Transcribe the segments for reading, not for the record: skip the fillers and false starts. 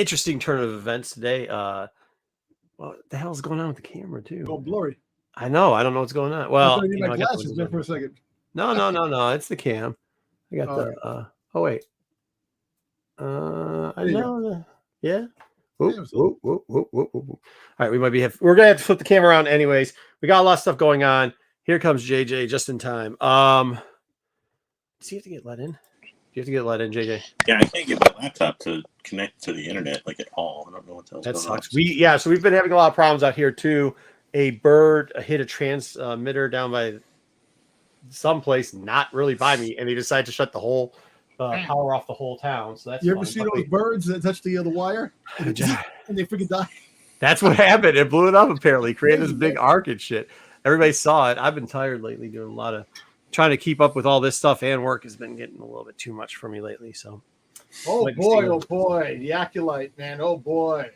Interesting turn of events today. What the hell is going on with the camera too? Oh, blurry. I know. I don't know what's going on. I Well, thought you need my glasses there for a second. No. It's the cam. I got the. Oh wait. I know. Yeah. Whoop. All right, we're gonna have to flip the camera around anyways. We got a lot of stuff going on. Here comes JJ just in time. Does he have to get let in? Do you have to get let in, JJ? Yeah, I can't get my laptop to connect to the internet like at all. I don't know what the hell's that going sucks. on. So we've been having a lot of problems out here too. A bird hit a transmitter down by someplace, not really by me, and they decided to shut the whole power off the whole town. So that's you ever see those birds that touch the wire and they freaking die? That's what happened. It blew it up apparently, created this big arc and shit. Everybody saw it. I've been tired lately, doing a lot of trying to keep up with all this stuff, and work has been getting a little bit too much for me lately. So, oh boy, the Acolyte, man, oh boy.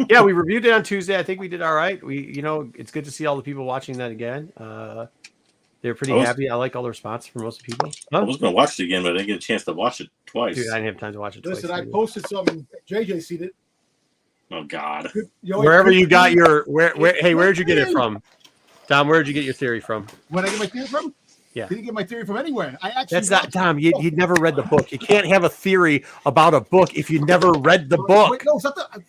Yeah, we reviewed it on Tuesday. I think we did all right. It's good to see all the people watching that again. They're pretty happy. I like all the response from most people. I was going to watch it again, but I didn't get a chance to watch it twice. Dude, I didn't have time to watch it twice. Listen, I posted something. JJ seen it. Oh God! Wherever you got your where'd you get it from? Tom, where'd you get your theory from? Where did I get my theory from? Yeah. Didn't get my theory from anywhere. That's not Tom. You never read the book. You can't have a theory about a book if you never read the book. Wait, no, it's not the.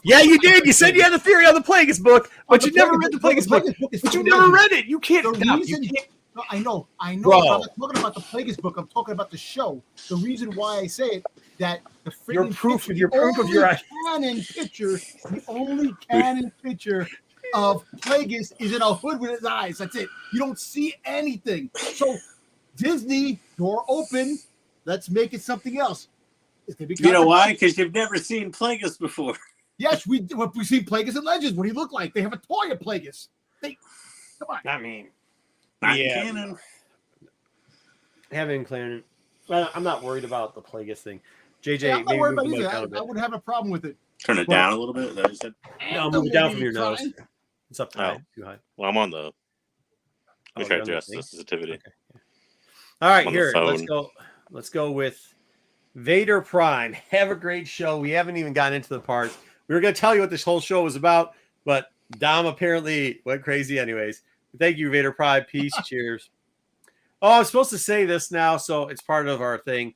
Yeah, you did. You said you had a theory on the Plagueis book, but you never read the Plagueis book. But you never read it. You can't. No, I know. Bro. I'm not talking about the Plagueis book. I'm talking about the show. The reason why I say it that the your proof of your canon picture, the only canon picture of Plagueis is in a hood with his eyes. That's it. You don't see anything. So Disney, door open. Let's make it something else. You know why? Because you've never seen Plagueis before. Yes, we've seen Plagueis and Legends. What do he look like? They have a toy of Plagueis. Come on. I mean, not canon. Having canon. Well, I'm not worried about the Plagueis thing. JJ, I'm not worried about either. I wouldn't have a problem with it. Turn it down a little bit. Is that what you said? No, move it down from your nose. It's up high. Too high. Well, I'm on the. Let me try to adjust the sensitivity. Okay. All right, here. Let's go with Vader Prime. Have a great show. We haven't even gotten into the parts. We were going to tell you what this whole show was about, but Dom apparently went crazy anyways. Thank you, Vader Prime. Peace. Cheers. Oh, I'm supposed to say this now, so it's part of our thing.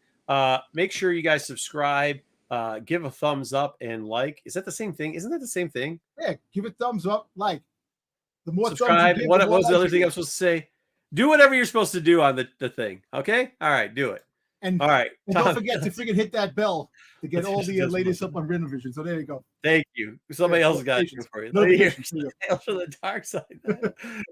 Make sure you guys subscribe, give a thumbs up, and like. Is that the same thing? Isn't that the same thing? Yeah, give it thumbs up, like. The more subscribe. Thumbs you give, what was the other thing I was supposed to say? Do whatever you're supposed to do on the thing. Okay? All right, do it. And, all right. And don't forget to freaking hit that bell to get all the latest up on Renovision. So there you go. Thank you. Somebody else got you for you. Hail to the dark side.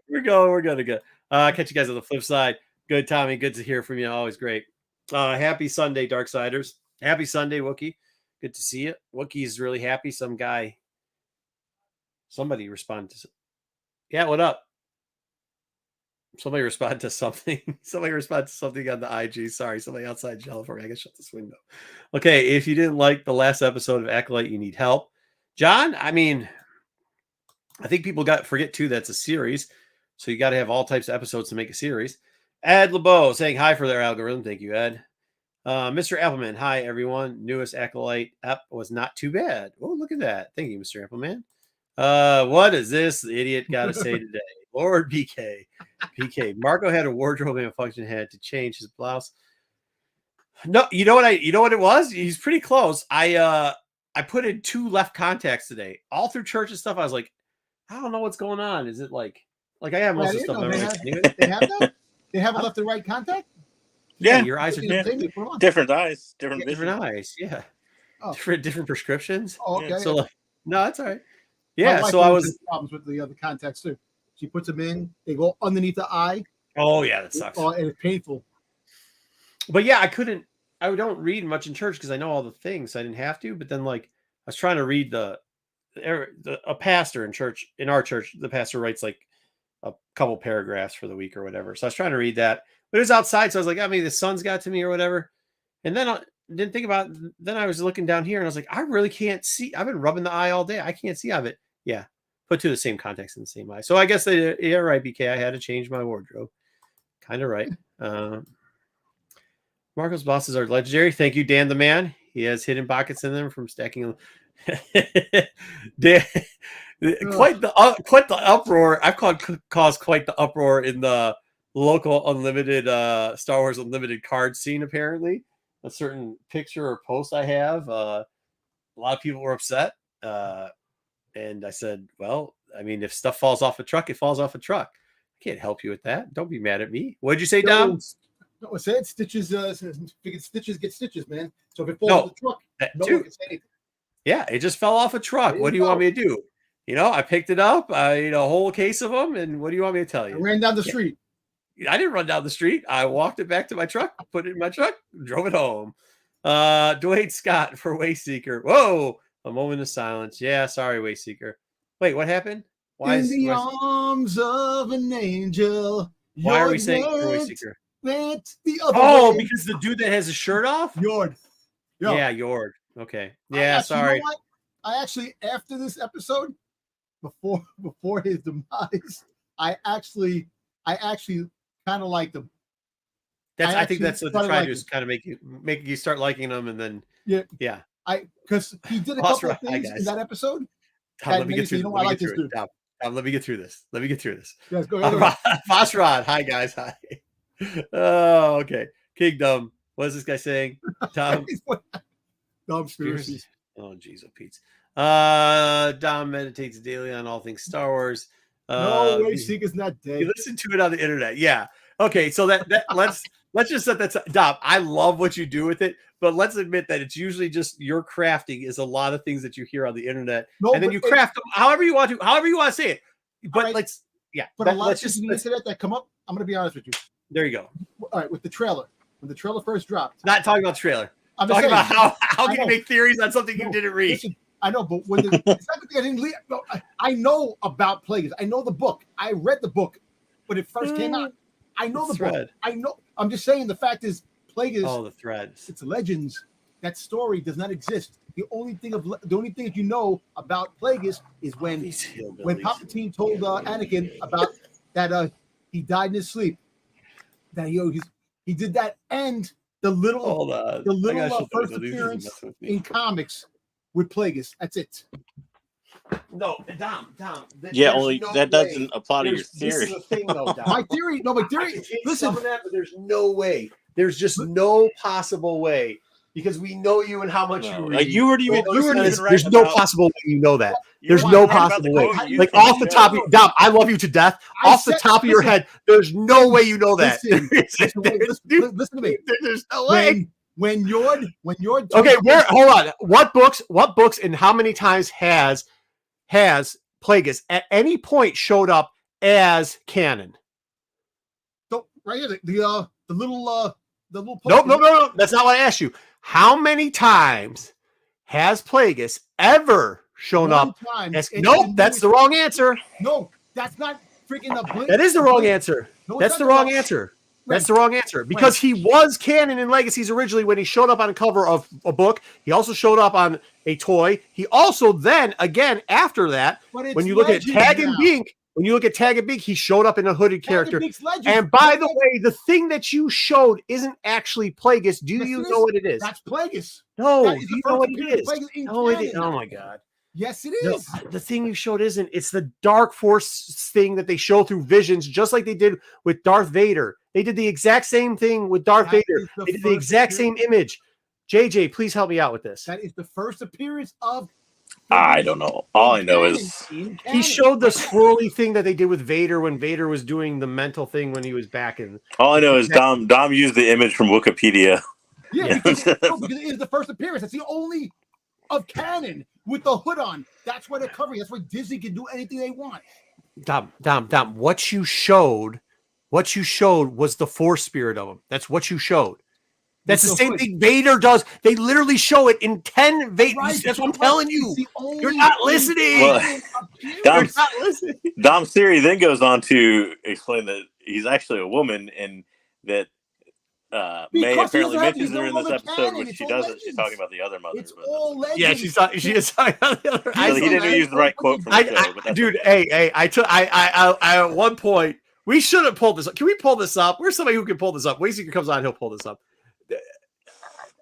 We're going to go. Catch you guys on the flip side. Good, Tommy. Good to hear from you. Always great. Happy Sunday, Darksiders. Happy Sunday, Wookie. Good to see you. Wookie's really happy. Somebody responded to. Yeah, what up? Somebody respond to something. Somebody respond to something on the IG. Sorry, somebody outside yelling for me. I can shut this window. Okay, if you didn't like the last episode of Acolyte, you need help. John, I mean, I think people forget too that's a series. So you got to have all types of episodes to make a series. Ed LeBeau saying hi for their algorithm. Thank you, Ed. Mr. Appleman, hi everyone. Newest Acolyte app was not too bad. Oh, look at that. Thank you, Mr. Appleman. What is this idiot got to say today? Lord PK. Marco had a wardrobe malfunction, had to change his blouse. No, you know what it was? He's pretty close. I put in 2 left contacts today. All through church and stuff. I was like, I don't know what's going on. Is it like I have most of the stuff. They have that? They have a left and right contact? Yeah, your eyes are different eyes. Different eyes, yeah. Oh. Different prescriptions. Oh, okay. So no, that's all right. Yeah, so I was problems with the other contacts too. She puts them in, they go underneath the eye. Oh yeah, that sucks. And it's painful. But yeah, I don't read much in church because I know all the things. So I didn't have to. But then I was trying to read a pastor in our church, the pastor writes like a couple paragraphs for the week or whatever. So I was trying to read that, but it was outside. So I was like, maybe the sun's got to me or whatever. And then I didn't think about it. Then I was looking down here and I was like, I really can't see. I've been rubbing the eye all day. I can't see out of it. Yeah. Put 2 of the same contacts in the same eye. So I guess you're right, BK. I had to change my wardrobe. Kind of right. Marco's bosses are legendary. Thank you, Dan the Man. He has hidden pockets in them from stacking them. quite the uproar. I've caused quite the uproar in the local unlimited Star Wars Unlimited card scene. Apparently, a certain picture or post I have, a lot of people were upset, and I said, "Well, I mean, if stuff falls off a truck, it falls off a truck. I can't help you with that. Don't be mad at me." What'd you say, Dom? No, I said stitches. Stitches get stitches, man. So if it falls off the truck, no one can say anything. Yeah, it just fell off a truck. What do you want me to do? I picked it up. I ate a whole case of them, and what do you want me to tell you? I ran down the street. I didn't run down the street. I walked it back to my truck, put it in my truck, drove it home. Dwayne Scott for Wayseeker. Whoa, a moment of silence. Yeah, sorry, Wayseeker. Wait, what happened? Arms of an angel. Why are we saying for Wayseeker? The other way. Because the dude that has his shirt off? Yord. Yeah, Yord. Okay. Yeah, sorry. You know what? I actually, after this episode, before his demise, I actually kind of liked him. I think that's what they try to do, is kind of make you start liking them, and then yeah. Because he did a couple of things in that episode. Tom, let me get through this. Let me get through this. Yes, go ahead. Fossrod. Hi, guys. Hi. Oh, okay. Kingdom. What is this guy saying? Tom? Conspiracies. Oh, jeez, oh, Pete. Dom meditates daily on all things Star Wars. No way, Seeker's not dead. You listen to it on the internet. Yeah. Okay, so that let's just set that. Dom, I love what you do with it, but let's admit that it's usually just your crafting is a lot of things that you hear on the internet, and then you craft them however you want to say it. But right. let's But a lot of things on the internet that come up. I'm going to be honest with you. There you go. All right, with the trailer, when the trailer first dropped. Not talking about the trailer. I'm talking about how can you make theories on something you didn't read. Listen, I know, but when it's not the thing I didn't read. No, I know about Plagueis. I know the book. I read the book when it first came out. I know the book. I know. I'm just saying the fact is Plagueis. Oh, the threads. It's legends. That story does not exist. The only thing that you know about Plagueis is when Palpatine told Anakin about that he died in his sleep. That he did that, and the little first appearance in comics with Plagueis. That's it. No, Dom. Yeah, only that doesn't apply to your theory. This is the thing, though, Dom. My theory. Listen, that, but there's no way. There's just no possible way. Because we know you and how much you read. Like you weren't even right. There's no possible way you know that. There's no possible way. Like off the top of Dom, I love you to death. Off the top of your head, there's no way you know that. Listen to me. There's no way. When you're okay, hold on. What books and how many times has Plagueis at any point showed up as canon? So right here, the little No. That's not what I asked you. How many times has Plagueis ever shown up? Nope, that's the wrong answer. No, that's not freaking a. That is the wrong answer. That's the wrong answer. That's the wrong answer because he was canon in Legacies originally when he showed up on a cover of a book. He also showed up on a toy. He also then again after that, when you look at Tag and Bink. When you look at Tag and Bink, he showed up in a hooded character. And by the way, the thing that you showed isn't actually Plagueis. Do you know what it is? That's Plagueis. No, do you know what it is? No, it is. Oh my God. Yes, it is. No, the thing you showed isn't. It's the Dark Force thing that they show through visions, just like they did with Darth Vader. They did the exact same thing with Darth Vader. They did the exact same image. JJ, please help me out with this. That is the first appearance of. I don't know. All I know is he showed the swirly thing that they did with Vader when Vader was doing the mental thing when he was back in. All I know is Dom used the image from Wikipedia. Yeah, because it is the first appearance. That's the only of canon with the hood on. That's why they're covering. That's why Disney can do anything they want. Dom. What you showed was the Force spirit of him. That's what you showed. That's the same thing Vader does. They literally show it in 10 Vader. Right. That's what I'm telling you. You're not listening. Well, Dom's theory then goes on to explain that he's actually a woman and that May apparently mentions her in this episode, which she doesn't. She's talking about the other mother. Yeah, she is talking about the other. He didn't use the right quote from the show. But dude, I at one point, we should have pulled this up. Can we pull this up? Where's somebody who can pull this up? Wayseeker comes on, he'll pull this up.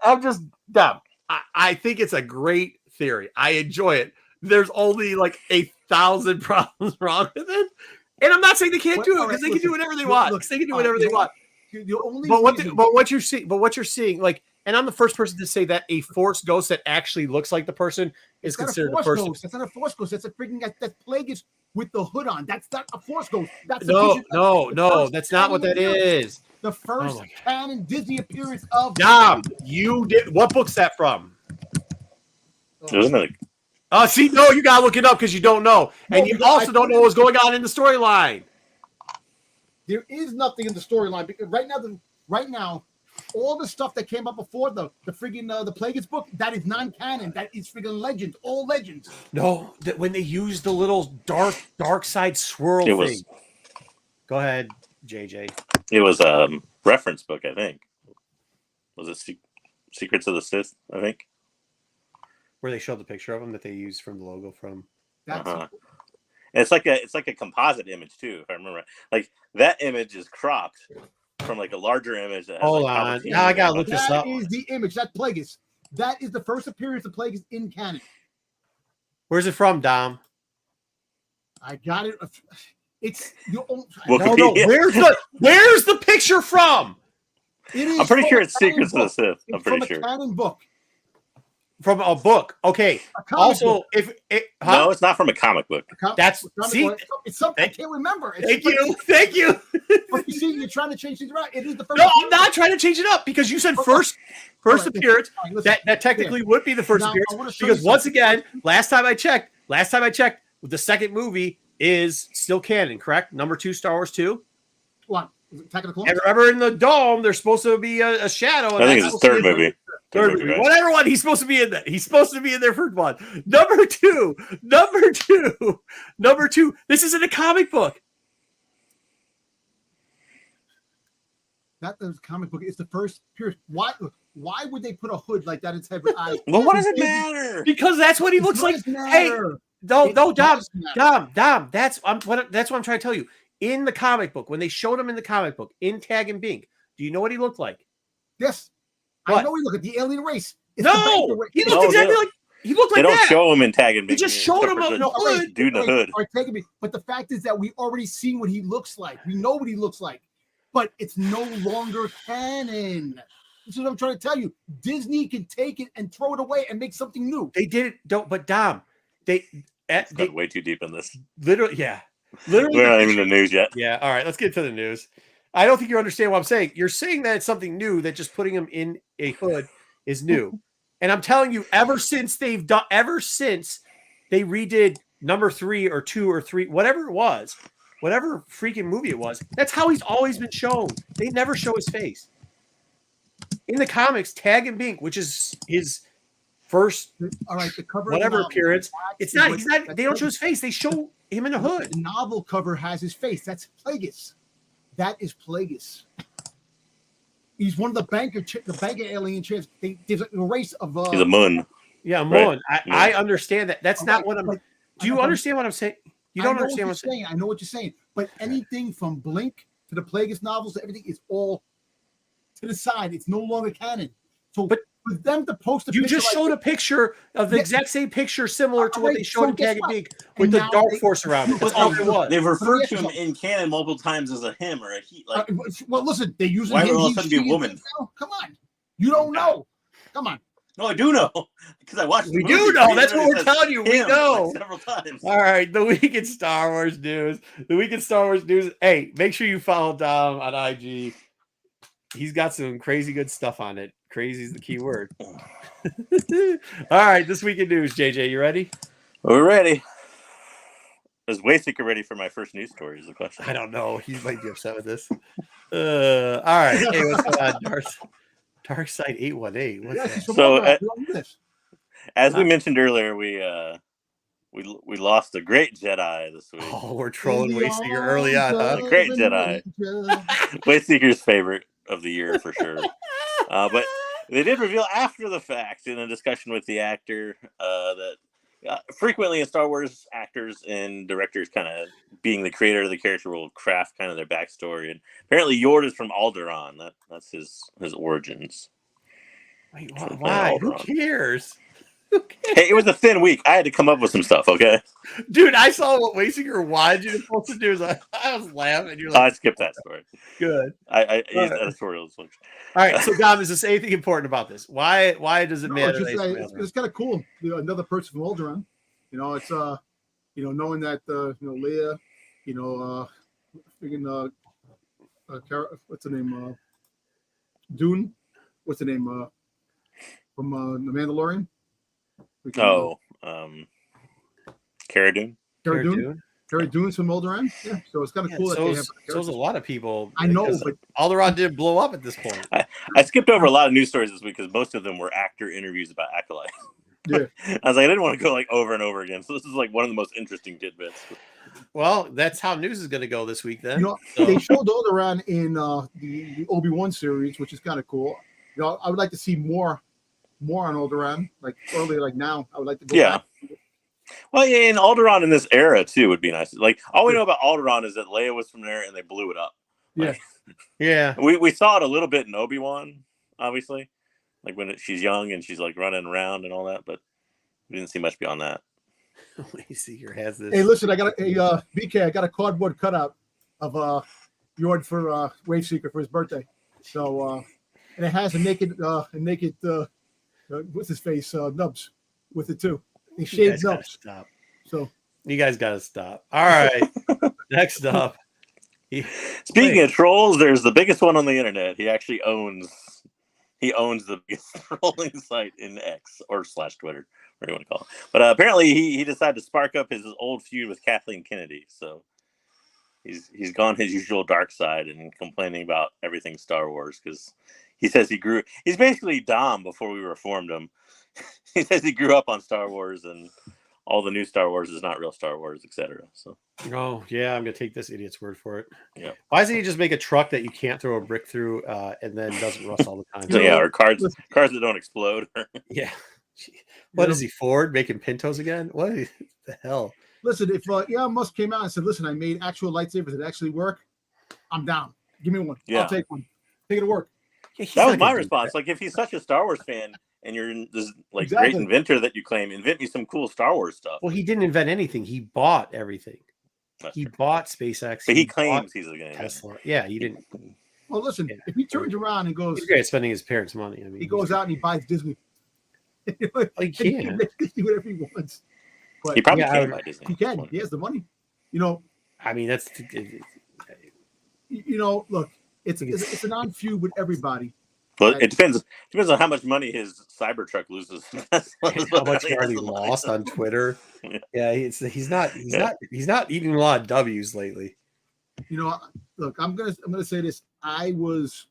I'm just dumb. I think it's a great theory. I enjoy it. There's only like 1,000 problems wrong with it. And I'm not saying they can't do it because they can do whatever they want. They can do whatever they want. But what you're seeing, like, and I'm the first person to say that a force ghost that actually looks like the person is considered a force ghost. That's not a force ghost. That's a freaking that Plagueis with the hood on. That's not a force ghost. That's no. That's not what that is. The first canon Disney appearance of Dom. You did. What book's that from? Isn't it? See, no, you gotta look it up because you don't know, and you also don't know what's going on in the storyline. There is nothing in the storyline because right now, all the stuff that came up before the friggin' the Plagueis book, that is non-canon. That is friggin' legends, all legends. No, that when they used the little dark side swirl thing. Go ahead, JJ. It was a reference book, I think. Was it Secrets of the Sith? I think. Where they showed the picture of them that they used from the logo from. And it's like a composite image too, if I remember. Like that image is cropped from like a larger image. That has Hold on, now I gotta look this up. That is the image. That's Plagueis. That is the first appearance of Plagueis in canon. Where's it from, Dom? I got it. It's your own. No. Where's the picture from? I'm pretty sure it's Secrets of the Sith. I'm pretty sure. From a canon book. From a book. Okay. Also, book. No, it's not from a comic book. That's it's something I can't remember. Thank you. But you see, you're trying to change things around. It is the first. No, I'm not trying to change it up because you said first appearance. That technically would be the first appearance because once again, last time I checked, the second movie is still canon, correct? Number 2, Star Wars 2. What? Attack of the Clones? And remember in the dome, there's supposed to be a shadow. I think it's his third movie. Third movie. Right? Whatever one, he's supposed to be in that. He's supposed to be in there for one. Number two. This isn't a comic book. That is a comic book. It's the first period. Why would they put a hood like that instead with eyes? Well, what does it matter? Because that's what he looks like. Hey, no, Dom. That's what I'm trying to tell you. In the comic book, when they showed him in the comic book, in Tag and Bink, do you know what he looked like? Yes. What? I know he looked at the alien race. He looked exactly like he looked like that. They don't show him in Tag and Bink. They just showed him in the hood. Dude in the hood. All right, take me. But the fact is that we already seen what he looks like. We know what he looks like. But it's no longer canon. This is what I'm trying to tell you. Disney can take it and throw it away and make something new. They did it, but Dom, they way too deep in this. Literally, we're not even in the news yet. Yeah, all right, let's get to the news. I don't think you understand what I'm saying. You're saying that it's something new, that just putting them in a hood is new. And I'm telling you, ever since they redid number 3 or 2 or 3, whatever it was, whatever freaking movie it was, that's how he's always been shown. They never show his face. In the comics, Tag and Bink, which is his first the cover whatever appearance, he's not, they don't show his face. They show him in a hood. The novel cover has his face. That's Plagueis. That is Plagueis. He's one of the banker alien champs. There's a race of he's a Mun. Yeah, Mun. Right? I understand that. That's not what I'm. Do you understand what I'm saying? You don't understand what I'm saying. I know what you're saying. But anything from Blink to the Plagueis novels, everything is all to the side. It's no longer canon. So, but for them to post you just showed a picture of the exact same picture, similar to what they showed in Tag and Bink with the dark force around it. That's all it was. They've referred to him in canon multiple times as a him or a he. Like, well, listen, they use why would all of a sudden be a woman? Come on, you don't know. Come on. No, I do know because I watched. We do know. That's what we're telling you. We know several times. All right, the week in Star Wars news. Hey, make sure you follow Dom on IG. He's got some crazy good stuff on it. Crazy is the key word. All right, this week in news, JJ, you ready? We're ready. Is Wayseeker ready for my first news story? Is the question. I don't know. He might be upset with this. All right. Hey, what's going on, Dark Side 818? What's that? So, as we mentioned earlier, we lost a great Jedi this week. Oh, we're trolling Wayseeker early on, huh? A great Jedi. Wayseeker's favorite of the year for sure. But they did reveal after the fact in a discussion with the actor that frequently in Star Wars, actors and directors kind of being the creator of the character will craft kind of their backstory. And apparently Yord is from Alderaan. That's his origins. Wait, why? Who cares? Hey, it was a thin week. I had to come up with some stuff, okay? Dude, I saw what Waysinger wanted you to post the news. I was laughing. You're like, I skipped that story. Good. I used editorial switch. All right, so Dom, is there anything important about this? Why does it matter? It's kind of cool. Another person from Alderaan. It's knowing that Leia, freaking what's the name? Dune. What's the name? From The Mandalorian. Cara Dune. Cara Dune's from Alderaan. Yeah, so it's kind of cool. So there's a lot of people. I know, but Alderaan didn't blow up at this point. I skipped over a lot of news stories this week because most of them were actor interviews about Acolyte. Yeah, I was like, I didn't want to go like over and over again. So this is like one of the most interesting tidbits. Well, that's how news is going to go this week. Then they showed Alderaan in the Obi-Wan series, which is kind of cool. I would like to see more on Alderaan, like earlier, like now. I would like to go back. Well, yeah, and Alderaan in this era too would be nice. Like all we know about Alderaan is that Leia was from there and they blew it up. Like, yeah. We saw it a little bit in Obi-Wan, obviously, like when she's young and she's like running around and all that, but we didn't see much beyond that. Wayseeker has this. Hey, listen, I got BK. I got a cardboard cutout of Yord for Waveseeker for his birthday. So and it has a naked what's his face Nubs with it too. He shaved Nubs. Stop. So you guys got to stop. All right. Next up. Speaking of trolls, there's the biggest one on the internet. He actually owns the biggest trolling site in X or / Twitter, whatever you want to call it. But apparently he decided to spark up his old feud with Kathleen Kennedy. So he's gone his usual dark side and complaining about everything Star Wars because he says he's basically Dom before we reformed him. He says he grew up on Star Wars and all the new Star Wars is not real Star Wars, etc. So, oh yeah, I'm gonna take this idiot's word for it. Yeah. Why doesn't he just make a truck that you can't throw a brick through and then doesn't rust all the time? So, yeah, or cars that don't explode. Yeah. What is he, Ford making Pintos again? What the hell? Listen, if Elon Musk came out and said, "Listen, I made actual lightsabers that actually work," I'm down. Give me one. Yeah. I'll take one. Take it to work. Yeah, that was my response. Like, if he's such a Star Wars fan and you're this like great inventor that you claim, invent me some cool Star Wars stuff. Well, he didn't invent anything. He bought everything. He bought SpaceX. But he claims he's a Tesla. Yeah, he didn't. Well, listen, if he turns around and goes, he's great at spending his parents' money. I mean, he goes out and he buys Disney. Well, he can. He can do whatever he wants. But he probably can buy Disney. He can. He has the money. I mean, that's. Look, it's a non-feud with everybody. Well, it depends on how much money his Cybertruck loses. How much he already lost on Twitter. Yeah, he's not eating a lot of W's lately. Look, I'm gonna say this. I was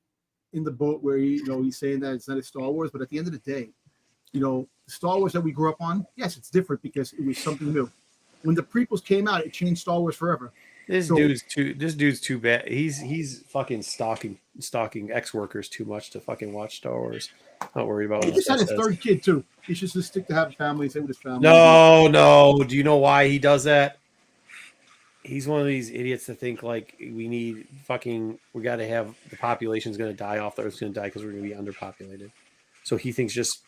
in the boat where he's saying that it's not a Star Wars, but at the end of the day, the Star Wars that we grew up on, yes, it's different because it was something new. When the prequels came out, it changed Star Wars forever. This dude's too bad. He's fucking stalking ex-workers too much to fucking watch Star Wars. Not worried about. He just had his third kid too. He should just stick to having family, stay with his family. No. Do you know why he does that? He's one of these idiots that think like we got to have the population's going to die off. The Earth's going to die because we're going to be underpopulated. So he thinks just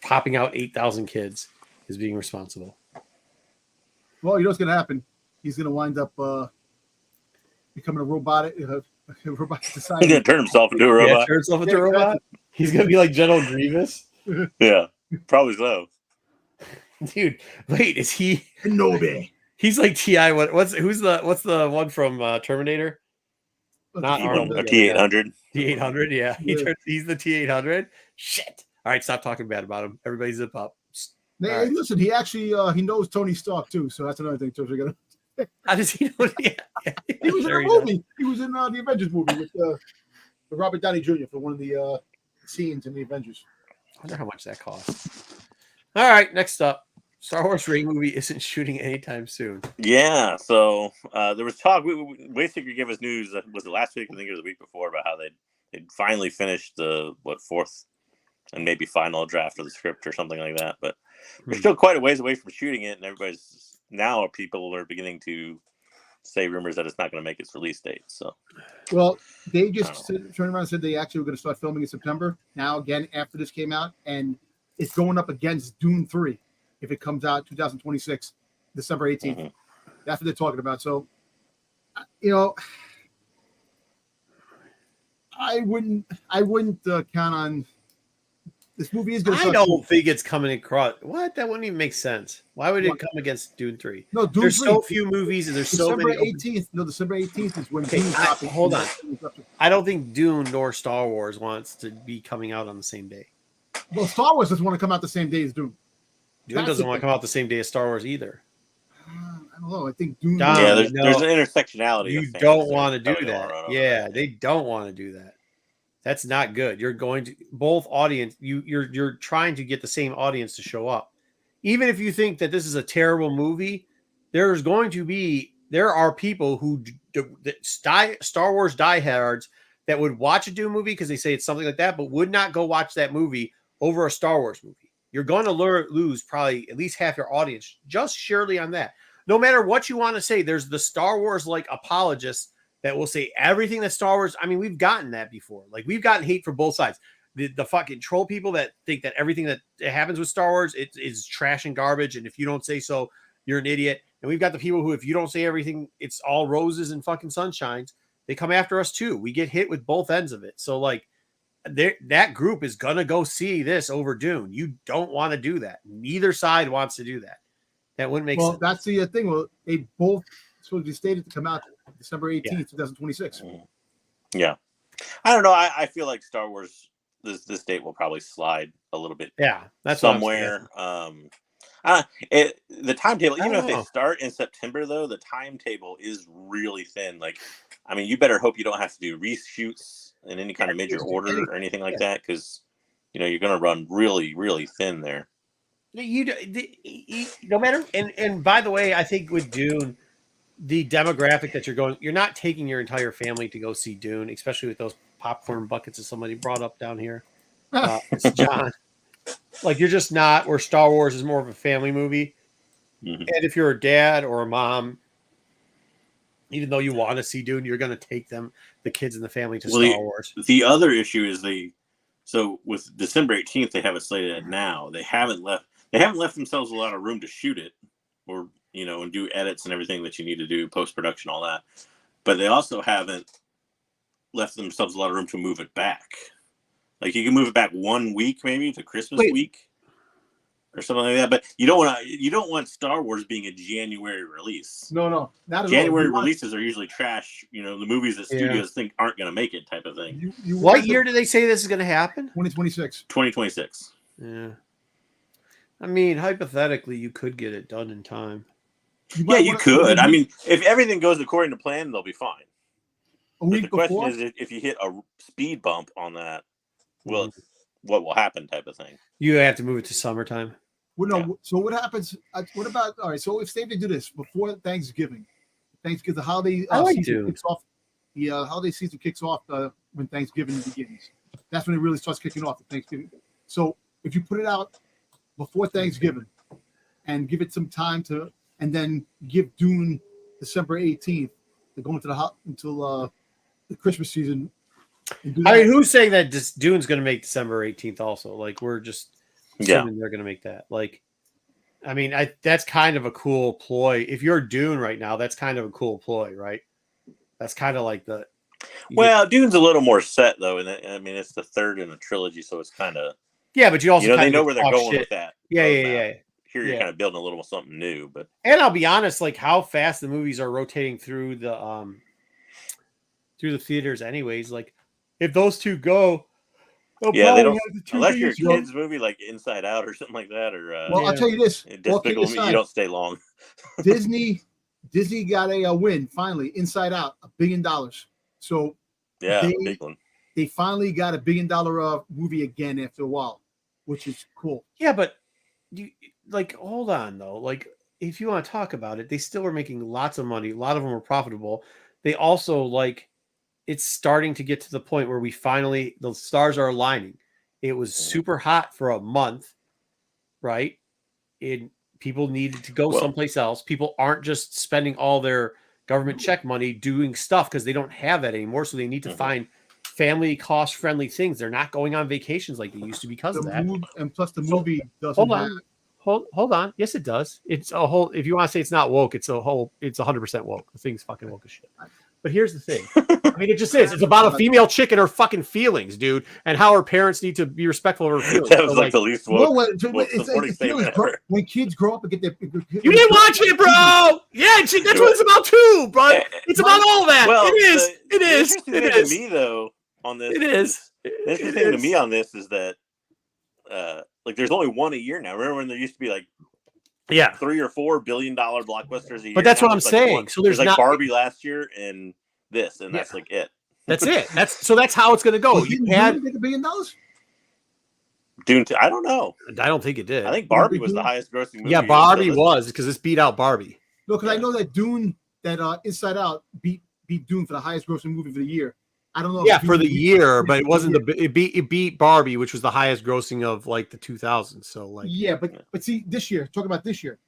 popping out 8,000 kids is being responsible. Well, you know what's going to happen. He's going to wind up becoming a robotic society. He's going to turn himself into a robot. Yeah, turn himself into a robot. He's going to be like General Grievous. Yeah, probably so. Dude, wait, is he? Kenobi. He's like Ti. What's the one from Terminator? Not Arnold. T-800. T-800. Yeah, he's the T-800. Shit. All right, stop talking bad about him. Everybody zip up. Hey, listen, he actually he knows Tony Stark too, so that's another thing. How does he know? Yeah. He was in a movie. He was in the Avengers movie with Robert Downey Jr. for one of the scenes in the Avengers. I wonder how much that costs. All right, next up. Star Wars Ring movie isn't shooting anytime soon. Yeah, so there was talk. Wayseeker gave us news. Was it last week? I think it was the week before about how they'd finally finished the fourth and maybe final draft of the script or something like that. But we're still quite a ways away from shooting it, and people are beginning to say rumors that it's not going to make its release date. So, well, they just turned around and said they actually were going to start filming in September. Now, again, after this came out, and it's going up against Dune 3 if it comes out 2026, December 18th. Mm-hmm. That's what they're talking about. So, you know, I wouldn't count on this movie. Is going to. I don't think it's coming across. What? That wouldn't even make sense. Why would it come against Dune 3? No, Dune there's 3. So few movies, and there's December so many. 18th. No, December 18th is when. Okay, hold on. I don't think Dune nor Star Wars wants to be coming out on the same day. Well, Star Wars doesn't want to come out the same day as Dune. Dune doesn't want to come out the same day as Star Wars either. I don't know. I think Dune. Yeah, there's an intersectionality. You don't want to do that. Yeah, they don't want to do that. That's not good. You're going to both audience. You're trying to get the same audience to show up. Even if you think that this is a terrible movie, there are people who Star Wars diehards that would watch a Dune movie because they say it's something like that, but would not go watch that movie over a Star Wars movie. You're going to lose probably at least half your audience just surely on that. No matter what you want to say, there's the Star Wars like apologists that will say everything that Star Wars. I mean, we've gotten that before. Like we've gotten hate from both sides. The fucking troll people that think that everything that happens with Star Wars is trash and garbage, and if you don't say so, you're an idiot. And we've got the people who, if you don't say everything, it's all roses and fucking sunshines. They come after us too. We get hit with both ends of it. So like, that group is gonna go see this over Dune. You don't want to do that. Neither side wants to do that. That wouldn't make sense. Well, that's the thing. Well, they both supposed to be stated to come out December 18th, 2026. Yeah. I don't know. I feel like Star Wars, this date will probably slide a little bit. Yeah, that's somewhere. The timetable, even if they start in September, though, the timetable is really thin. Like, I mean, you better hope you don't have to do reshoots in any kind of major order or anything like that, because you're going to run really, really thin there. No matter, and by the way, I think with Dune, the demographic that you're not taking your entire family to go see Dune, especially with those popcorn buckets that somebody brought up down here. It's John. Like, you're just not, where Star Wars is more of a family movie. Mm-hmm. And if you're a dad or a mom, even though you want to see Dune, you're going to take the kids and the family to Star Wars. The other issue is so with December 18th, they have it slated at now. They haven't left themselves a lot of room to shoot it or, and do edits and everything that you need to do, post-production, all that. But they also haven't left themselves a lot of room to move it back. Like, you can move it back 1 week, maybe to Christmas week or something like that. But you don't want Star Wars being a January release. No, not at all. January releases are usually trash. The movies that studios think aren't going to make it, type of thing. What year do they say this is going to happen? 2026. 2026. Yeah. I mean, hypothetically, you could get it done in time. You could. I mean, if everything goes according to plan, they'll be fine. But the question is, if you hit a speed bump on that, what will happen, type of thing. You have to move it to summertime. Well, no. Yeah. So what happens? What about? All right. So if they do this before Thanksgiving, the holiday season kicks off. The holiday season kicks off when Thanksgiving begins. That's when it really starts kicking off. Thanksgiving. So if you put it out before Thanksgiving and give it some time and then give Dune December 18th to go until the Christmas season. I mean, who's saying that Dune's going to make December 18th also? Like, we're just assuming they're going to make that. Like, I mean, that's kind of a cool ploy. If you're Dune right now, that's kind of a cool ploy, right? That's kind of like Dune's a little more set, though. And I mean, it's the third in a trilogy, so it's kind of... Yeah, but you also they know where they're going with that. Yeah. Here you're kind of building a little something new, but... And I'll be honest, like, how fast the movies are rotating through the theaters anyways. Like, if those two go, they don't. Unless you're a kids movie like Inside Out or something like that, or I'll tell you this: Despicable Me, you don't stay long. Disney got a win finally. Inside Out, $1 billion. So big one. They finally got $1 billion movie again after a while, which is cool. Yeah, but hold on though. Like, if you want to talk about it, they still were making lots of money. A lot of them were profitable. They also it's starting to get to the point where the stars are aligning. It was super hot for a month, right? People needed to go someplace else. People aren't just spending all their government check money doing stuff because they don't have that anymore. So they need to find family cost friendly things. They're not going on vacations like they used to because of that. And plus the movie doesn't hold on. Yes, it does. It's a whole, if you want to say it's not woke, it's 100% woke. The thing's fucking woke as shit. But here's the thing. I mean, it just is. It's about a female chick and her fucking feelings, dude, and how her parents need to be respectful of her feelings. That was like the least woke. When kids grow up and get their... You didn't watch it, bro! Yeah, that's what it's about too, bro. It's about all that. Well, it is. The interesting thing to me, though, on this... It is. The interesting thing to me on this is that, like, there's only one a year now. Remember when there used to be, like, $3 or $4 billion blockbusters a year? But that's what I'm saying. So there's like not Barbie last year and this, and that's like it. That's it. That's how it's going to go. You had $1 billion. Dune. I don't know. I don't think it did. I think Barbie was the highest grossing movie. Yeah, Barbie was because this beat out Barbie. No, because I know that Dune, that Inside Out beat Dune for the highest grossing movie for the year. I don't know. Yeah, for the year, but it wasn't it beat Barbie, which was the highest grossing of like the 2000s. So like, yeah, but see, this year, talk about this year,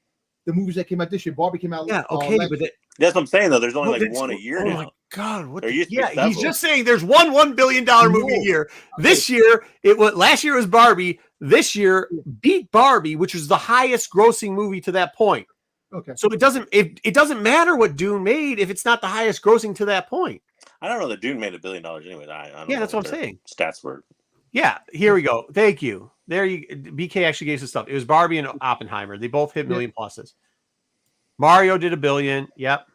the movies that came out this year. Barbie came out. Yeah, okay, but that's what I'm saying though. There's only like one a year now. Oh my god, what? There used to be several. He's just saying there's $1 billion movie a year. This year, last year was Barbie. This year beat Barbie, which was the highest grossing movie to that point. Okay, so it doesn't matter what Dune made if it's not the highest grossing to that point. I don't know that Dune made $1 billion anyway. I don't know that's what I'm saying. Stats were. Yeah, here we go. Thank you. There you. BK actually gave some stuff. It was Barbie and Oppenheimer. They both hit million pluses. Mario did $1 billion. Yep.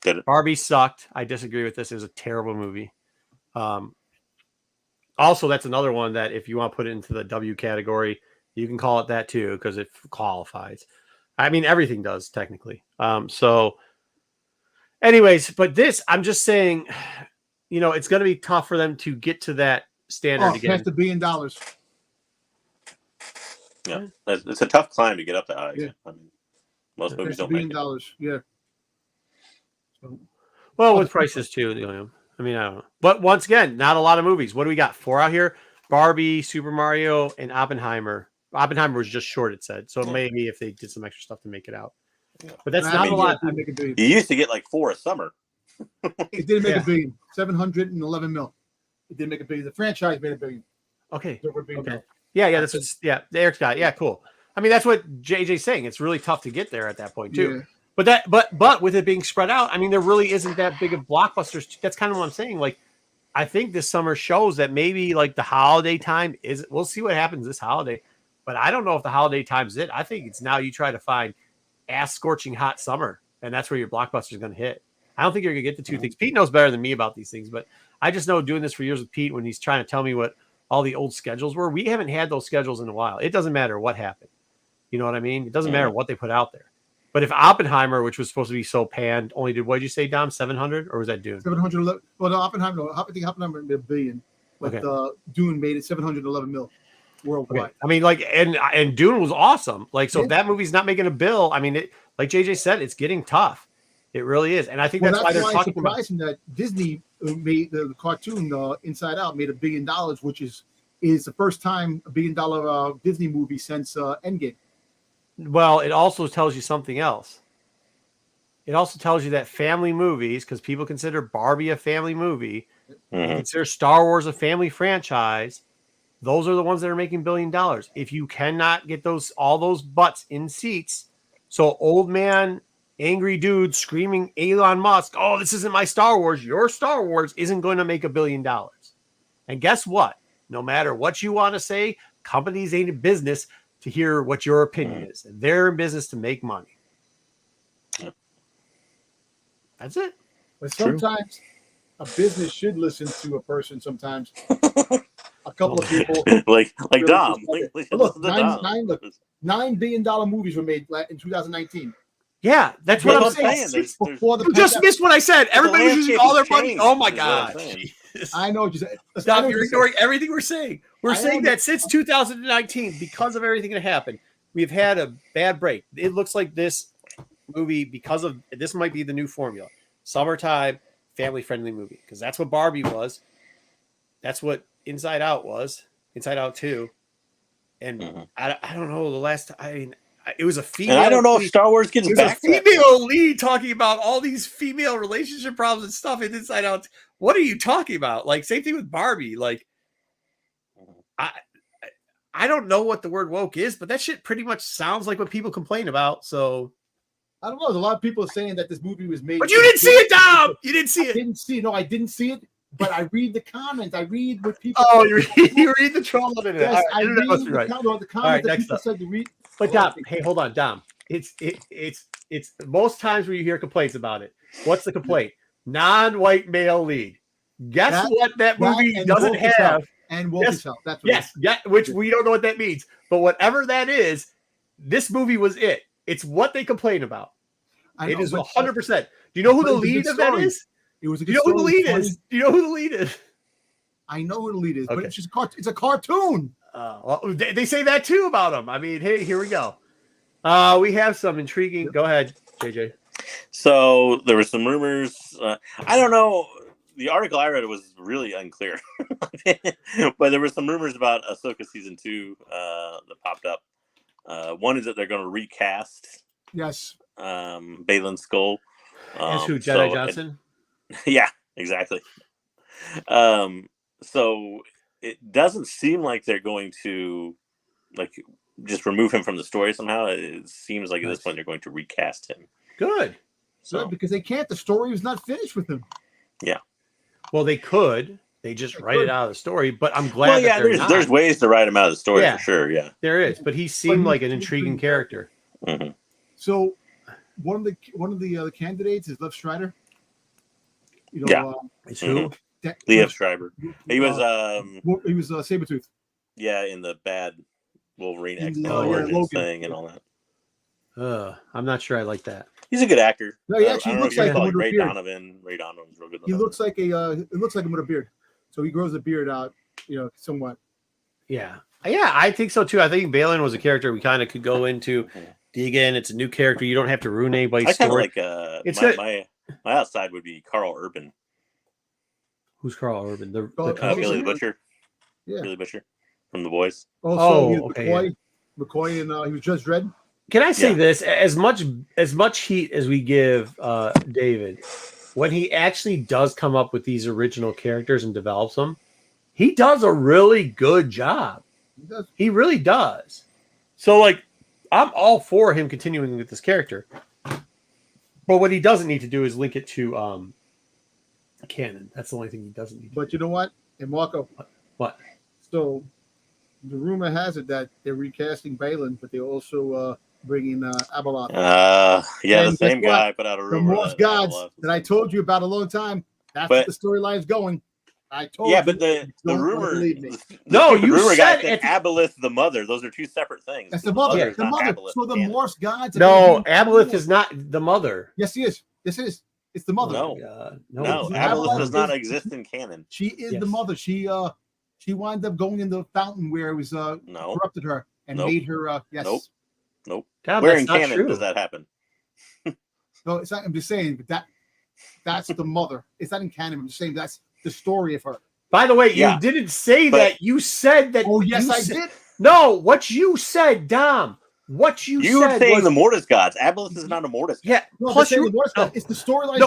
Did it? Barbie sucked. I disagree with this. It was a terrible movie. Also, that's another one that if you want to put it into the W category, you can call it that too because it qualifies. I mean, everything does technically. So. Anyways, but this, I'm just saying, it's going to be tough for them to get to that standard again. Past $1 billion. Yeah, it's a tough climb to get up that high. Yeah. I mean, most movies don't make it. $1 billion. Yeah. So, well, with prices too. I mean, I don't know. But once again, not a lot of movies. What do we got? 4 out here? Barbie, Super Mario, and Oppenheimer. Oppenheimer was just short, it said. So maybe if they did some extra stuff to make it out. Yeah. But that's not a lot. You used to get like 4 a summer. It didn't make $1 billion. 711 mil. It didn't make $1 billion. The franchise made $1 billion. Okay. Yeah. That's what's Eric's got. Yeah, cool. I mean, that's what JJ's saying. It's really tough to get there at that point too. Yeah. But with it being spread out, I mean, there really isn't that big of blockbusters. That's kind of what I'm saying. Like, I think this summer shows that maybe like the holiday time is. We'll see what happens this holiday, but I don't know if the holiday time's it. I think it's now you try to find ass scorching hot summer, and that's where your blockbuster is going to hit. I don't think you're going to get the two things. Pete knows better than me about these things, but I just know doing this for years with Pete when he's trying to tell me what all the old schedules were. We haven't had those schedules in a while. It doesn't matter what happened. You know what I mean? It doesn't matter what they put out there. But if Oppenheimer, which was supposed to be so panned, only did, what did you say, Dom? 700? Or was that Dune? 711. Well, no, I think Oppenheimer made $1 billion, but Dune made it 711 mil worldwide. Okay. I mean, like, and Dune was awesome. Like, so if that movie's not making a bill, I mean, it, like JJ said, it's getting tough. It really is. And I think that's why they're talking about it. That Disney made the cartoon Inside Out made $1 billion, which is the first time $1 billion Disney movie since Endgame. Well, it also tells you something else. It also tells you that family movies, because people consider Barbie a family movie, consider Star Wars a family franchise. Those are the ones that are making $1 billion. If you cannot get all those butts in seats, so old man, angry dude screaming Elon Musk, oh, this isn't my Star Wars. Your Star Wars isn't going to make $1 billion. And guess what? No matter what you want to say, companies ain't in business to hear what your opinion is. And they're in business to make money. That's it. But sometimes a business should listen to a person sometimes. A couple of people. like Dom. Look, $9 billion movies were made in 2019. Yeah, that's what I'm saying. You just missed what I said. Everybody was using all their money. Oh my God. I know what you said. Stop, you're ignoring everything we're saying. We're saying that since 2019, because of everything that happened, we've had a bad break. It looks like this movie, because of this, might be the new formula. Summertime, family-friendly movie. Because that's what Barbie was. That's what Inside Out was. Inside Out 2. And I don't know, the last, I mean, it was a female. And I don't know if Star Wars gets back to a female lead talking about all these female relationship problems and stuff in Inside Out. What are you talking about? Like, same thing with Barbie. Like, I don't know what the word woke is, but that shit pretty much sounds like what people complain about. So I don't know. There's a lot of people saying that this movie was made. But you didn't see it, Dom. You didn't see it. I didn't see it. No, I didn't see it. But I read the comments. I read what people. Oh, you read the troll of it. Yes, I read the comments right, that people said to read. But Dom, hey, hold on, Dom. It's most times when you hear complaints about it. What's the complaint? Non-white male lead. Guess what that movie doesn't have? And woke as hell. That's what which we don't know what that means. But whatever that is, this movie was it. It's what they complain about. It is 100%. Do you know who the lead of that is? It was a good story. Do you know who the lead is? Do you know who the lead is? I know who the lead is, but it's just it's a cartoon. Well, they say that too about him. I mean, hey, here we go. We have some intriguing. Go ahead, JJ. So there were some rumors. I don't know. The article I read was really unclear, but there were some rumors about Ahsoka season 2 that popped up. One is that they're going to recast. Yes. Baylan Skoll. That's who, Jedi Johnson? Yeah, exactly. So it doesn't seem like they're going to just remove him from the story somehow. It seems like at this point they're going to recast him. Good. So because they can't. The story was not finished with him. Yeah. Well, they could. They just write it out of the story. But I'm glad. There's ways to write him out of the story for sure. Yeah, there is. But he seemed like an intriguing character. Mm-hmm. So one of the candidates is Lev Strider. You know, it's who? Liev Schreiber. He was Sabretooth. Yeah, in the bad Wolverine X thing and all that. I'm not sure I like that. He's a good actor. No, he actually looks like him with a beard. Ray Donovan's real good. He looks like it looks like him with a beard. So he grows the beard out, somewhat. Yeah, I think so too. I think Baylan was a character we kind of could go into, dig in. It's a new character. You don't have to ruin anybody's story. My outside would be Carl Urban. Who's Carl Urban? The Billy the Butcher. Yeah, Billy Butcher from The Boys. McCoy, and he was Judge Dredd. Can I say this? As much heat as we give David, when he actually does come up with these original characters and develops them, he does a really good job. He really does. So, I'm all for him continuing with this character. But what he doesn't need to do is link it to canon. That's the only thing he doesn't need to do. But you know what? And Marco. What? So, the rumor has it that they're recasting Baylan, but they also bringing Abeloth. The same guy put out a rumor. The Morse gods that I told you about a long time. That's what the storyline's going. I told you. Yeah, but the rumor. You said Aboleth the mother. Those are two separate things. That's the mother. The mother. So the Morse gods. No, Aboleth is not the mother. Yes, he is. Yes, it is. It's the mother. No. Aboleth does not exist in canon. She is the mother. She wound up going in the fountain where it was corrupted her and made her. Yes. Nope. God, where in canon does that happen? No, it's not. I'm just saying that's the mother. It's not in canon. I'm just saying that's the story of her. By the way, you didn't say that. You said that. Oh, yes, I did. No, what you said, Dom. What you said saying was the Mortis gods. Aboleth is not a Mortis god. Yeah. No, plus it's the storyline.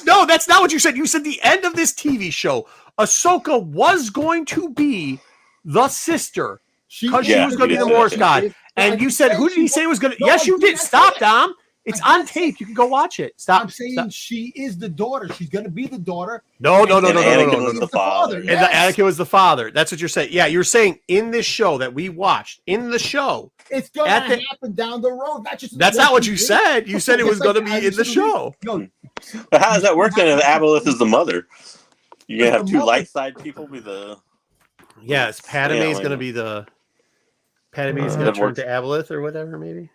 No, that's not what you said. You said the end of this TV show, Ahsoka was going to be the sister because she was going to be the Morse god. And you said, who did he say was going to? Yes, you did. Stop, Dom. It's on tape. You can go watch it. Stop. I'm saying she is the daughter. She's going to be the daughter. No. Anakin was the father. And Anakin was the father. That's what you're saying. Yeah, you're saying in this show that we watched, in the show. It's going to happen down the road. That's not what you said. You said it was going to be in the show. No. But how does that work then if Aboleth is the mother? You're going to have two light side people be the... Yes, Padme is going to be the... Padme is going to turn to Aboleth or whatever, maybe?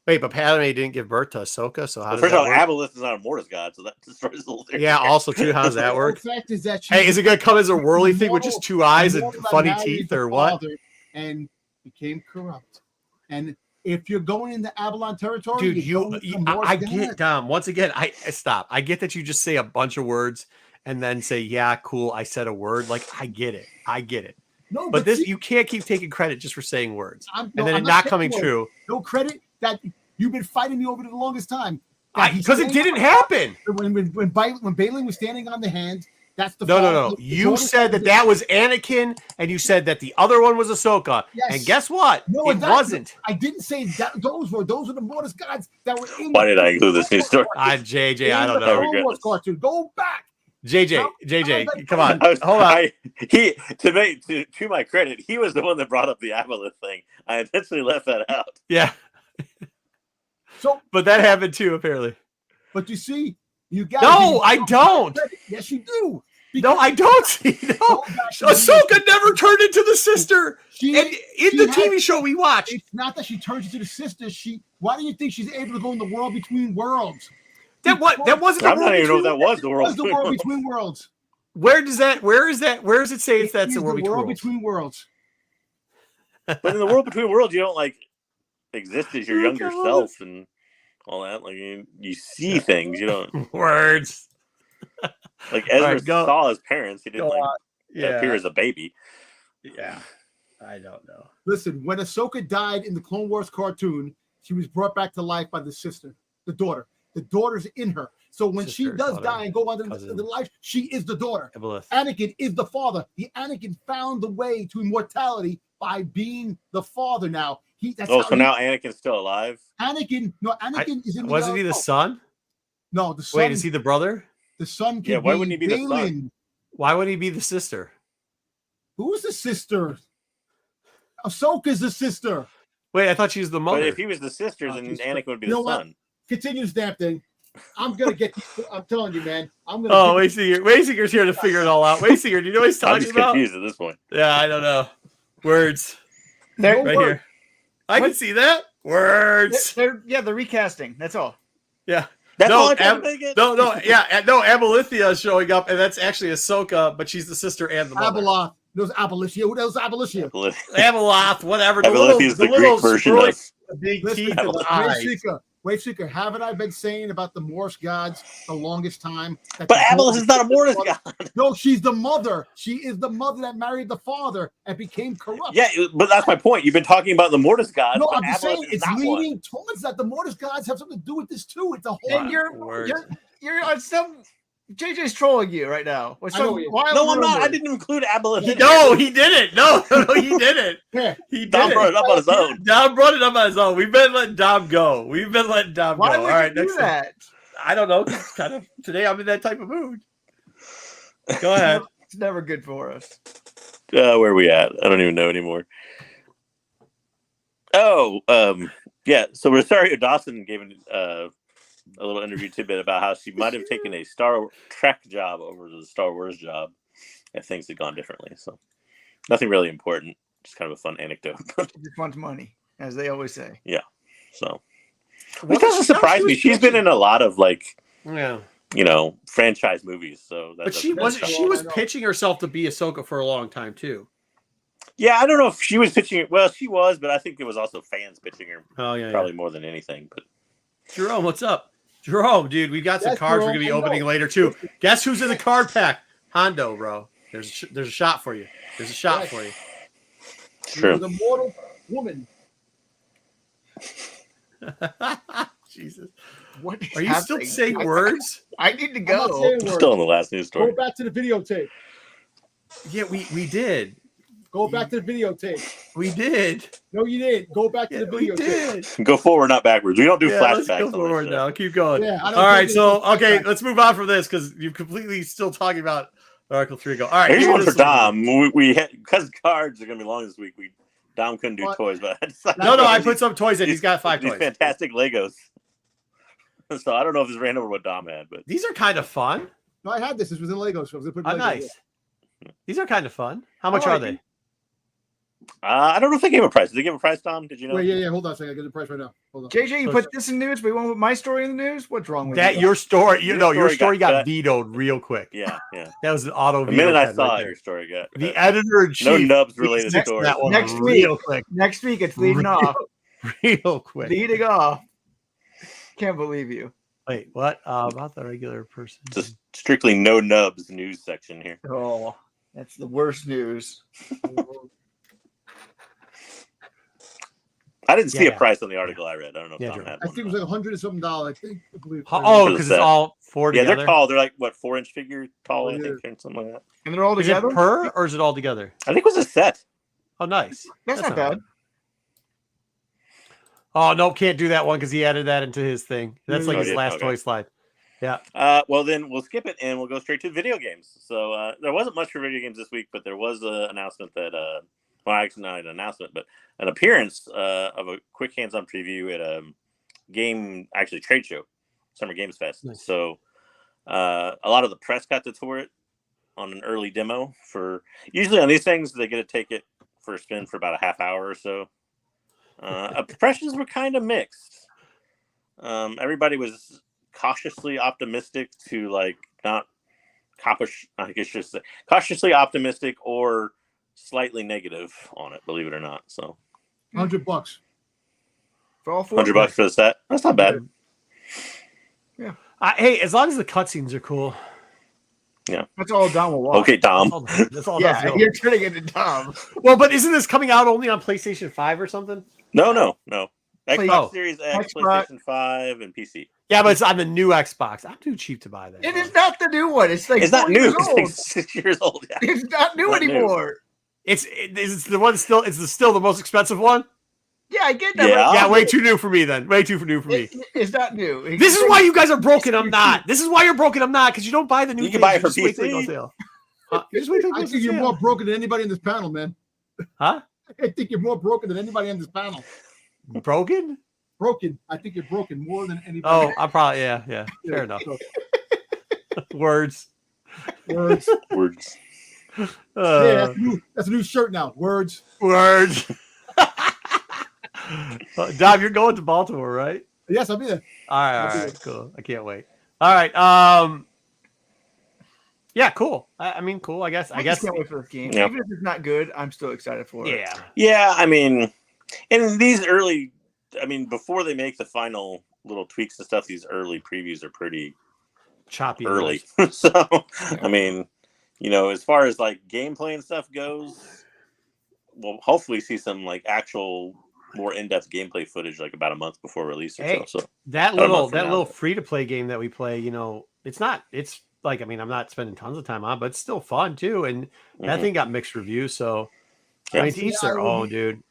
Wait, but Padme didn't give birth to Ahsoka, so how does first that of all, work? Aboleth is not a Mortis god, so that destroys the whole thing. Yeah, also, too, how does that work? The fact is that is it going to come as a whirly thing with just two eyes and funny teeth or what? And became corrupt. And if you're going into Avalon territory, dude, I get, Dom, once again, I stop. I get that you just say a bunch of words and then say, yeah, cool, I said a word. I get it. No, but this you can't keep taking credit just for saying words and then it not coming true. No credit that you've been fighting me over the longest time. Because it didn't happen. When Bailey was standing on the hand, that's the no. You said that was Anakin, and you said that the other one was Ahsoka. Yes. And guess what? No, it wasn't. I didn't say that. Those were the Mortis gods that were in. Why did I include this new story? JJ, I don't know. Cartoon. Go back. JJ, come on. Hold on. To my credit, he was the one that brought up the Aboleth thing. I intentionally left that out. Yeah. But that happened too, apparently. But you see, you got. No, I don't. Yes, you do. No, I don't see. No, Ahsoka never turned into the sister. In the TV show we watched, it's not that she turns into the sister. Why do you think she's able to go in the world between worlds? That wasn't. I'm not even know if that was the world. The world between worlds. Where does it say that's the world between worlds? But in the world between worlds, you don't like exist as your younger self and all that. Like you see things, you don't words. Like Ezra saw his parents. He didn't appear as a baby. Yeah, I don't know. Listen, when Ahsoka died in the Clone Wars cartoon, she was brought back to life by the sister, the daughter. The daughter's in her. So when she does die and go on to the life, she is the daughter. Anakin is the father. The Anakin found the way to immortality by being the father now. So now Anakin's still alive? Anakin is in the... Wasn't he the son? No, the son... Wait, is he the brother? The son can why wouldn't he be the son? Why would he be the sister? Who's the sister? Ahsoka's the sister. Wait, I thought she was the mother. But if he was the sister, then Anakin would be the son. Continue this damn thing. I'm gonna get. I'm telling you, man. I'm gonna. Oh, Waysinger's here to figure it all out. Waysinger, do you know what he's talking I'm just about? confused at this point. Yeah, I don't know. Words. Right here. I can see that. Words. They're recasting. That's all. Yeah. That's all no, Abolethia is showing up, and that's actually Ahsoka, but she's the sister and the mother. Abaloth. There's Abolition. What else? Abolition. Abaloth, whatever. Abolethia is the Greek version of big teeth and eyes. Wait, Seeker, haven't I been saying about the Morse gods the longest time? But Aboleth is not a Mortis god. No, she's the mother. She is the mother that married the father and became corrupt. Yeah, but that's my point. You've been talking about the Mortis gods. No, I'm just saying it's leading towards that. The Mortis gods have something to do with this too. It's a whole. And you're on some. JJ's trolling you right now. No, I'm not. I didn't include Aboleth. No, he didn't. No, he didn't. Dom brought it up on his own. Dom brought it up on his own. We've been letting Dom go. Why All right, would you do that? I don't know. Kind of today, I'm in that type of mood. Go ahead. It's never good for us. Where are we at? I don't even know anymore. Yeah. So Rosario Dawson gave a little interview tidbit about how she might have taken a Star Trek job over the Star Wars job if things had gone differently. So nothing really important. Just kind of a fun anecdote. Just wants money, as they always say. Yeah. So which doesn't surprise me. She's been in a lot of franchise movies. So but she was pitching herself to be Ahsoka for a long time too. Yeah, I don't know if she was pitching. Well, she was, but I think it was also fans pitching her. Oh yeah, probably more than anything. But Jerome, what's up? Jerome, dude, we got some cards we're gonna be opening later too. Guess who's in the card pack? Hondo, bro. There's a shot for you. There's a shot for you. True. The mortal woman. Jesus. What are you still saying words? I need to go. I'm still on the last news story. Go back to the videotape. Yeah, we did. Go back to the videotape. We did. No, you did. Go back to the videotape. Did. Go forward, not backwards. We don't do flashbacks. Let's go forward now. Keep going. Yeah, all right, so let's move on from this because you're completely still talking about Article 3. Go. All right. Here's one for Dom. We had, because cards are gonna be long this week. Dom couldn't do toys, but I put some toys in. He's got 5 toys. These fantastic Legos. So I don't know if this ran over what Dom had, but these are kind of fun. No, I had this. This was in Legos. So I was gonna put nice. These are kind of fun. How much are they? I don't know if they gave a price. Did they give a price, Tom? Did you know? Wait, yeah. Hold on a second. I get the price right now. Hold on. JJ, you put this in the news, but you won't put my story in the news? What's wrong with that? You? Your story, your story got vetoed real quick. Yeah. That was an auto. The minute I saw your story got the editor in chief. No nubs related story. Next week, Next week, it's leading off. Real quick. Leading off. Can't believe you. Wait, what? About the regular person? Just strictly no nubs news section here. Oh. That's the worst news. I didn't see Yeah. a price on the article I read. I don't know if Yeah, Tom Drew. had I one. think it was like $100 and something. I believe. Oh, For the because it's set. all four Yeah, together. they're tall. They're like what 4-inch figure tall, Oh, I think, yeah. or something like that. And they're all Is it together? per or is it all together? I think it was a set. Oh, nice. That's not bad. Oh, no, can't do that one because he added that into his thing. That's like Oh, his did? last Okay. toy slide. Yeah. Well, then we'll skip it and we'll go straight to video games. So there wasn't much for video games this week, but there was an announcement that, well, actually not an announcement, but an appearance of a quick hands-on preview at a trade show, Summer Games Fest. Nice. So a lot of the press got to tour it on an early demo. For usually on these things, they get to take it for a spin for about a half hour or so. Impressions were kind of mixed. Everybody was cautiously optimistic to not cautiously optimistic or slightly negative on it, believe it or not. So $100 For all four? $100 for the set. That's not bad. Yeah. Hey, as long as the cutscenes are cool. Yeah. That's all Dom will watch. Okay, Dom. That's all Yeah, that's you're turning into Dom. Well, but isn't this coming out only on PlayStation 5 or something? No. Xbox Oh. Series X, Xbox. PlayStation 5, and PC. Yeah, but it's on the new Xbox. I'm too cheap to buy that. It is not the new one. It's like It's not 4 new. years It's old. like 6 years old. Yeah. It's not new Not new. anymore. It's the one still. It's still the most expensive one. Yeah, I get that. Yeah. but Yeah, way too new for me then. Way too new for me. It's not new. This is why you guys are broken. I'm not. This is why you're broken. I'm not because you don't buy the new. You can things. buy it for just wait till it goes PC. sale. You just wait till it I goes think you're sale. more broken than anybody in this panel, man. Huh? I think you're more broken than anybody on this panel. Broken? Broken. I think you're broken more than anybody. Oh, I'm probably yeah. Fair enough. So, Words. words. Words. Yeah, that's a new shirt now. Words. Words. Dom, you're going to Baltimore, right? Yes, I'll be there. All I'll be right, there. cool. I can't wait. All right. Yeah, cool. I mean, cool. I guess. I just can't wait for this game. Yeah. Even if it's not good, I'm still excited for it. Yeah. Yeah, I mean, in these early, before they make the final little tweaks and stuff, these early previews are pretty Choppy. early. So, I mean, as far as gameplay and stuff goes, we'll hopefully see some actual more in-depth gameplay footage about a month before release or Hey, so. So That I don't know little for now, but- free-to-play game that we play, it's I'm not spending tons of time on, but it's still fun too. And that Mhm. thing got mixed reviews, so Yeah. I mean, to each their Yeah, own, dude.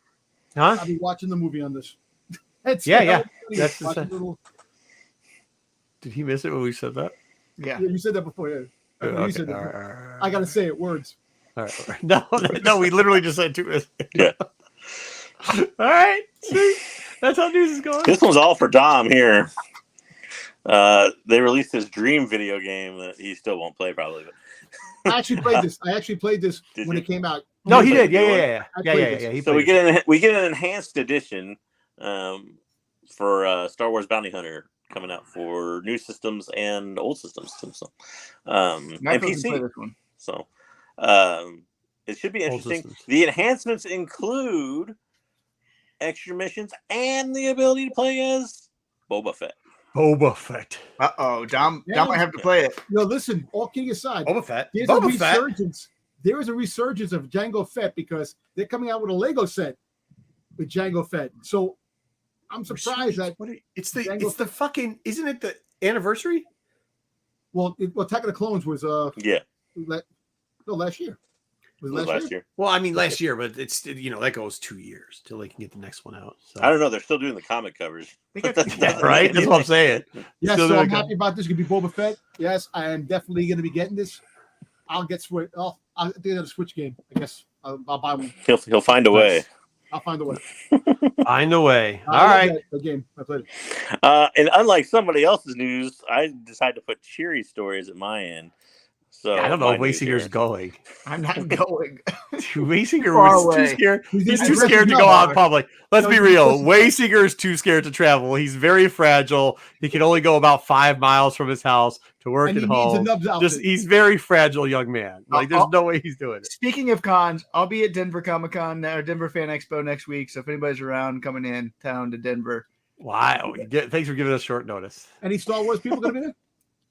Huh? I'll be watching the movie on this. That's Yeah. That's the watching sense. little, Did he miss it when we said that? Yeah. yeah, you said that before. Yeah. I know you Okay, said that all before. right. I gotta say it. Words. All right. No, we literally just said 2 minutes. Yeah. All right. Sweet. That's how news is going. This one's all for Dom here. They released this Dream video game that he still won't play probably. But I actually played this. Did when you? it came out. No, he played did. the new one? Yeah. I played this. He So we played it. get an enhanced edition for Star Wars Bounty Hunter coming out for new systems and old systems too. So and Not supposed to play PC. this one. So it should be Old interesting. systems. The enhancements include extra missions and the ability to play as Boba Fett. Boba Fett. Dom Yeah. might have to play it. Listen. All kidding aside, Boba Fett. there's a Boba Fett. resurgence. There is a resurgence of Jango Fett because they're coming out with a Lego set with Jango Fett. So I'm surprised that It's Jango the fucking. Isn't it the anniversary? Attack of the Clones was Yeah, last year. Was it it was last year. Well, I mean, last year, but it's that goes 2 years till they can get the next one out. So. I don't know. They're still doing the comic covers. They got Yeah, right? That's what I'm saying. Yes, Still so doing I'm good. happy about this. It's gonna be Boba Fett. Yes, I am definitely gonna be getting this. I'll get Switch. I think that's a Switch game. I guess I'll buy one. He'll find a way. I'll find a way. Find a way. I All love right. that game. I played it. And unlike somebody else's news, I decided to put cheery stories at my end. So I don't know my if news Waysinger's here. going. I'm not going. Waysinger Far was too away. scared. He's too aggressive scared to go number. out in public. Let's No, be he's real. aggressive. Waysinger is too scared to travel. He's very fragile. He can only go about 5 miles from his house to work And he at needs a home. Nubs outfit. He's very fragile young man. Like there's Oh. no way he's doing it. Speaking of cons, I'll be at Denver Comic Con or Denver Fan Expo next week. So if anybody's around coming in town to Denver, Wow. Thanks for giving us short notice. Any Star Wars people gonna be there?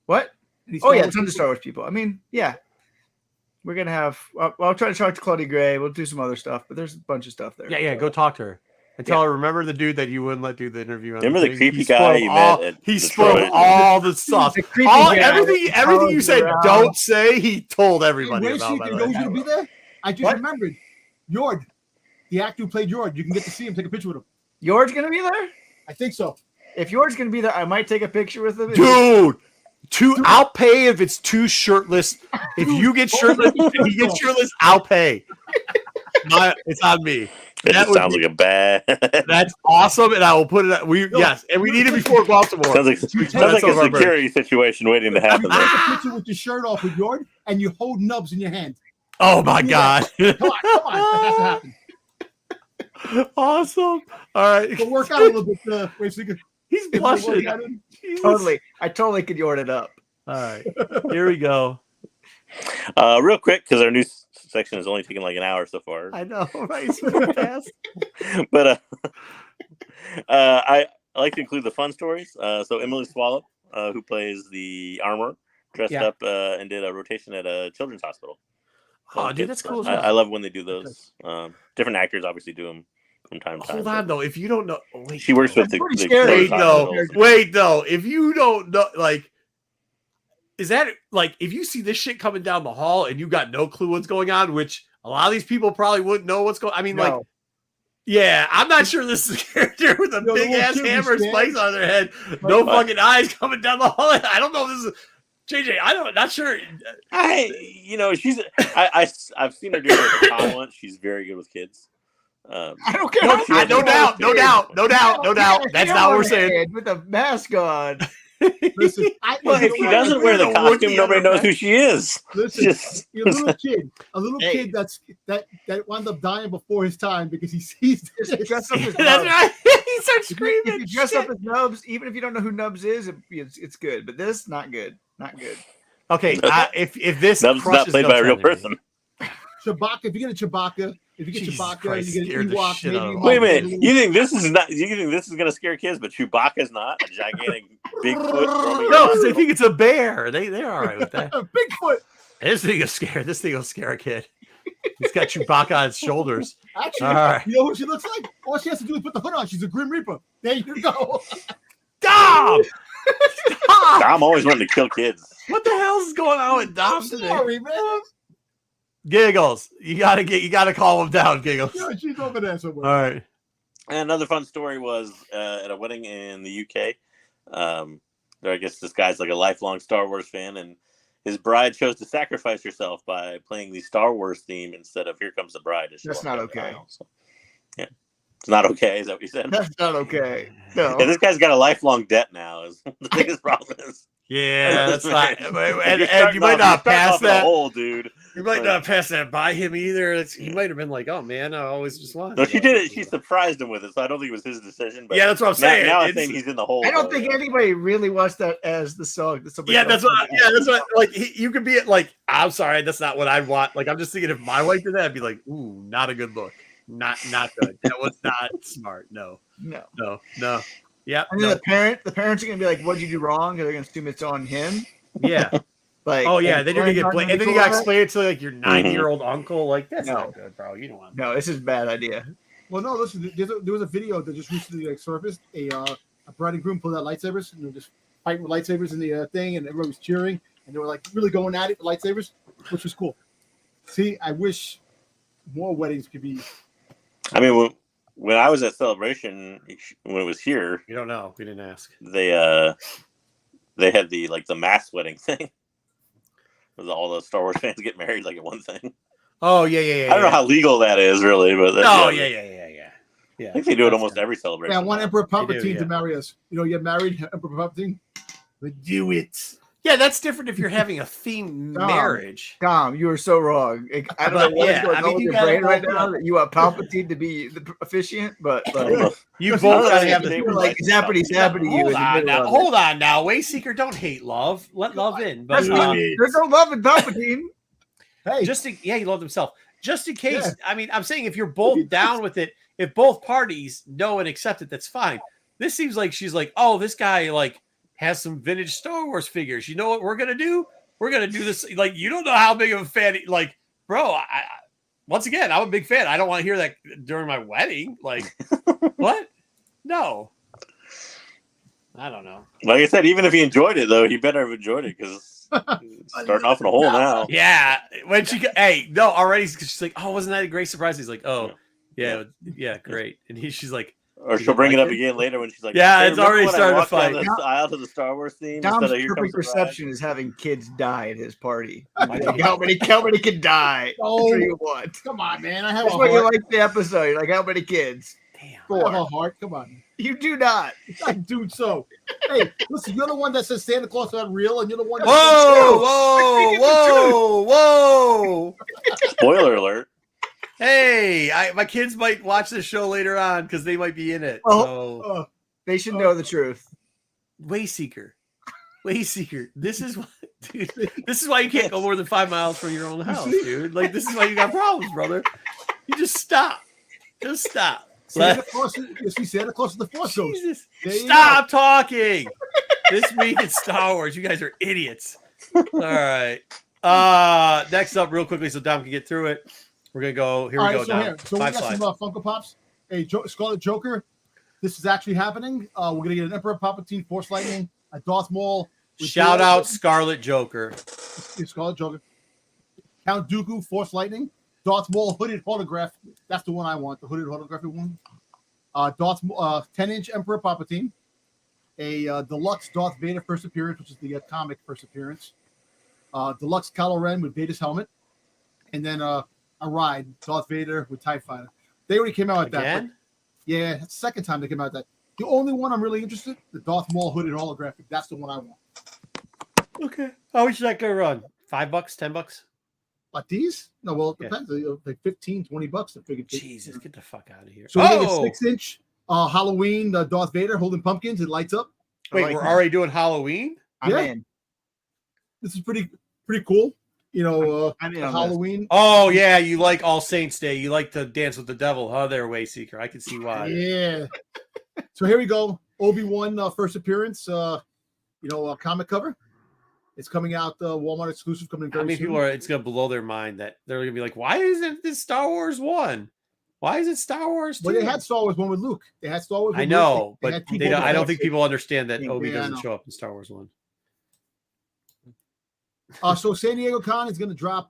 what? Any Oh Star yeah, Wars tons of people? Star Wars people. I mean, yeah, We're gonna have. I'll try to talk to Claudia Gray. We'll do some other stuff, but there's a bunch of stuff there. Yeah. Go talk to her and tell her. Remember the dude that you wouldn't let do the interview? On Remember the thing? creepy guy you met at He Detroit? spoiled all the stuff. The creepy guy Everything you said don't say. He told everybody Hey, about. you know who's gonna be there? I just remembered. Yord, the actor who played Yord. You can get to see him. Take a picture with him. Yord's gonna be there. I think so. If Yord's gonna be there, I might take a picture with him. Dude. I'll pay if it's two shirtless. If you get shirtless, and he gets shirtless, I'll pay. It's on me. It sounds like a bad. That's awesome, and I will put it. Yes, and we need it before Baltimore. Sounds like a security situation waiting to happen. You take a picture with your shirt off with Yord, and you hold nubs in your hand. Oh my God! Come on, that has to happen. Awesome. All right, we'll work out a little bit. Wait, so he's blushing. I totally could Yord it up. All right, here we go. Real quick, because our news section is only taking like an hour so far. I know, right? It's so fast. But I like to include the fun stories. So Emily Swallow, who plays the armor, dressed up and did a rotation at a children's hospital. Oh, dude, that's cool. I love when they do those. Different actors obviously do them from time to time. Hold on, though. If you don't know, she works with the wait, no. If you don't know, like, is that like if you see this shit coming down the hall and you got no clue what's going on, which a lot of these people probably wouldn't know what's going. I mean, like, yeah, I'm not sure this is a character with a big ass hammer and spikes on their head, no fucking eyes coming down the hall. I don't know if this is. JJ, not sure. I've seen her do it with a con once. She's very good with kids. I don't care. No doubt. That's not what we're saying. With a mask on. Listen, if she doesn't wear the costume, nobody knows who she is. Listen, you're a little kid that wound up dying before his time because he sees this. Dress up his That's right. He starts screaming. If you dress up as Nubs, even if you don't know who Nubs is, it's good. But this, not good. Not good. Okay, if this Nubs not played by a real person. Chewbacca, if you get a Chewbacca, you get an Ewok, maybe. Wait a minute. You think this is going to scare kids, but Chewbacca's not a gigantic Bigfoot? No, because they think it's a bear. They're all right with that. Bigfoot. This thing will scare a kid. He's got Chewbacca on his shoulders. Actually, you know what she looks like? All she has to do is put the hood on. She's a Grim Reaper. There you go. Dom! Dom always wanted to kill kids. What the hell is going on with Dom today? Sorry, man. Giggles. You gotta calm him down, Giggles. Yeah, she's over there somewhere. All right. And another fun story was at a wedding in the UK. I guess this guy's like a lifelong Star Wars fan, and his bride chose to sacrifice herself by playing the Star Wars theme instead of "Here Comes the Bride." That's not okay. So, yeah, it's not okay. Is that what you said? That's not okay. No. And this guy's got a lifelong debt now. Is the biggest problem is. Yeah, that's not. And you might not pass that. Dude. You might not pass that by him either. He might have been like, "Oh man, I always just wanted." No, she did it. She surprised him with it, so I don't think it was his decision. But yeah, that's what I'm saying. Now I think he's in the hole. I don't think anybody really wants that as the song. Yeah, that's what. Like you could be at like, I'm sorry, that's not what I want. Like I'm just thinking, if my wife did that, I'd be like, "Ooh, not a good look. Not good. That was not smart. No. Yeah. And then the parents are gonna be like, "What'd you do wrong?" And they're gonna assume it's on him. Yeah. Like, oh yeah, then you're gonna get blamed, and then you gotta explain it to like your 90-year-old uncle. Like that's No. not good, bro. You don't want. No, this is a bad idea. Well, no, listen. There was a video that just recently surfaced. A bride and groom pulled out lightsabers, and they were just fighting with lightsabers in the thing, and everyone was cheering, and they were like really going at it with lightsabers, which was cool. See, I wish more weddings could be. I mean, when I was at Celebration, when it was here, You don't know. We didn't ask. they had the mass wedding thing. All the Star Wars fans get married like at one thing. Oh yeah. I don't know how legal that is really, but yeah. I think they do it almost every celebration. Yeah, I want Emperor Palpatine yeah. to marry us. You know, get married, Emperor Palpatine. But do it. Yeah, that's different if you're having a themed marriage. Tom, you are so wrong. I don't know what's going on with your brain right now. That you want Palpatine to be the officiant, but You both gotta have the like zappity you. Hold on now. Wayseeker, don't hate love. Let love in. But there's no love in Palpatine. Hey, he loved himself. Just in case. Yeah. I mean, I'm saying if you're both down with it, if both parties know and accept it, that's fine. This seems like she's like, oh, this guy like has some vintage Star Wars figures. You know what we're gonna do? we're gonna do this. Like, you don't know how big of a fan. Like, bro, once again, I'm a big fan. I don't want to hear that during my wedding. Like, what? No. I don't know. Like I said, even if he enjoyed it, though, he better have enjoyed it because starting off in a hole now. Yeah. When already she's like, oh, wasn't that a great surprise? He's like, oh, yeah, great. And she's like, or she'll bring it up again later when she's like, yeah, hey, it's already started to fight. Down the aisle to the Star Wars theme. Dom's Here perfect comes perception is having kids die at his party. Like, how many can die? Oh, That's what you want. Come on, man. I have That's a why heart. you like the episode. You're like, how many kids? Damn. I have a heart. Come on. You do not. I do so. Hey, listen, you're the one that says Santa Claus is not real, and you're the one that Whoa. Spoiler alert. Hey, my kids might watch this show later on because they might be in it. Oh, they should know the truth. Wayseeker. This is why you can't go more than 5 miles from your own house, dude. Like, this is why you got problems, brother. You just stop. Santa Claus is the Force Ghost. Jesus. Stop talking. This week in Star Wars, you guys are idiots. All right. Next up, real quickly, so Dom can get through it. We're gonna go. Here we go. Dom. So we got some Funko Pops. Hey, Scarlet Joker. This is actually happening. We're gonna get an Emperor Palpatine, Force Lightning, a Darth Maul. Shout out Scarlet Joker. Scarlet Joker. Count Dooku, Force Lightning. Darth Maul hooded holograph. That's the one I want. The hooded holographic one. 10-inch Emperor Palpatine. A deluxe Darth Vader first appearance, which is the comic first appearance. Deluxe Kylo Ren with Vader's helmet, and then a ride Darth Vader with TIE Fighter. They already came out with that. Yeah, it's the second time they came out with that. The only one I'm really interested, the Darth Maul hooded holographic. That's the one I want. Okay. How much is that gonna run? $5, $10? Like these? No, well, it depends. Like $15, $20. I figured. Jesus, get the fuck out of here. So we have a 6-inch Halloween Darth Vader holding pumpkins. It lights up. Wait, we're already doing Halloween? I'm in. This is pretty cool. You know, Halloween. Oh yeah, you like All Saints Day. You like to dance with the devil, huh? There, Wayseeker. I can see why. Yeah. So here we go. Obi-Wan first appearance. Comic cover. It's coming out. Walmart exclusive coming very soon. How many people it's gonna blow their mind that they're gonna be like, why isn't this Star Wars 1? Why is it Star Wars 2? Well, they had Star Wars 1 with Luke. They had Star Wars. I know, but I don't think people understand that Obi doesn't show up in Star Wars 1. So San Diego Con is going to drop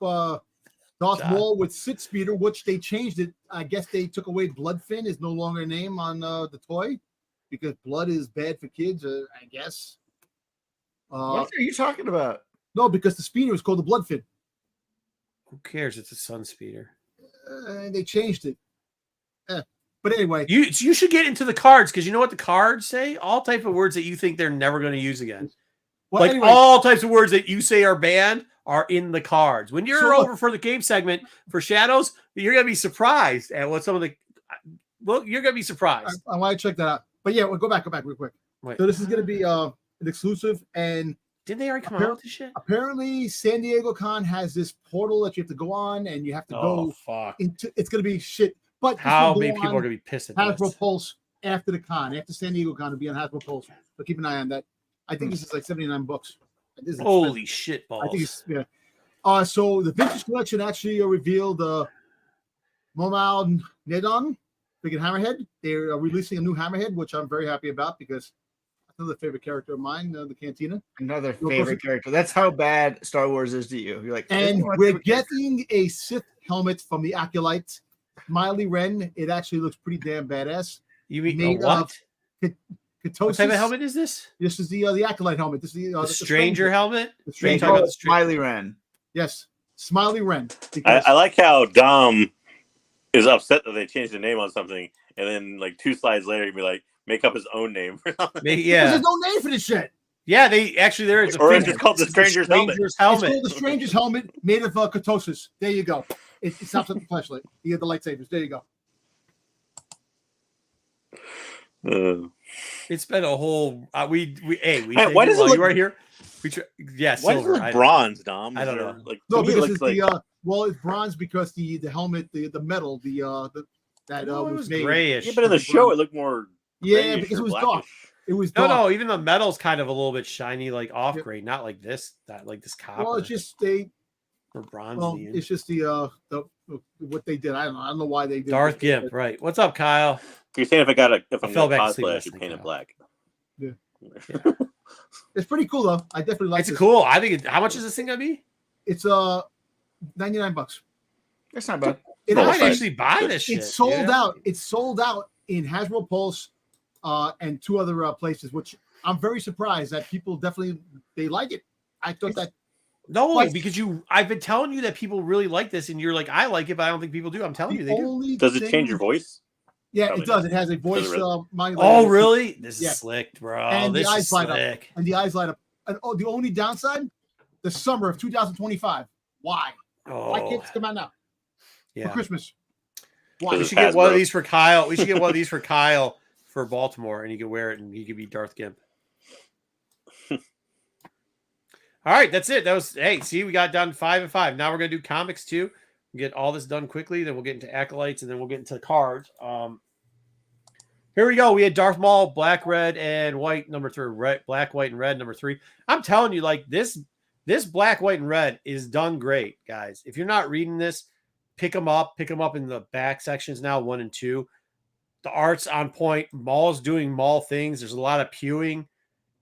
Darth Maul with Sith Speeder, which they changed it. I guess they took away Bloodfin is no longer a name on the toy because blood is bad for kids. I guess. What are you talking about? No, because the speeder is called the Bloodfin. Who cares? It's a Sun Speeder. They changed it. But anyway, you should get into the cards because you know what the cards say? All type of words that you think they're never going to use again. Well, like anyway, all types of words that you say are banned are in the cards. When you're over for the game segment for Shadows, you're going to be surprised at what some of the. Well, you're going to be surprised. I want to check that out. But yeah, we'll go back real quick. Wait. So this is going to be an exclusive, and didn't they already come out with this shit? Apparently, San Diego Con has this portal that you have to go on, and you have to go. Fuck! It's going to be shit. But how many people are going to be pissed at Hasbro Pulse after the con, after San Diego Con, to be on Hasbro Pulse. So keep an eye on that. I think this is like $79. Holy shit balls! I think it's so the vintage collection actually revealed Momal Nedon, freaking Hammerhead. They're releasing a new Hammerhead, which I'm very happy about because another favorite character of mine, the Cantina. Another favorite character. That's how bad Star Wars is to you. You're like, and we're getting a Sith helmet from the Acolyte, Smiley Ren. It actually looks pretty damn badass. You mean what? Ketosis. What type of helmet is this? This is the Acolyte helmet. This is the Stranger helmet. The Stranger helmet. Smiley Ren. Yes, Smiley Ren. I like how Dom is upset that they changed the name on something, and then like 2 slides later, he'd be like, make up his own name. Yeah, there's no name for this shit. Yeah, there is. Or it's just called the Stranger's helmet. It's called the Stranger's helmet, made of ketosis. There you go. It stops at the flashlight. You get the lightsabers. There you go. It's been a whole. We why does it look right here? Why silver. Does it look bronze, Dom? I don't know. Like, no, because it's it's bronze because the helmet, the metal, that was made grayish. Yeah, but in the show it looked more. Yeah, because it was dark. It was No, dark. no. Even the metal's kind of a little bit shiny, like off grade, not like this. That like this copper. Well, it's just or bronze. Well, it's just the what they did. I don't know why they did. Darth Gimp, right? What's up, Kyle? You're saying if I'm going to cosplay, I should listening, paint it black. Yeah. It's pretty cool though. I definitely like it. It's cool. I think. How much is this thing gonna be? It's $99. That's not bad. I might actually buy this shit. It's sold out. It's sold out in Hasbro Pulse and 2 other places, which I'm very surprised that people definitely they like it. I thought that. No, because I've been telling you that people really like this, and you're like, I like it, but I don't think people do. I'm telling you, they do. Does it change your voice? Yeah, probably it does. It has a voice. Oh, really? This is slick, bro. And this the eyes is light slick. up. And the eyes light up. And the only downside, the summer of 2025. Why? Why can't it come out now? Yeah. For Christmas. Why? We should get one of these for Kyle. We should get one of these for Kyle for Baltimore, and he could wear it, and he could be Darth Gimp. All right, that's it. That was see, we got done 5 and 5. Now we're gonna do comics too. Get all this done quickly, then we'll get into Acolytes, and then we'll get into cards. Here we go. We had Darth Maul, black, red, and white, number 3. Red, black, white, and red, number 3. I'm telling you, like this black, white, and red is done great, guys. If you're not reading this, pick them up. Pick them up in the back sections now, 1 and 2. The art's on point. Maul's doing Maul things. There's a lot of pewing.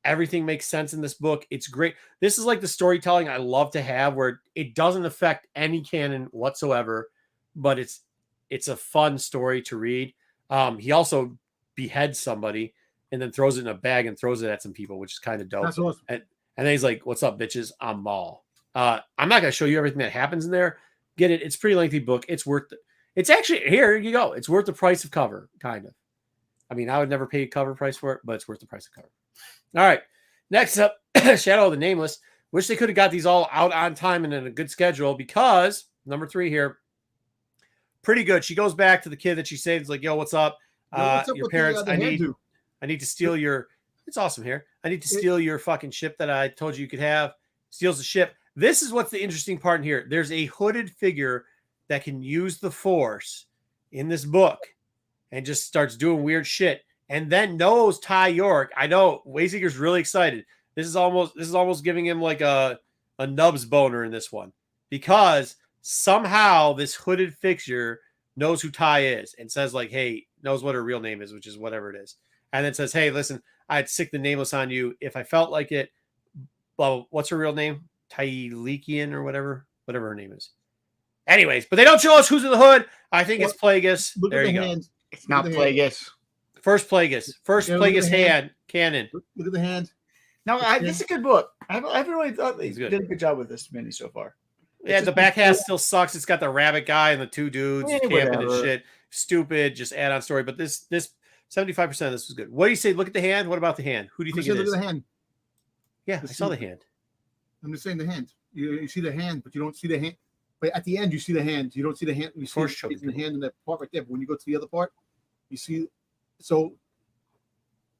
Everything makes sense in this book. It's great. This is like the storytelling I love to have, where it doesn't affect any canon whatsoever, but it's a fun story to read. He also beheads somebody and then throws it in a bag and throws it at some people, which is kind of dope. That's awesome. And then he's like, "What's up, bitches? I'm Maul." I'm not going to show you everything that happens in there. Get it? It's a pretty lengthy book. It's worth it. It's actually, here you go. It's worth the price of cover, kind of. I mean, I would never pay cover price for it, but it's worth the price of cover. All right. Next up, Shadow of the Nameless. Wish they could have got these all out on time and in a good schedule, because number 3 here, pretty good. She goes back to the kid that she saved. It's like, yo, what's up? Your parents, I need to steal your, it's awesome here. I need to steal your fucking ship that I told you could have. Steals the ship. This is what's the interesting part in here. There's a hooded figure that can use the Force in this book and just starts doing weird shit. And then knows Ty York. I know Wayseeker's really excited. This is almost giving him like a nubs boner in this one, because somehow this hooded figure knows who Ty is and says like, hey, knows what her real name is, which is whatever it is. And then says, hey, listen, I'd sick the Nameless on you if I felt like it. Well, what's her real name? Tylekian or whatever her name is. Anyways, but they don't show us who's in the hood. I think it's Plagueis. There you go. It's not Plagueis. First Plagueis. Plagueis hand. Canon. Look at the hand. No, this is a good book. I really thought they did a good job with this mini so far. Yeah, the back half still sucks. It's got the rabbit guy and the 2 dudes camping and shit. Stupid, just add-on story. But this 75% of this was good. What do you say? Look at the hand. What about the hand? Who do you think it is? Look at the hand. Yeah, I saw the hand. I'm just saying the hand. You see the hand, but you don't see the hand. But at the end, you see the hand. You don't see the hand. You see the hand in that part right there. But when you go to the other part, you see. So,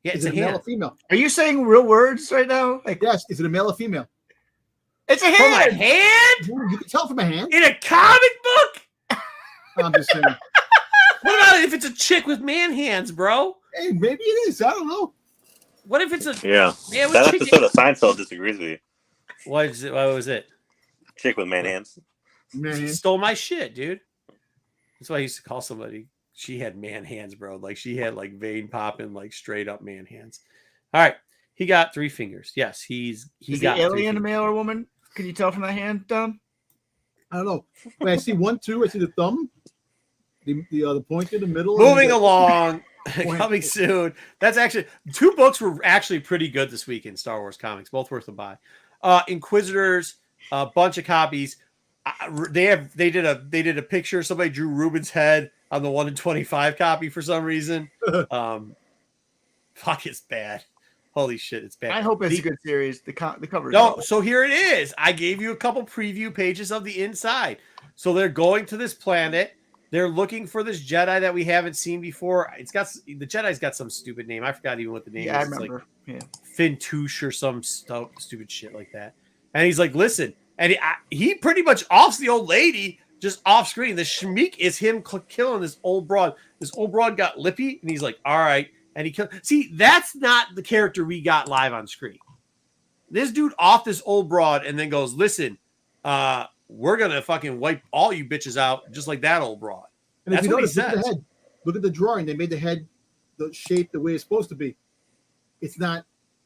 yeah, it's a hand. male or female? Are you saying real words right now? Like, yes. Is it a male or female? It's a hand. From a hand? You can tell from a hand. In a comic book? I'm just saying. What about if it's a chick with man hands, bro? Hey, maybe it is. I don't know. What if it's a that episode of Seinfeld disagrees with you. What was it? Chick with man hands. Stole my shit, dude. That's why I used to call somebody. She had man hands, bro. Like she had like vein popping, like straight up man hands. All right, he got 3 fingers. Yes, is got the alien a male or woman? Can you tell from the hand, Tom? I don't know. Wait, I see 1, 2. I see the thumb, the pointer, the middle. Moving along, coming soon. That's actually 2 books were actually pretty good this week in Star Wars comics. Both worth a buy. Inquisitors, a bunch of copies. They did a picture. Somebody drew Ruben's head on the 1 in 25 copy for some reason. Fuck, it's bad. Holy shit, it's bad. I hope it's a good series. The cover. No, so here it is. I gave you a couple preview pages of the inside. So they're going to this planet. They're looking for this Jedi that we haven't seen before. The Jedi's got some stupid name. I forgot even what the name is. Yeah, I remember. Like Fintouche or some stupid shit like that. And he's like, listen. And he pretty much offs the old lady just off screen. The schmeek is him killing this old broad. This old broad got lippy, and he's like, all right, and he killed. See, that's not the character we got live on screen. This dude off this old broad and then goes, listen, we're going to fucking wipe all you bitches out just like that old broad. And That's if you what he notice, look at says. the head. Look at the drawing. They made the head the shape the way it's supposed to be. It's not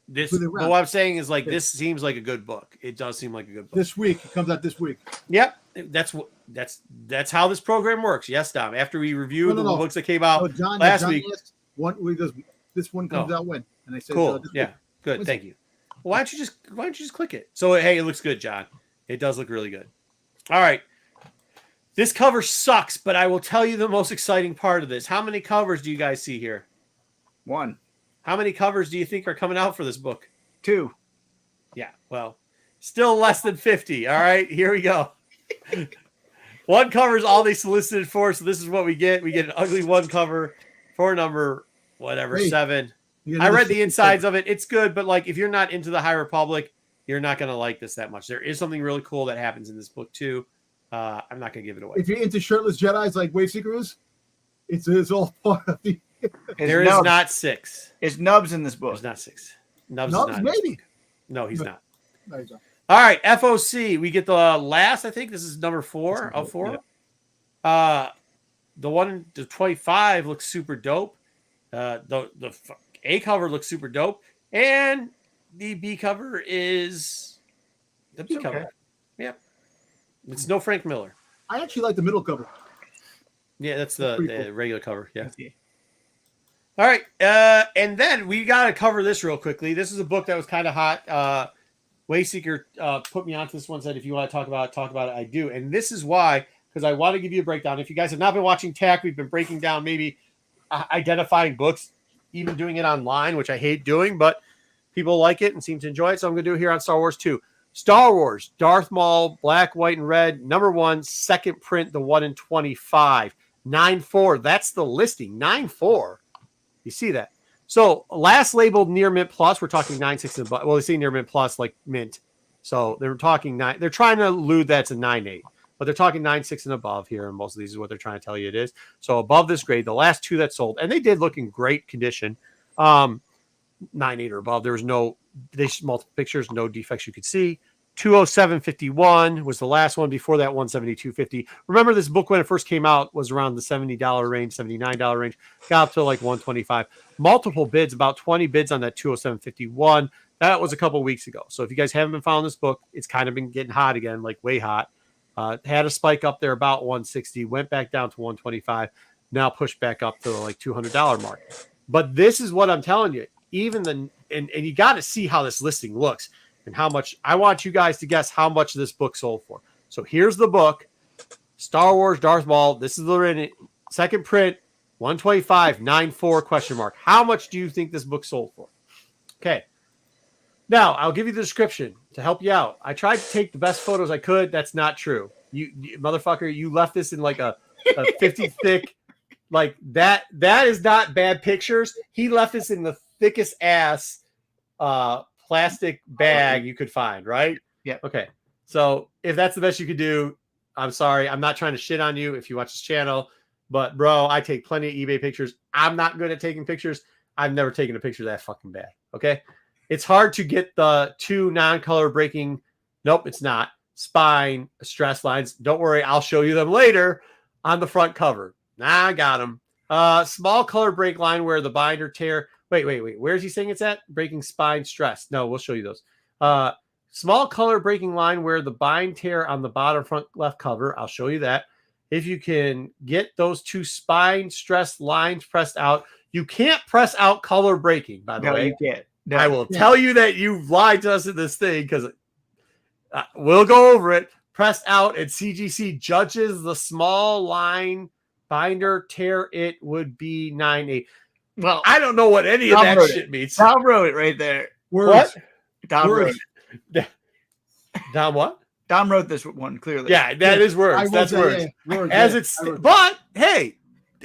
This, completely but round. what I'm saying is like, this seems like a good book. It does seem like a good book. This week. It comes out this week. Yep. That's how this program works. Yes, Dom. After we review the books that came out John last week. Asked he goes, this one comes out when? And I said, cool. this Yeah. week. Good. Thank you. Well, why don't you just click it? So hey, it looks good, John. It does look really good. All right. This cover sucks, but I will tell you the most exciting part of this. How many covers do you guys see here? 1. How many covers do you think are coming out for this book? 2. Yeah, well, still less than 50. All right, here we go. One cover is all they solicited for, so this is what we get. We get an ugly one cover for number whatever, 7. I read the insides of it. It's good, but like if you're not into the High Republic, you're not going to like this that much. There is something really cool that happens in this book too. I'm not going to give it away. If you're into shirtless Jedis like Wave Seeker is, it's all part of the. There is not 6. Is Nubs in this book? There's not 6. Nubs Nubs, is not. maybe. No, he's not. No, he's not. All right, FOC. We get the last. I think this is number 4 of 4. Yeah. The one to 25 looks super dope. The A cover looks super dope, and the B cover is the B cover. Yep, it's no Frank Miller. I actually like the middle cover. Yeah, that's the cool. regular cover. Yeah. All right, and then we got to cover this real quickly. This is a book that was kind of hot. Wayseeker put me onto this one. Said if you want to talk about it, I do. And this is why, because I want to give you a breakdown. If you guys have not been watching TAC, we've been breaking down maybe identifying books, even doing it online, which I hate doing, but people like it and seem to enjoy it. So I'm going to do it here on Star Wars 2. Star Wars, Darth Maul, black, white, and red. Number 1, second print, the 1 in 25. 9.4. That's the listing. 9.4. You see that? So last labeled near mint plus, we're talking 9.6 and above. Well, they say near mint plus like mint. So they're talking 9. They're trying to allude that's a 9.8. But they're talking 9.6 and above here, and most of these is what they're trying to tell you it is. So above this grade, the last 2 that sold, and they did look in great condition. 9.8 or above. There was no multiple pictures, no defects you could see. 207.51 was the last one. Before that, 172.50. Remember, this book when it first came out was around the $70 range, $79 range. Got up to like 125. Multiple bids, about 20 bids on that 207.51. That was a couple weeks ago. So if you guys haven't been following this book, it's kind of been getting hot again, like way hot. Had a spike up there about 160, went back down to 125, now pushed back up to the like $200 mark. But this is what I'm telling you. And you got to see how this listing looks and how much. I want you guys to guess how much this book sold for. So here's the book, Star Wars Darth Maul. This is the second print, 125, 9.4 question mark. How much do you think this book sold for? Okay. Now, I'll give you the description to help you out. I tried to take the best photos I could. That's not true. You motherfucker, you left this in like a 50 thick, like that is not bad pictures. He left this in the thickest ass plastic bag you could find, right? Yeah. Okay. So if that's the best you could do, I'm sorry. I'm not trying to shit on you if you watch this channel, but bro, I take plenty of eBay pictures. I'm not good at taking pictures. I've never taken a picture of that fucking bag. Okay. It's hard to get the 2 non-color breaking. Nope, it's not. Spine stress lines. Don't worry. I'll show you them later on the front cover. Nah, I got them. Small color break line where the binder tear. Wait. Where's he saying it's at? Breaking spine stress. No, we'll show you those. Small color breaking line where the bind tear on the bottom front left cover. I'll show you that. If you can get those 2 spine stress lines pressed out, you can't press out color breaking, by the way. You can't. No. I will tell you that you lied to us in this thing because we'll go over it. Pressed out and CGC judges the small line binder tear. It would be 9.8. Well, I don't know what any of that shit means. Tom wrote it right there. What? Dom wrote it. Dom what? Dom wrote this one clearly. Yeah, that is words. That's words. As it's, but hey,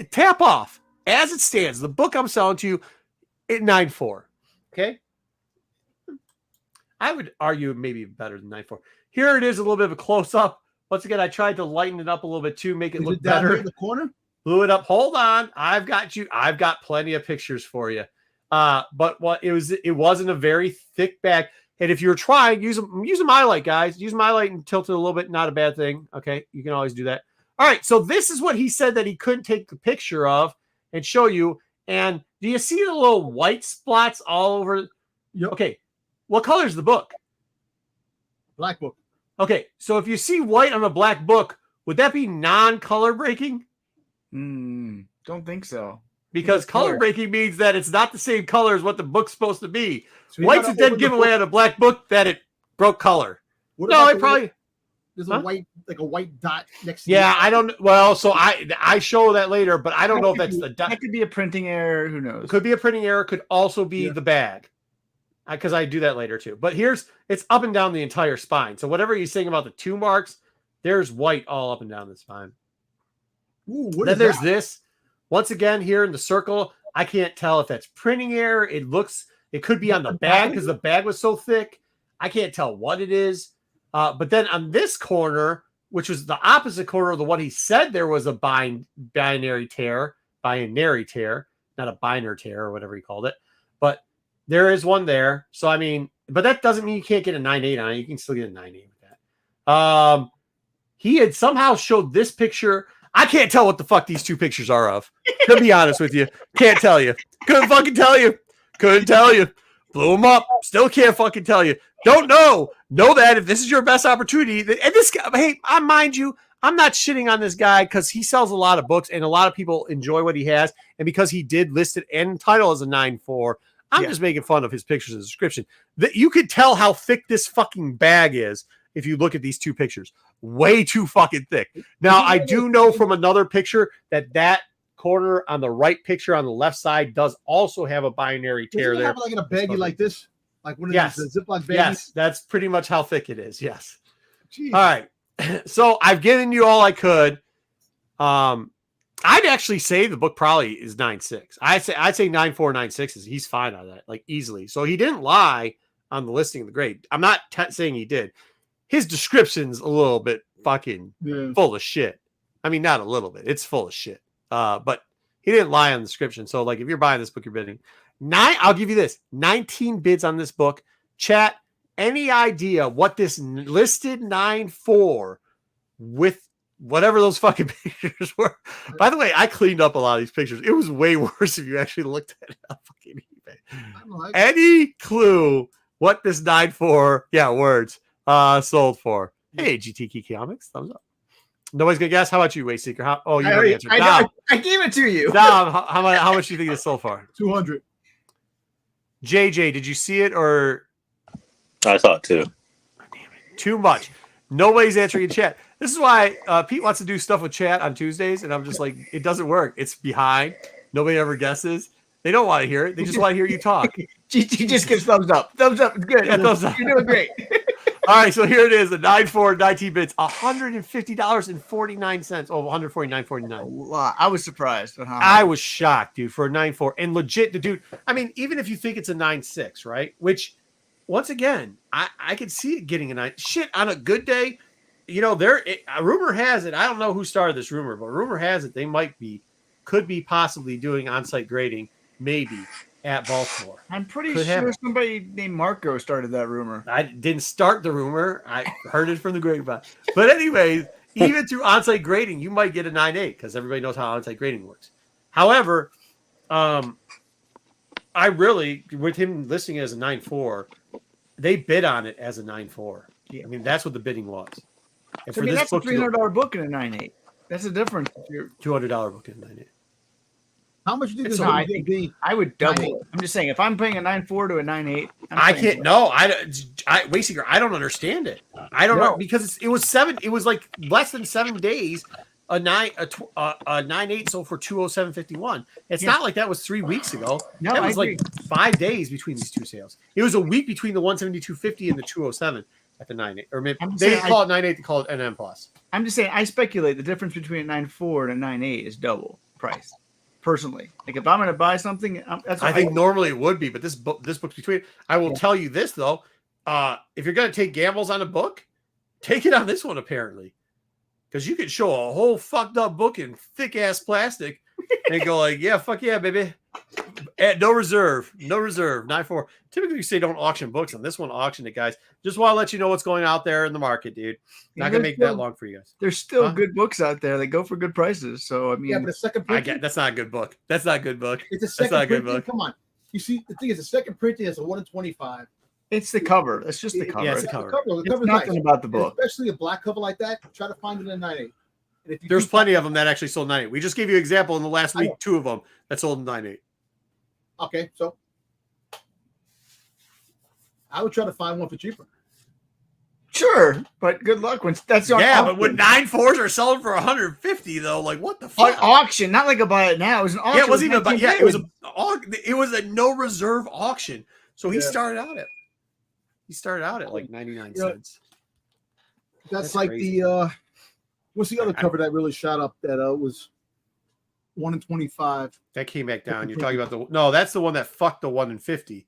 tap off. As it stands, the book I'm selling to you at 9.4. Okay. I would argue maybe better than 9.4. Here it is, a little bit of a close up. Once again, I tried to lighten it up a little bit too, make it look better. In the corner? blew it up. Hold on, I've got you. I've got plenty of pictures for you. But what it wasn't a very thick bag. And if you're trying, use a my light, guys. Use my light and tilt it a little bit. Not a bad thing. Okay, you can always do that. All right, so this is what he said that he couldn't take the picture of and show you. And do you see the little white spots all over? Yep. Okay, what color is the book? Black book. Okay, so if you see white on a black book, would that be non-color breaking? Don't think so. Because color breaking means that it's not the same color as what the book's supposed to be. So White's a dead giveaway on a black book that it broke color. No, it probably... There's a white dot next to Yeah, I don't... Well, so I show that later, but I don't know if that's the dot. That could be a printing error. Who knows? It could be a printing error. Could also be the bag. Because I do that later too. But it's up and down the entire spine. So whatever he's saying about the 2 marks, there's white all up and down the spine. Ooh, then there's this. Once again, here in the circle, I can't tell if that's printing error. It could be on the bag because the bag was so thick. I can't tell what it is. But then on this corner, which was the opposite corner of the one he said there was a binary tear, not a binary tear or whatever he called it. But there is one there. So, I mean, but that doesn't mean you can't get a 9.8 on it. You can still get a 9.8 with that. He had somehow showed this picture. I can't tell what the fuck these 2 pictures are of. To be honest with you. Can't tell you. Couldn't fucking tell you. Couldn't tell you. Blew them up. Still can't fucking tell you. Don't know. Know that if this is your best opportunity. And this guy, hey, mind you, I'm not shitting on this guy because he sells a lot of books and a lot of people enjoy what he has. And because he did list it and title as a 9.4, I'm just making fun of his pictures and description. That you could tell how thick this fucking bag is if you look at these 2 pictures. Way too fucking thick. Now, I do know from another picture that corner on the right picture on the left side does also have a binary tear there. Have like in a baggie like this? Like one of these Ziploc baggies? Yes, that's pretty much how thick it is. Yes. Jeez. All right. So I've given you all I could. I'd actually say the book probably is 9.6. I'd say 9.4, 9.6 is he's fine on that, like easily. So he didn't lie on the listing of the grade. I'm not saying he did. His description's a little bit fucking full of shit. I mean, not a little bit. It's full of shit. But he didn't lie on the description. So, like, if you're buying this book, you're bidding. I'll give you this. 19 bids on this book. Chat, any idea what this listed 9.4 with whatever those fucking pictures were? By the way, I cleaned up a lot of these pictures. It was way worse if you actually looked at it on fucking eBay. Any clue what this 9.4, words, sold for? Hey, GT Comics, thumbs up. Nobody's gonna guess. How about you, Waste Seeker? You know the answer. I gave it to you. Dom, how much do you think it's sold for? 200. JJ, did you see it or? I saw it too. Too much. Nobody's answering in chat. This is why Pete wants to do stuff with chat on Tuesdays, and I'm just like, it doesn't work. It's behind. Nobody ever guesses. They don't want to hear it. They just want to hear you talk. GT just gives thumbs up. Thumbs up. It's good. Yeah, thumbs up. You're doing great. All right, so here it is, the 9.4, 19 bits, $150.49. Oh, $149.49. I was surprised. I was shocked, dude, for a 9.4. And legit, the dude, I mean, even if you think it's a 9.6, right? Which, once again, I could see it getting a 9. Shit, on a good day, you know, a rumor has it, I don't know who started this rumor, but rumor has it they could be possibly doing on-site grading, maybe, at Baltimore. I'm pretty sure somebody named Marco started that rumor. I didn't start the rumor. I heard it from the grapevine. But anyways, even through on-site grading, you might get a 9.8 because everybody knows how on-site grading works. However, I really, with him listing it as a 9.4, they bid on it as a 9.4. I mean, that's what the bidding was. And for this that's book, a $300 book in a 9.8. That's the difference. $200 book in a 9.8. How much do you think I would double it. I'm just saying, if I'm paying a 9.4 to a 9.8, I can't. No, Wayseeker, I don't understand it. I don't know because it was like less than 7 days. A 9.8 sold for $207.51. It's not like that was 3 weeks ago. No, that was like 5 days between these two sales. It was a week between the $172.50 and the $207 at the 9.8. Or maybe they didn't call it 9.8; they call it NM plus. I'm just saying, I speculate the difference between a 9.4 and a 9.8 is double price. Personally, like if I'm going to buy something, I think normally it would be, but this book's between. I will tell you this though, if you're going to take gambles on a book, take it on this one. Apparently, Because you could show a whole fucked up book in thick ass plastic and go like, yeah, fuck yeah, baby. No reserve, 9.4. Typically, you say don't auction books. On this one, auction it, guys. Just want to let you know what's going out there in the market, dude. Not gonna make that long for you guys. There's still good books out there that go for good prices. So I mean, yeah, but the second printing, that's not a good book. That's not a good book. It's a second that's not a good printing. book. Come on, you see, the thing is, the second printing is a 1 in 25. It's the cover. It's just the cover. Yeah, it's the cover. The It's cover's nothing nice. about the book. And especially a black cover like that. Try to find it in 9.8. There's plenty of them that actually sold 9.8. We just gave you an example in the last week, 2 of them that sold 9.8. Okay, so I would try to find one for cheaper. Sure, but good luck when that's on yeah. auction. But when 9.4s are selling for 150 though, like what the fuck? On auction, not like a buy it now. It was an auction. Yeah, it wasn't even about. Yeah, it was a no reserve auction. So he started out at like 99 cents. That's like crazy. What's the other cover that really shot up? That was 1 in 25. That came back down. You're talking about that's the one that fucked the 1 in 50.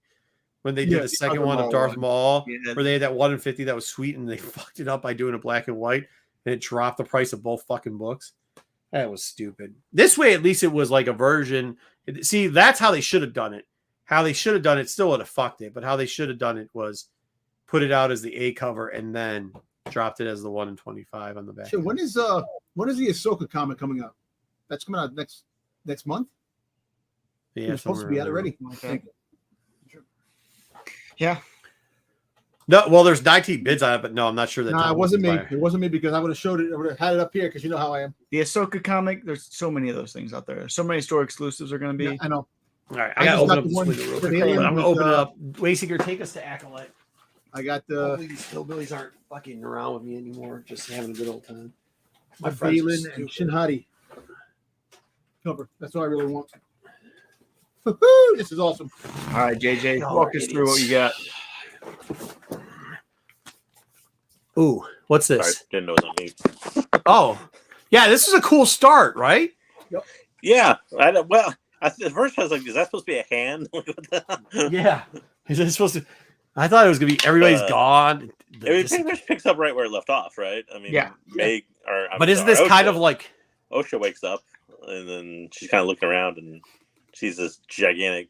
When they did the second one of Darth Maul, where they had that 1 in 50 that was sweet, and they fucked it up by doing it black and white, and it dropped the price of both fucking books. That was stupid. This way, at least it was like a version. See, that's how they should have done it. How they should have done it still would have fucked it, but how they should have done it was put it out as the A cover and then dropped it as the 1 in 25 on the back. Shit, when is the Ahsoka comic coming up? That's coming out next month. Yeah, it's supposed to be out already. Okay. Yeah. No, well, there's 19 bids on it, but no, I'm not sure that. No, it wasn't me. It wasn't me because I would have showed it. I would have had it up here because you know how I am. The Ahsoka comic. There's so many of those things out there. So many store exclusives are going to be. Yeah, I know. All right, I gotta open up this window real quick. I'm gonna open it up. Wayseeker, take us to Acolyte. I got the. Hopefully these hillbillies aren't fucking around with me anymore. Just having a good old time. My Balin and Shinhati cover. That's what I really want. This is awesome. All right, JJ, walk us through what you got. Ooh, what's this? Sorry, didn't know it was on me. Oh, yeah, this is a cool start, right? Yep. Yeah. At first I was like, is that supposed to be a hand? Yeah. Is this supposed to? I thought it was gonna be everybody's gone. It pretty much picks up right where it left off, right? I mean, yeah. But isn't this kind of like Osha wakes up and then she's kind of looking around and she's this gigantic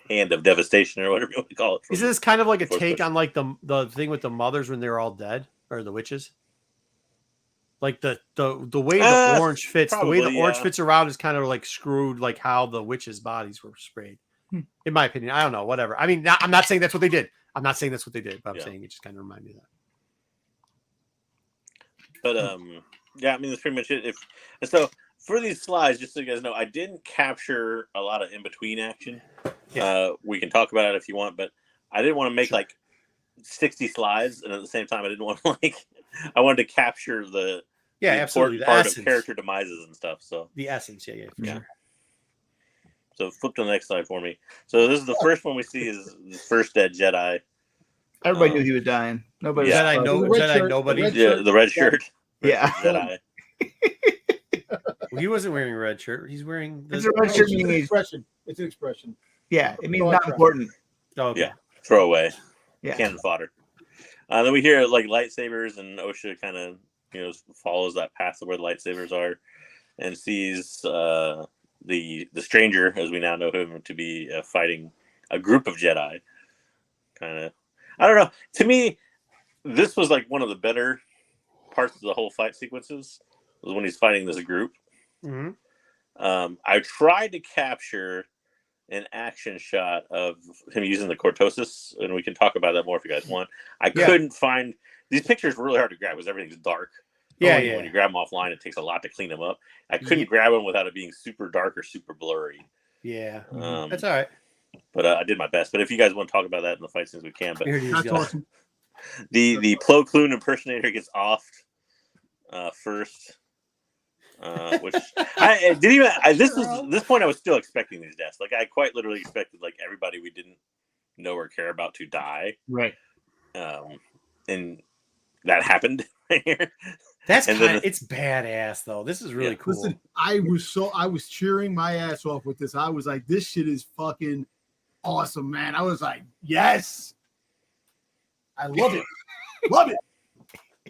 hand of devastation or whatever you want to call it. Is this kind of like a take on like the thing with the mothers when they were all dead, or the witches? Like the way the orange fits, probably, the way the orange fits around is kind of like screwed, like how the witches' bodies were sprayed. In my opinion, I don't know. Whatever. I mean, I'm not saying that's what they did. I'm not saying that's what they did, but I'm saying it just kind of reminded me of that. But yeah, I mean that's pretty much it. So for these slides, just so you guys know, I didn't capture a lot of in between action. Yeah. We can talk about it if you want, but I didn't want to make like 60 slides, and at the same time, I didn't want to I wanted to capture the absolutely part of character demises and stuff. So the essence, for sure. So flip to the next slide for me. So this is the first one we see is the first dead Jedi. Everybody knew he was dying. Nobody. Yeah. Jedi, nobody. The red shirt. Yeah. Jedi. Well, he wasn't wearing a red shirt. He's wearing. It's a red shirt. It's an expression. It's an expression. Yeah, it means not important. Oh, okay. Yeah. Throwaway. Yeah. Cannon fodder. Then we hear like lightsabers, and Osha kind of follows that path of where the lightsabers are, and sees the stranger, as we now know him to be, fighting a group of Jedi. Kind of, I don't know. To me, this was like one of the better parts of the whole fight sequences. Was when he's fighting this group. Mm-hmm. I tried to capture an action shot of him using the cortosis, and we can talk about that more if you guys want. I couldn't find these pictures. Were really hard to grab because everything's dark. When you grab them offline, it takes a lot to clean them up. I couldn't grab them without it being super dark or super blurry. Yeah, that's all right. But I did my best. But if you guys want to talk about that in the fight scenes, we can. But That's awesome. The Plo Koon impersonator gets offed first. Which I didn't even. This point, I was still expecting these deaths. Like I quite literally expected like everybody we didn't know or care about to die. Right. And that happened right here. That's it's badass though. This is really cool. Listen, I was cheering my ass off with this. I was like, this shit is fucking awesome, man. I was like, yes, I love it, love it.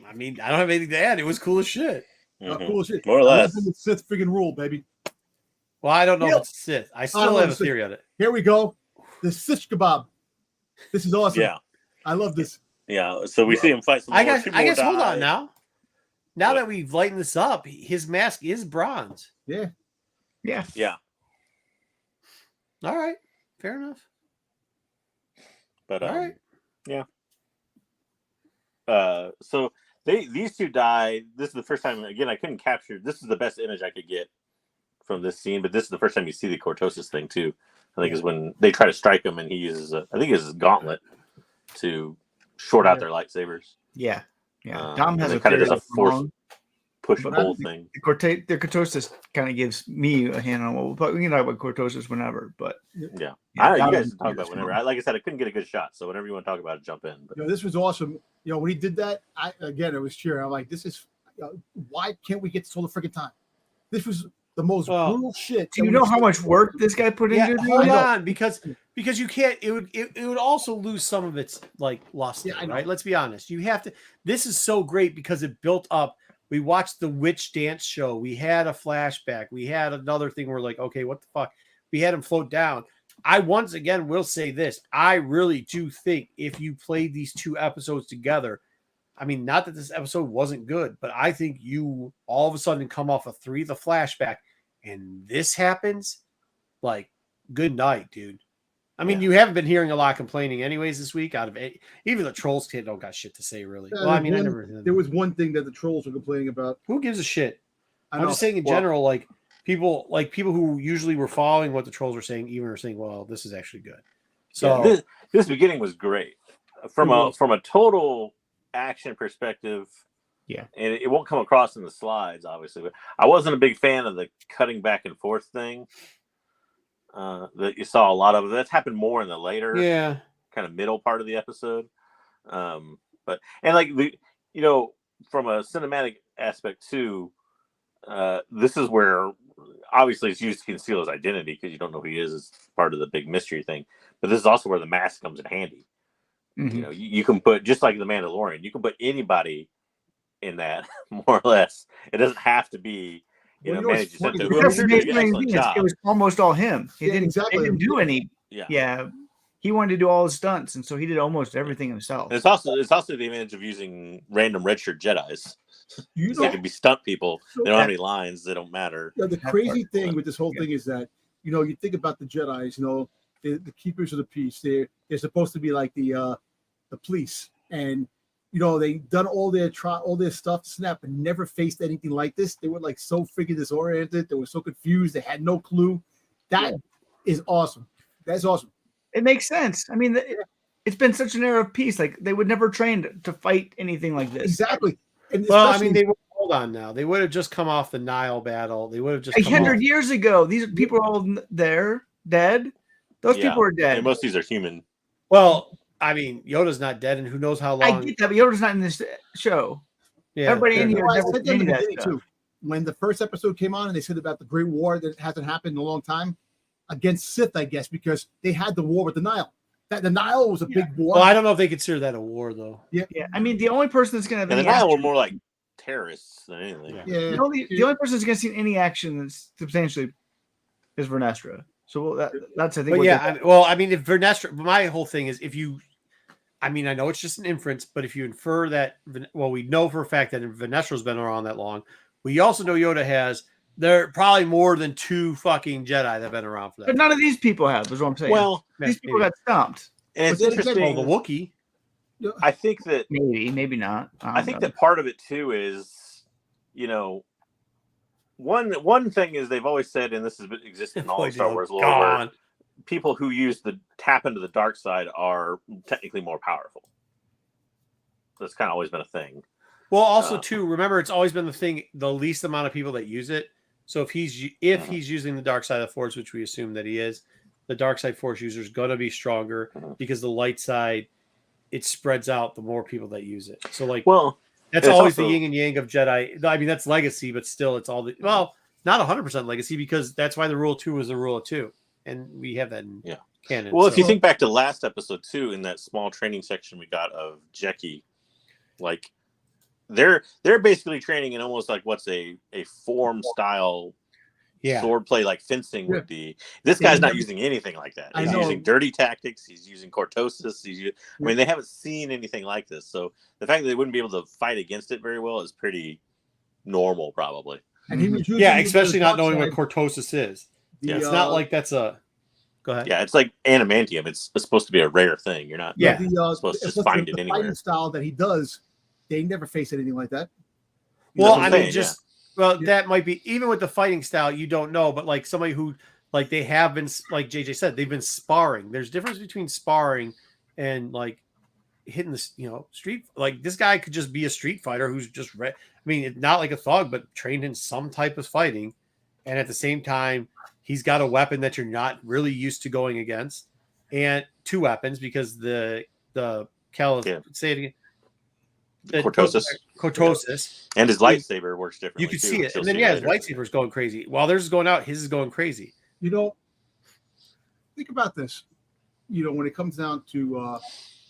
I mean, I don't have anything to add. It was cool as shit. Cool as shit. More or I less. love the Sith friggin' rule, baby. Well, I don't know Neil. if it's Sith. I still have a theory on it. Here we go. The Sish kebab. This is awesome. Yeah. I love this. Yeah. So we see him fight some more. I guess hold on die. Now What? that we've lightened this up, his mask is bronze. Yeah. Yeah. Yeah. All right. Fair enough. But All right. yeah. So these two die. This is the first time. Again, I couldn't capture. This is the best image I could get from this scene. But this is the first time you see the cortosis thing too. I think is when they try to strike him, and he uses I think he uses a gauntlet to short out their lightsabers. Yeah. Yeah. Dom has it a kind of does a theory force wrong, push but pull thing. The cortosis kind of gives me a hand on what, but we can talk about cortosis whenever. But Yeah, Dom you guys has can talk about whenever. Like I said, I couldn't get a good shot, so whenever you want to talk about it, jump in. But This was awesome. When he did that, it was cheering. I'm like, this is why can't we get this all the freaking time? This was the most brutal shit. Do you know how much work this guy put into it? Hold on, because you can't. It would also lose some of its like luster, right? Let's be honest. You have to. This is so great because it built up. We watched the witch dance show. We had a flashback. We had another thing. We're like, okay, what the fuck? We had him float down. I once again will say this. I really do think if you played these two episodes together, I mean, not that this episode wasn't good, but I think you all of a sudden come off of 3, the flashback, and this happens, like, good night, dude. I mean, you haven't been hearing a lot of complaining anyways this week out of it. Even the trolls don't got shit to say, really. Well, I mean, there was one thing that the trolls were complaining about. Who gives a shit? I'm just saying in general, like people who usually were following what the trolls were saying, even are saying, well, this is actually good. So this beginning was great from a total action perspective. Yeah, and it won't come across in the slides, obviously, but I wasn't a big fan of the cutting back and forth thing. That you saw a lot of. That's happened more in the later, kind of middle part of the episode. But like from a cinematic aspect too, this is where obviously it's used to conceal his identity because you don't know who he is as part of the big mystery thing. But this is also where the mask comes in handy. Mm-hmm. You can put, just like the Mandalorian, you can put anybody in that, more or less. It doesn't have to be, Manny Jacinto. It was almost all him. He didn't do any. Yeah. He wanted to do all his stunts, and so he did almost everything himself. And it's also the advantage of using random redshirt Jedis. They can be stunt people. They don't have any lines. They don't matter. Yeah, the crazy thing with this whole thing is that you think about the Jedis. The keepers of the peace. They're supposed to be like the police, and they done all their stuff to snap and never faced anything like this. They were like so freaking disoriented. They were so confused. They had no clue. That is awesome. That's awesome. It makes sense. I mean, it's been such an era of peace. Like they would never train to fight anything like this. Exactly. And well, I mean, they would hold on now. They would have just come off the Nile battle. They would have just 100 years ago. These people are all there, dead. Those people are dead. And most of these are human. Well, I mean, Yoda's not dead, and who knows how long. I get that, but Yoda's not in this show. Yeah, everybody in here never seen that stuff. When the first episode came on and they said about the Great War that hasn't happened in a long time against Sith, I guess, because they had the war with the Nile. The Nile was a big war. Well, I don't know if they consider that a war, though. Yeah. I mean, the only person that's going to have the Nile were more like terrorists than anything. Yeah. The only person that's going to see any action that's substantially is Vernestra. So that's I think. But I mean, if Vernestra, my whole thing is I know it's just an inference, but if you infer that, we know for a fact that Vernestra's been around that long. We also know Yoda has. There are probably more than 2 fucking Jedi that have been around for that. But none of these people have, is what I'm saying. Well, these people got stomped. And it's interesting. The Wookiee. I think that maybe not. I think that part of it too is, one thing is they've always said, and this has existed in all of Star Wars lore, where people who use the tap into the dark side are technically more powerful. That's kind of always been a thing. Well, also too, remember it's always been the thing, the least amount of people that use it. So if he's using the dark side of the Force, which we assume that he is, the dark side Force user is going to be stronger because the light side, it spreads out the more people that use it. So that's always the yin and yang of Jedi. I mean, that's legacy, but still it's all not 100% legacy because that's why the rule of 2 was the rule of 2. And we have that in canon. Well, if you think back to last episode too, in that small training section we got of Jeki, they're basically training in almost like what's a form style sword play like fencing would be. This guy's not using anything like that. He's using dirty tactics. He's using cortosis. I mean, they haven't seen anything like this. So the fact that they wouldn't be able to fight against it very well is pretty normal, probably. And he was especially not knowing what cortosis is. It's not like that's a. Go ahead. Yeah, it's like adamantium. It's supposed to be a rare thing. You're not supposed to just find it anywhere. The fighting style that he does, they never face anything like that. Well, I mean, that might be, even with the fighting style, you don't know, but like somebody who, like they have been, like JJ said, they've been sparring. There's difference between sparring and like hitting the, street. Like this guy could just be a street fighter who's just, I mean, not like a thug, but trained in some type of fighting. And at the same time, he's got a weapon that you're not really used to going against, and two weapons because the say it again. Cortosis. And his lightsaber works differently. You can see it. And then, his lightsaber is going crazy. While theirs is going out, his is going crazy. Think about this. When it comes down to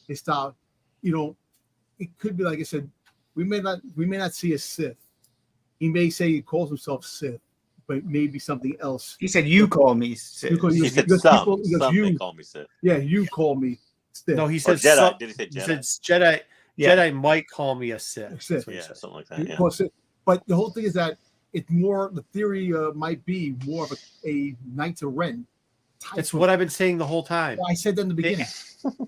his style, it could be, like I said, we may not see a Sith. He may say he calls himself Sith, but maybe something else. He said, "You call me Sith." He said some they call me Sith. Yeah, you call me Sith. No, he said Jedi. Did he say Jedi? He said Jedi. Yeah. Jedi might call me a Sith. Yeah, something like that. Yeah. But the whole thing is that it's more, the theory might be more of a Knights of Ren. That's what I've been saying the whole time. Well, I said that in the beginning.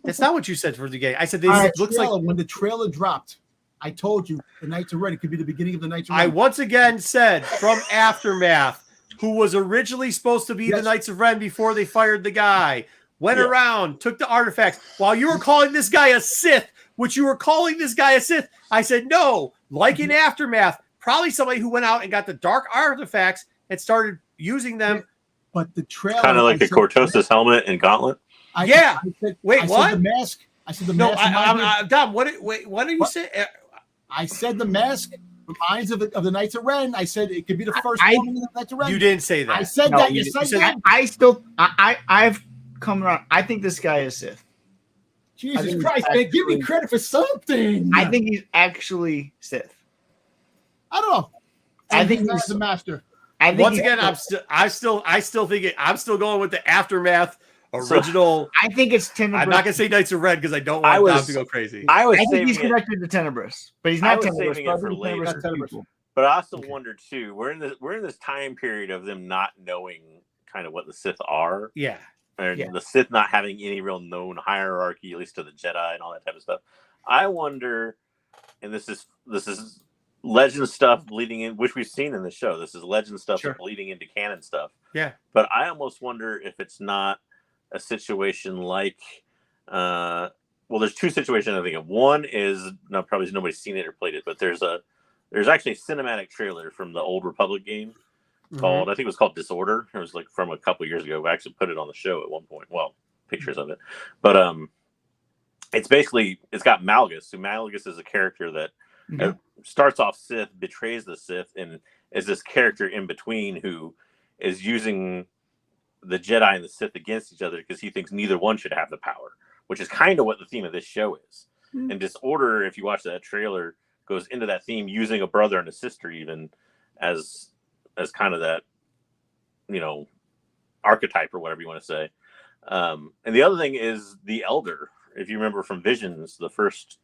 That's not what you said for the game. I said it looks like when the trailer dropped, I told you the Knights of Ren, it could be the beginning of the Knights of Ren. I once again said from Aftermath, who was originally supposed to be the Knights of Ren before they fired the guy, went around, took the artifacts. While you were calling this guy a Sith, I said, no, like in Aftermath, probably somebody who went out and got the dark artifacts and started using them. But the trailer, kind of like the Cortosis helmet and gauntlet. Wait, what? Said the mask. I said the no, mask. Dom, what do you say? I said the mask reminds of the Knights of Ren. I said it could be the first one in the Knights of Ren. You didn't say that. I said that. Yes, I did. I've come around. I think this guy is Sith. Jesus Christ, man, give me credit for something. I think he's actually Sith. I don't know. I think he's the master. Once again, I'm still thinking. I'm still going with the Aftermath original. I think it's Tenebrous. I'm not gonna say Knights of Red because I don't want Dom to go crazy. I think he's connected to Tenebrous, but he's not Tenebrous. Saving it for later. But I also wonder too. We're in this time period of them not knowing kind of what the Sith are. Yeah. And the Sith not having any real known hierarchy, at least to the Jedi and all that type of stuff. I wonder, and this is legend stuff bleeding in, which we've seen in the show. This is legend stuff bleeding into canon stuff. Yeah. But I almost wonder if it's not a situation like, there's two situations I think of. One is, probably nobody's seen it or played it, but there's actually a cinematic trailer from the Old Republic game called, I think it was called Disorder. It was like from a couple years ago. We actually put it on the show at one point. Well, pictures of it. But it's got Malgus. So Malgus is a character that starts off Sith, betrays the Sith, and is this character in between who is using the Jedi and the Sith against each other because he thinks neither one should have the power, which is kind of what the theme of this show is. And Disorder, if you watch that trailer, goes into that theme using a brother and a sister even as kind of that, archetype or whatever you want to say. And the other thing is the Elder. If you remember from Visions, the first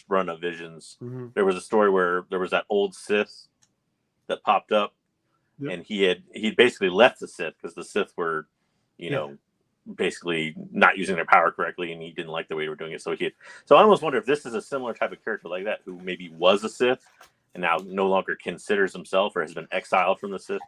run of Visions, there was a story where there was that old Sith that popped up, and he basically left the Sith because the Sith were, basically not using their power correctly, and he didn't like the way they were doing it. So I almost wonder if this is a similar type of character like that, who maybe was a Sith and now no longer considers himself or has been exiled from the Sith,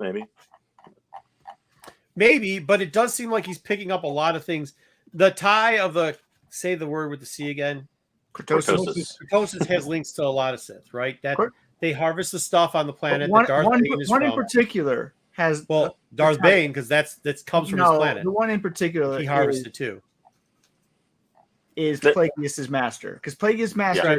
Maybe, but it does seem like he's picking up a lot of things. The tie of say the word with the C again. Cortosis has links to a lot of Sith, right? That they harvest the stuff on the planet. One in particular has Darth Bane, because that comes from his planet. The one in particular he harvested too. Is Plagueis' master? Because Plagueis' master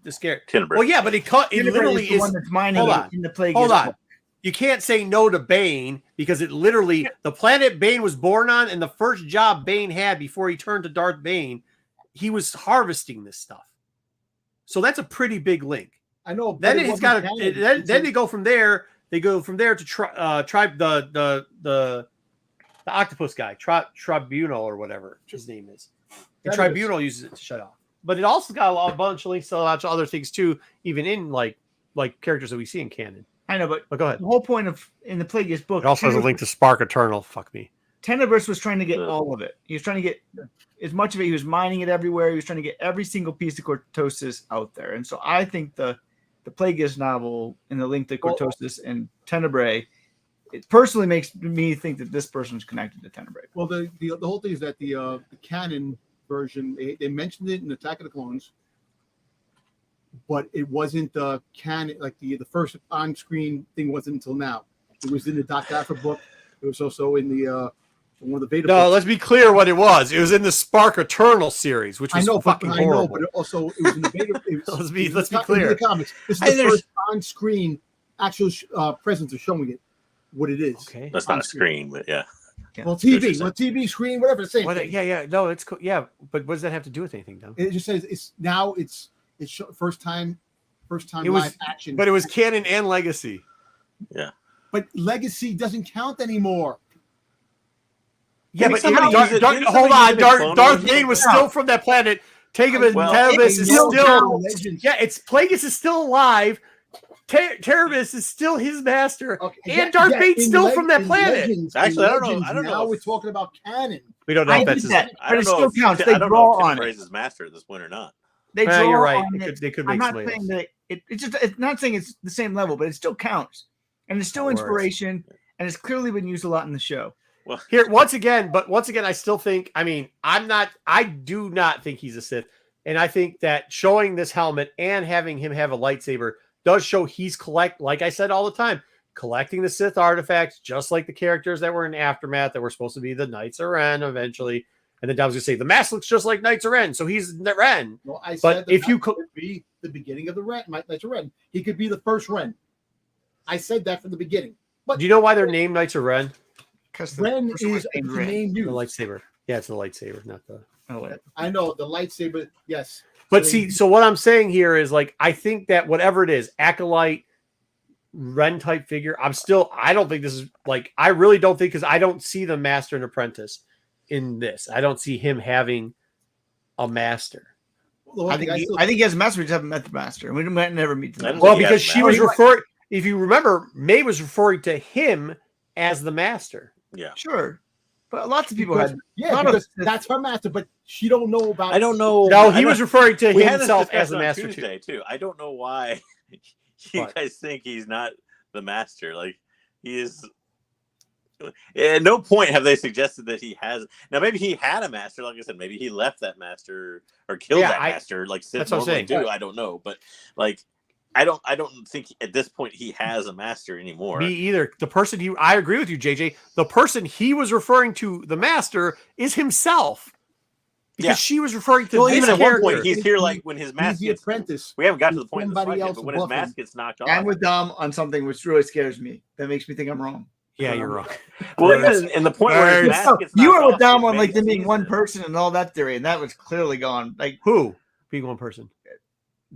the scare. Tenebrous. Well, yeah, but it literally is. One that's mining in the Plagueis. Hold on. You can't say no to Bane because it literally, the planet Bane was born on, and the first job Bane had before he turned to Darth Bane, he was harvesting this stuff. So that's a pretty big link. I know. Then it's got then they go from there. They go from there to tribe the octopus guy, Tribunal or whatever his name is. The Tribunal uses it to shut off. But it also got a bunch of links to lots of other things too, even in like characters that we see in canon. I know, but go ahead. The whole point of in the Plagueis book, it also has a link to Spark Eternal. Fuck me. Tenebrous was trying to get all of it. He was trying to get as much of it. He was mining it everywhere. He was trying to get every single piece of Cortosis out there. And so I think the Plagueis novel and the link to Cortosis and Tenebrae, it personally makes me think that this person's connected to Tenebrae. Well, the whole thing is that the canon version, they mentioned it in Attack of the Clones, but it wasn't the canon, like the first on-screen thing wasn't until now. It was in the Dr. Afra book. It was also in the one of the Veda books. Let's be clear what it was. It was in the Spark Eternal series, which was fucking horrible. I know, but it was in the Veda. Let's be clear. In the comics. This is the first on-screen actual presence of showing it what it is. Okay. That's not a screen, but yeah. Well, TV screen, whatever. The same. Yeah. No, it's cool. Yeah, but what does that have to do with anything, though? It just says it's first time live action. But it was canon and legacy. Yeah. But legacy doesn't count anymore. Yeah, but hold on. Darth Bane was still from that planet. Terebus is still. Yeah, it's Plagueis is still alive. Terebus is still his master, and Darth Bane's still from that planet. Actually, I don't know. Now we're talking about canon. We don't know if that's but it still counts. I don't know if Tenebrae is his master at this point or not. They draw you're right. on it. They could make I'm not saying that it's not saying it's the same level, but it still counts, and it's still inspiration, and it's clearly been used a lot in the show. Well, here once again, I still think. I mean, I do not think he's a Sith, and I think that showing this helmet and having him have a lightsaber does show he's like I said all the time, collecting the Sith artifacts, just like the characters that were in Aftermath that were supposed to be the Knights of Ren eventually. And then I was going to say the mask looks just like Knights of Ren, so he's the Ren. Well, I said if you could be the beginning of the Ren, Knights of Ren, he could be the first Ren. I said that from the beginning. But do you know why they're named Knights of Ren? Because Ren is the name used. The lightsaber. Yeah, it's the lightsaber, not the. Oh, I know the lightsaber. Yes. But so what I'm saying here is like I think that whatever it is, Acolyte, Ren type figure, I don't think this is like I really don't think because I don't see the master and apprentice in this. I don't see him having a master. Well, I think he has a master. We just haven't met the master. We might never meet the master. Well, because she was referring. If you remember, May was referring to him as the master. Yeah, sure. But lots of people had. Yeah, because that's her master, but she don't know about. I don't know. No, he was referring to himself as the master too. I don't know why you guys think he's not the master. Like he is. At no point have they suggested that he has. Now, maybe he had a master. Like I said, maybe he left that master or killed that master. Like Sith normally do. I don't know, but like. I don't think at this point he has a master anymore. Me either. The person I agree with you, JJ. The person he was referring to, the master, is himself. Because she was referring to even at one point he's here like when his mask gets apprentice. We haven't got to the point in the fight yet, but when his mask gets knocked off. I'm with Dom on something which really scares me. That makes me think I'm wrong. Yeah, you're wrong. Well, even in the point where his mask gets knocked you were with Dom on like them being one person and all that theory, and that was clearly gone. Like who being one person?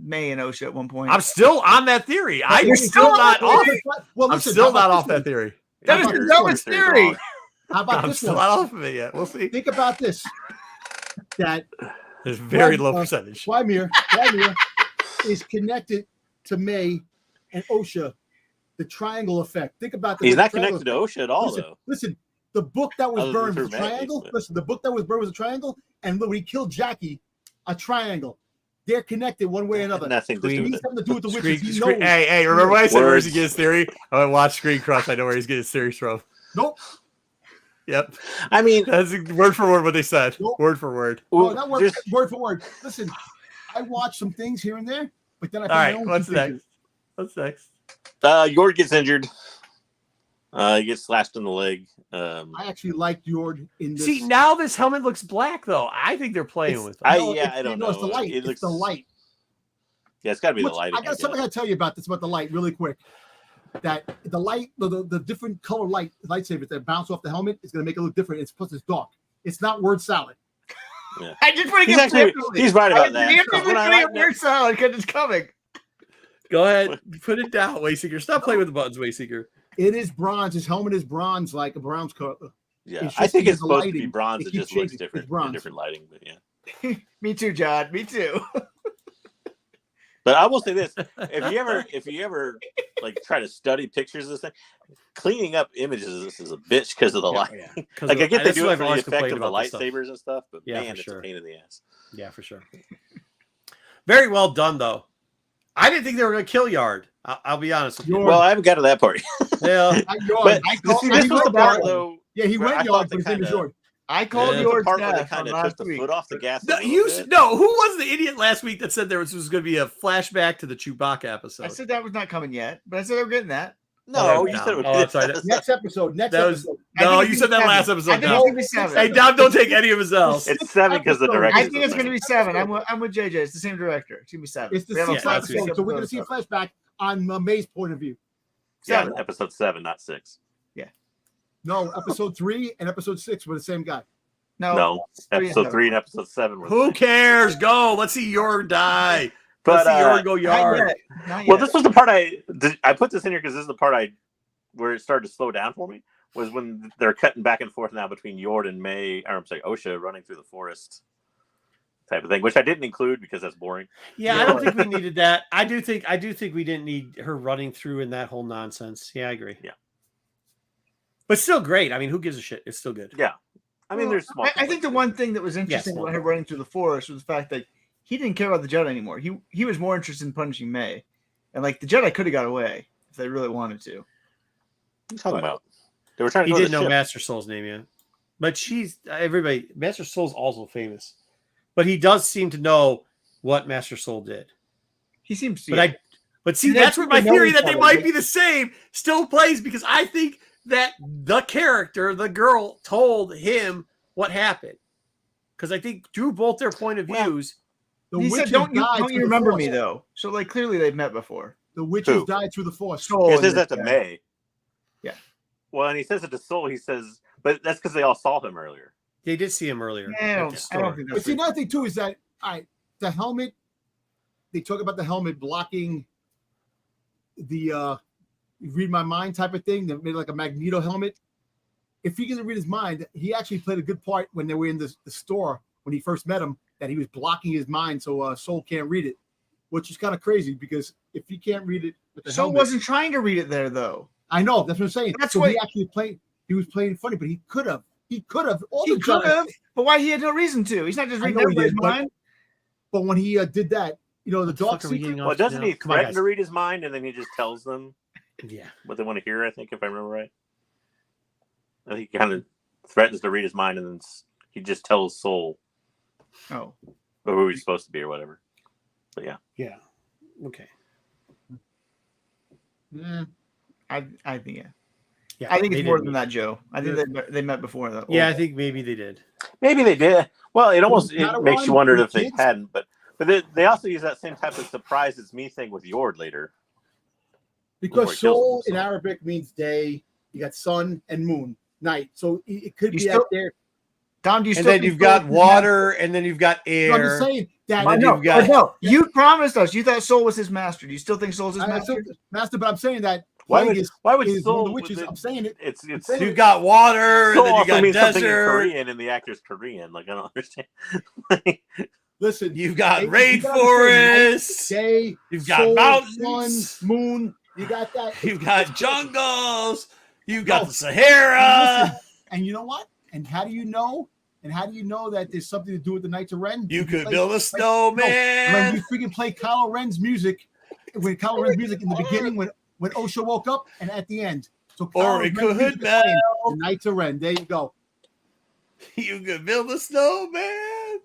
May and Osha at one point. I'm still on that theory. I'm still not off. Well, I'm still not off that theory. That is the dumbest theory. How about I'm this still one? not off of it yet. We'll see. Think about this. That there's very low percentage. Wymir is connected to May and Osha. The triangle effect. Think about this. He's not connected to Osha at all, though. Listen, the book that was burned was a triangle. Listen, the book that was burned was a triangle, and when he killed Jackie, a triangle. They're connected one way or another. Nothing to do with the witches. Hey, remember when I said where he gets his theory? I watch Screen Crush. I know where he's getting his theories from. Nope. Yep. I mean, that's word for word what they said. Nope. Word for word. Well, not word for word. Listen, I watch some things here and there, but then I find my own what's next? What's next? Yord gets injured. He gets slashed in the leg. I actually like Yord in this. See, now this helmet looks black, though. I think they're playing with it. I don't know. It's the light. It's the light. Yeah, it's got to be the light. I got something I got to tell you about this, about the light, really quick. That the light, the different color lightsabers that bounce off the helmet is going to make it look different. It's plus it's dark. It's not word salad. Yeah. I just want to He's get actually he's right about that. When I like word salad because it's coming. Go ahead, put it down, Wayseeker. Stop playing with the buttons, Wayseeker. It is bronze. His helmet is bronze, like a bronze color. Yeah, I think it's supposed to be bronze. It just looks different in different lighting, but yeah. Me too, John. Me too. But I will say this: if you ever like try to study pictures of this thing, cleaning up images of this is a bitch because of the light. Yeah. Like I get they do it for the always effect of the complained about lightsabers and stuff, but Yeah, man, for it's sure. a pain in the ass. Yeah, for sure. Very well done, though. I didn't think they were going to kill Yard. I'll be honest with you. Well, I haven't got to that part. Yeah. But this was the part though. Yeah, he went Yard, but his name is Yard. I called the Yard's part where they death kind on of took last the week. foot off the gas. No, who was the idiot last week that said there was going to be a flashback to the Chewbacca episode? I said that was not coming yet, but I said they were getting that. No, you said it was. Oh, I'm sorry. Next episode. No, you said that last episode. I think it's going to be 7. Hey, Dom, don't take any of his else. It's 7 because the director. I think it's going to be 7. I'm with JJ. It's the same director. It's going to be 7. It's the 6th episode, so we're going to see a flashback on May's point of view. 7, episode 7, not 6. Yeah. No, episode 3 and episode 6 were the same guy. No, episode 3 and episode 7 were. Who cares? Go. Let's see Yord die. But Let's see Yord go Yard. Well, this was the part I put this in here because this is the part where it started to slow down for me. Was when they're cutting back and forth now between Yord and May, or I'm sorry, Osha running through the forest type of thing, which I didn't include because that's boring. Yeah, I don't think we needed that. I do think we didn't need her running through in that whole nonsense. Yeah, I agree. Yeah. But still great. I mean, who gives a shit? It's still good. Yeah. I mean, there's small. I think the one thing that was interesting about him running through the forest was the fact that he didn't care about the Jedi anymore. He was more interested in punishing May. And like the Jedi could have got away if they really wanted to. What are you talking about? They were trying to He go didn't to the know ship. Master Soul's name yet. But Master Soul's also famous. But he does seem to know what Master Soul did. He seems to. But see, that's where my theory that they might be the same still plays, because I think that the character, the girl, told him what happened. Because I think through both their point of views. He said, don't you remember me, though? So, like, clearly they've met before. The witches died through the Force. He says that to May. Yeah. Well, and he says it to Soul. He says, but that's because they all saw him earlier. They did see him earlier. Yeah, I don't think that's But see, another thing, too, is that the helmet, they talk about the helmet blocking the read my mind type of thing. They made like a Magneto helmet. If he can read his mind, he actually played a good part when they were in the store when he first met him, that he was blocking his mind so Soul can't read it, which is kind of crazy because if he can't read it with the Soul helmet, wasn't trying to read it there, though. I know, that's what I'm saying. That's so what he actually played. He was playing funny, but he could have. He could have. But why he had no reason to? He's not just reading everybody's mind. But when he did that, the dog secret. Well, doesn't he threaten to read his mind and then he just tells them what they want to hear, I think, if I remember right? I think he kind of threatens to read his mind and then he just tells Soul who he's supposed to be or whatever. But yeah. Yeah. Okay. I think, yeah. Yeah, I think it's more than that, Joe. I think they met before that. Yeah, I think maybe they did. Maybe they did. Well, it makes you wonder if they hadn't, but they also use that same type of surprise it's me thing with Yord later. Because Soul in Arabic means day. You got sun and moon, night. So it could be out there. Dom, do you and then you've got water, and then you've got air. I'm just saying that. No, you promised us. You thought Soul was his master. Do you still think Soul's his master? Master, but I'm saying that. Why would Soul? The witches, I'm saying it. It's you've got water, Soul and then you got means desert. Something in Korean, and the actor's Korean. Like I don't understand. Listen, you've got rainforests. Day, you've got mountains, sun, moon. You got that. You've got jungles. You've got the Sahara. And you know what? And how do you know? And how do you know that there's something to do with the Knights of Ren? You could build a snowman. When you freaking play Kylo Ren's music, in the beginning when Osha woke up and at the end. So or it could melt. The Knights of Ren. There you go. You could build a snowman,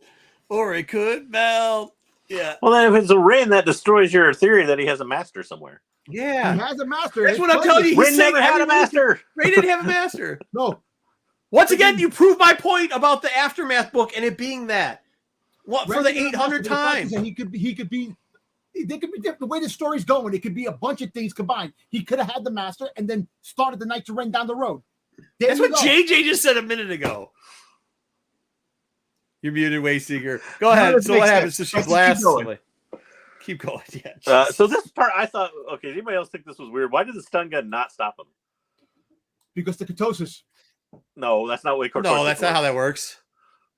or it could melt. Yeah. Well, then if it's a Ren, that destroys your theory that he has a master somewhere. Yeah. He has a master. That's what I'm telling you. Ren never had a master. Ren didn't have a master. No. Once again, you prove my point about the Aftermath book and it being that. What for the 800 times? He could be. They could be different. The way the story's going, it could be a bunch of things combined. He could have had the master and then started the Knights of Ren down the road. That's what JJ just said a minute ago. You're muted, Wayseeker. Go ahead. So what happens? So she blasts somebody. Keep going. Yeah. So this part, I thought, okay, did anybody else think this was weird? Why did the stun gun not stop him? Because the ketosis. No, that's not what cortosis No, that's not how that works.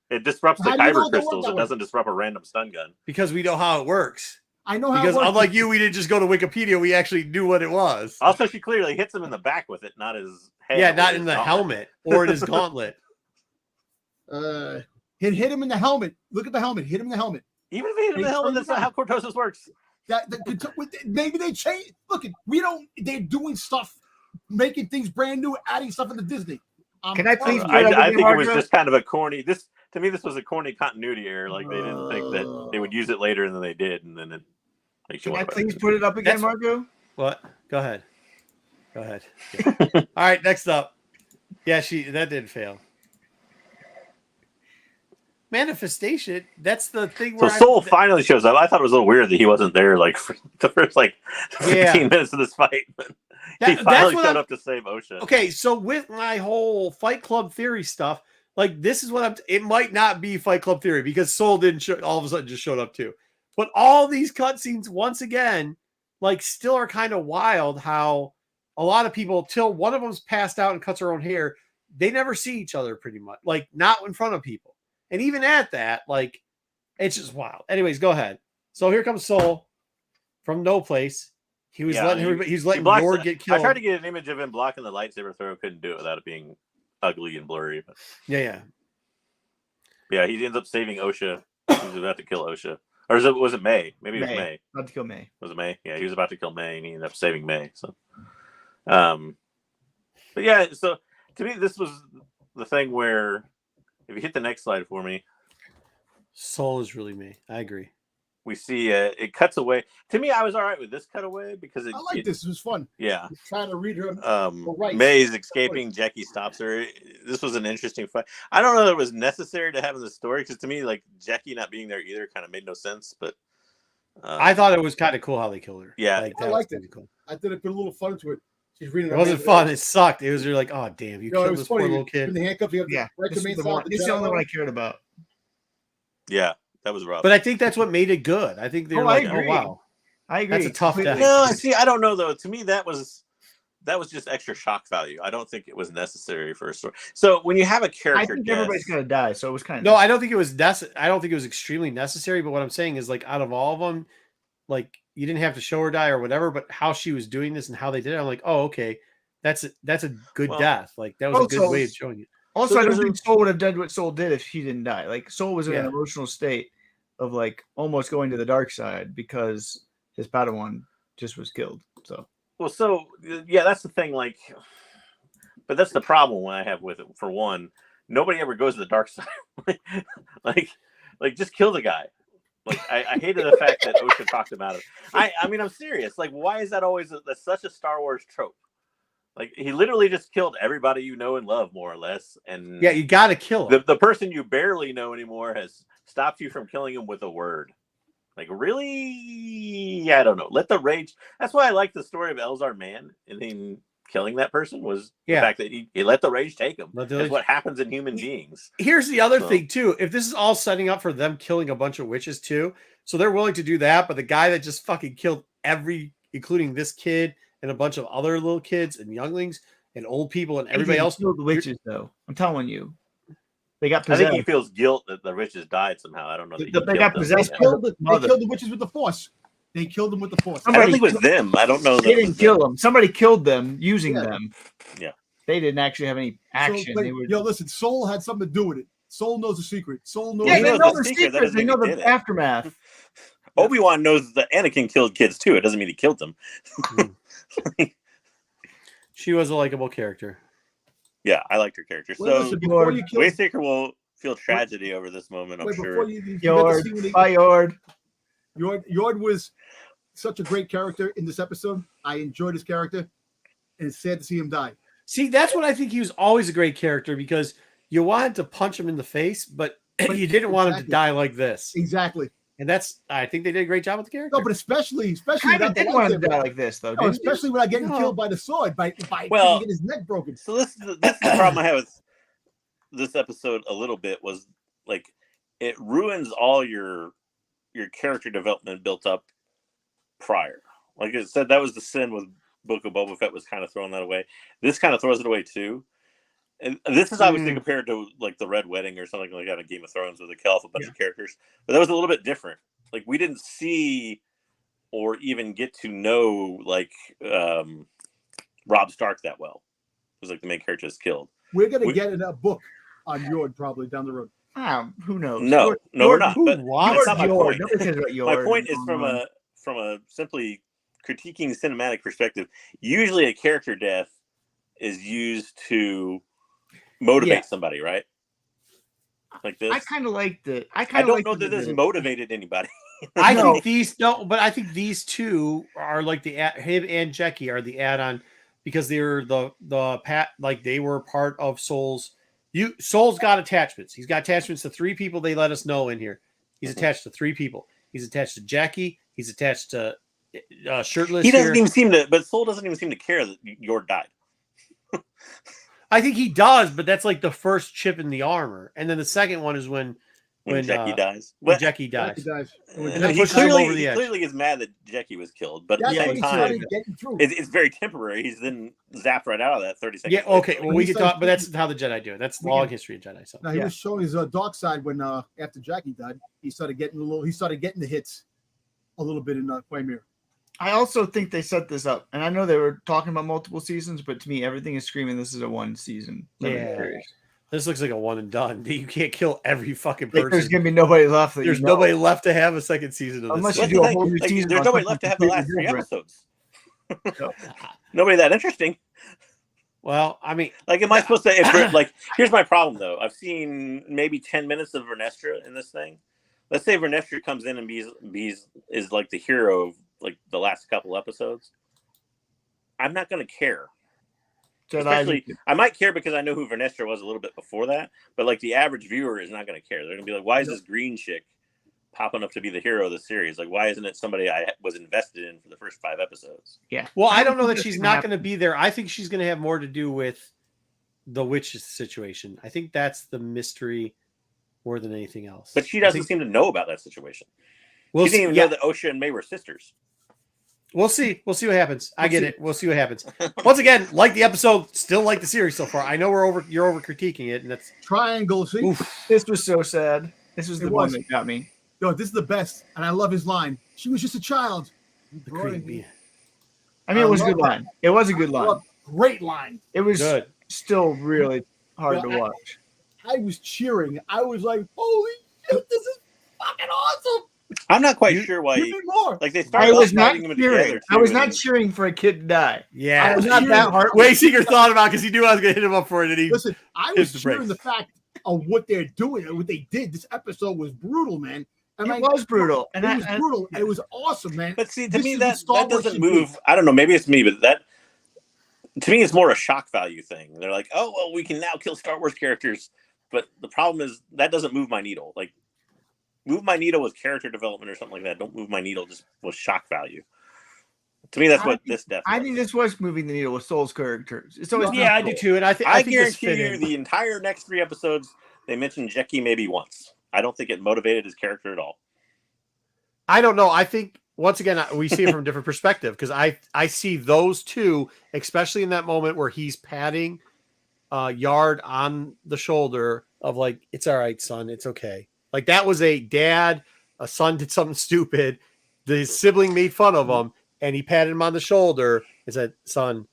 It disrupts the kyber crystals. It doesn't disrupt a random stun gun. Because we know how it works. I know how because it works. Unlike you, we didn't just go to Wikipedia. We actually knew what it was. Also, she clearly hits him in the back with it, not his head. Yeah, not in the helmet or in his gauntlet. It hit him in the helmet. Look at the helmet. Hit him in the helmet. Even if he hit him in the helmet, that's not how cortosis works. Maybe they change. Look, we don't. They're doing stuff, making things brand new, adding stuff into Disney. Can I please? I think it was just kind of a corny. To me, this was a corny continuity error. Like they didn't think that they would use it later, and then they did, and then it. Like, can I please put it up again, Margo? What? Go ahead. Yeah. All right, next up. Yeah, that did fail. Manifestation. That's the thing. Where Soul finally shows up. I thought it was a little weird that he wasn't there like for the first 15 minutes of this fight. He finally showed up to save Osha. Okay, so with my whole Fight Club theory stuff, like this is what it might not be Fight Club theory because Soul didn't all of a sudden just showed up too. But all these cutscenes, once again, like still are kind of wild. How a lot of people, till one of them's passed out and cuts her own hair, they never see each other pretty much, like not in front of people. And even at that, like it's just wild. Anyways, go ahead. So here comes Soul from no place. He was letting everybody. He's letting Lord get killed. I tried to get an image of him blocking the lightsaber throw. Couldn't do it without it being ugly and blurry. But yeah. He ends up saving Osha. He was about to kill Osha, or was it May? Maybe it was May. About to kill May. Was it May? Yeah, he was about to kill May, and he ended up saving May. So, but yeah. So to me, this was the thing where if you hit the next slide for me, Soul is really me. I agree. We see it cuts away. To me, I was all right with this cutaway because I like this. It was fun. Yeah, trying to read her. May is escaping. Jackie stops her. This was an interesting fight. I don't know that it was necessary to have in the story because to me, like Jackie not being there either kind of made no sense. But I thought it was kind of cool how they killed her. Yeah, I liked it. Cool. I thought it put a little fun to it. She's reading. It wasn't fun. It sucked. It was like, oh damn, you killed this poor little kid. The handcuffs. You have this is the only one I cared about. Yeah. That was rough. But I think that's what made it good. I think they're like, oh wow. I agree. That's a tough death. No, see, I don't know though. To me, that was just extra shock value. I don't think it was necessary for a story. So when you have a character, I think everybody's gonna die. So it was kind of I don't think it was I don't think it was extremely necessary. But what I'm saying is, like, out of all of them, like you didn't have to show her die or whatever. But how she was doing this and how they did it, I'm like, oh okay, that's a good death. Like that was a good way of showing it. Also, I don't think Soul would have done what Soul did if he didn't die. Like Soul was in an emotional state of like almost going to the dark side because his Padawan just was killed. So that's the thing. Like, but that's the problem I have with it. For one, nobody ever goes to the dark side. like just kill the guy. Like I hated the fact that Osha talked about it. I mean, I'm serious. Like, why is that always that's such a Star Wars trope? Like he literally just killed everybody you know and love, more or less. And yeah, you got to kill him. The person you barely know anymore has stopped you from killing him with a word. Like really? Yeah, I don't know. Let the rage. That's why I like the story of Elzar Mann and then killing that person was the fact that he let the rage take him. That's what happens in human beings. Here's the other thing too. If this is all setting up for them killing a bunch of witches too, so they're willing to do that, but the guy that just fucking killed including this kid and a bunch of other little kids and younglings and old people and everybody else killed the witches though. I'm telling you. They got possessed. I think he feels guilt that the witches died somehow. I don't know. They got possessed. They killed the witches with the Force. They killed them with the Force. I don't think it was them. I don't know. They didn't kill them. Somebody killed them using them. Yeah. They didn't actually have any action. Listen, Soul had something to do with it. Soul knows the secret. Soul knows. Yeah, they know the secret. They know the aftermath. Obi-Wan knows that Anakin killed kids too. It doesn't mean he killed them. She was a likable character. Yeah, I liked her character. So Waytaker will feel tragedy over this moment, I'm sure. Yord was such a great character in this episode. I enjoyed his character, and it's sad to see him die. See, that's what I think. He was always a great character because you wanted to punch him in the face, but you didn't want him to die like this. Exactly. And I think they did a great job with the character. No, but especially I didn't want him to die like this, though. No, especially without getting killed by the sword, by getting his neck broken. So this is the problem I have with this episode a little bit was like it ruins all your character development built up prior. Like I said, that was the sin with Book of Boba Fett, was kind of throwing that away. This kind of throws it away too. And this is obviously compared to like the Red Wedding or something like that in Game of Thrones, where they kill off a bunch of characters. But that was a little bit different. Like we didn't see or even get to know like Robb Stark that well. It was like the main character is killed. We're gonna get in a book on Yord probably down the road. Who knows? No, we're not. But that's not my point. My point is from a simply critiquing cinematic perspective. Usually, a character death is used to motivate somebody, right? Like this. I kind of like the. I don't know that this motivated anybody. I think these two are like him and Jackie are the add-on because they're they were part of Soul's. Soul's got attachments. He's got attachments to 3 people. They let us know in here. He's attached to 3 people. He's attached to Jackie. He's attached to Shirtless. He doesn't even seem to, but Soul doesn't even seem to care that Yord died. I think he does, but that's like the first chip in the armor, and then the second one is when Jackie dies. When Jackie dies. He clearly is mad that Jackie was killed, but at the same time, it's very temporary. He's then zapped right out of that 30 seconds. Yeah, okay. Well, we can talk, but that's how the Jedi do it. That's long history of Jedi. So now he was showing his dark side when after Jackie died, he started getting the hits a little bit in Quaimir. I also think they set this up, and I know they were talking about multiple seasons, but to me, everything is screaming this is a 1 season. Yeah. This looks like a one and done. You can't kill every fucking person. There's gonna be nobody left. There's nobody left to have a second season of this. Unless you do a whole new season. There's nobody left to have the last 3 episodes. Nobody that interesting. Well, I mean, like, am I supposed to? Like, here's my problem though. I've seen maybe 10 minutes of Vernestra in this thing. Let's say Vernestra comes in and is like the hero of like the last couple episodes. I'm not going to care. Especially, I might care because I know who Vernestra was a little bit before that, but like the average viewer is not going to care. They're going to be like, "Why is this green chick popping up to be the hero of the series? Like, why isn't it somebody I was invested in for the first 5 episodes?" Yeah. Well, I don't know that she's not going to be there. I think she's going to have more to do with the witch situation. I think that's the mystery more than anything else. But she doesn't seem to know about that situation. She didn't even know that Osha and May were sisters. We'll see. We'll see what happens. I get it. We'll see what happens. Once again, like the episode, still like the series so far. I know you're over critiquing it, and that's Triangle. See, this was so sad. This was the one that got me. Yo, this is the best, and I love his line. She was just a child. the cream. I mean, it was a good line. It was a good line. Great line. It was good. Still really hard to watch. I was cheering. I was like, "Holy shit, this is fucking awesome!" I'm not quite sure why. Like they started. I was not cheering. I was not cheering for a kid to die. Yeah, I was not that hard. Wayseeker thought about because he knew I was going to hit him up for it. And he listen. I was cheering the fact of what they're doing and what they did. This episode was brutal, man. And it was brutal, and it was brutal. And it was awesome, man. But see, to me, that doesn't move. I don't know. Maybe it's me, but that to me, it's more a shock value thing. They're like, "Oh, well, we can now kill Star Wars characters," but the problem is that doesn't move my needle. Like. Move my needle with character development or something like that. Don't move my needle just with shock value. To me, that's what this death. I think this was moving the needle with Soul's characters. It's always I do too. And I think guarantee you, the entire next 3 episodes, they mentioned Jackie maybe once. I don't think it motivated his character at all. I don't know. I think once again we see it from a different perspective because I see those two, especially in that moment where he's patting Yard on the shoulder of like, "It's all right, son. It's okay." Like that was a son did something stupid. The sibling made fun of him and he patted him on the shoulder and said, "Son,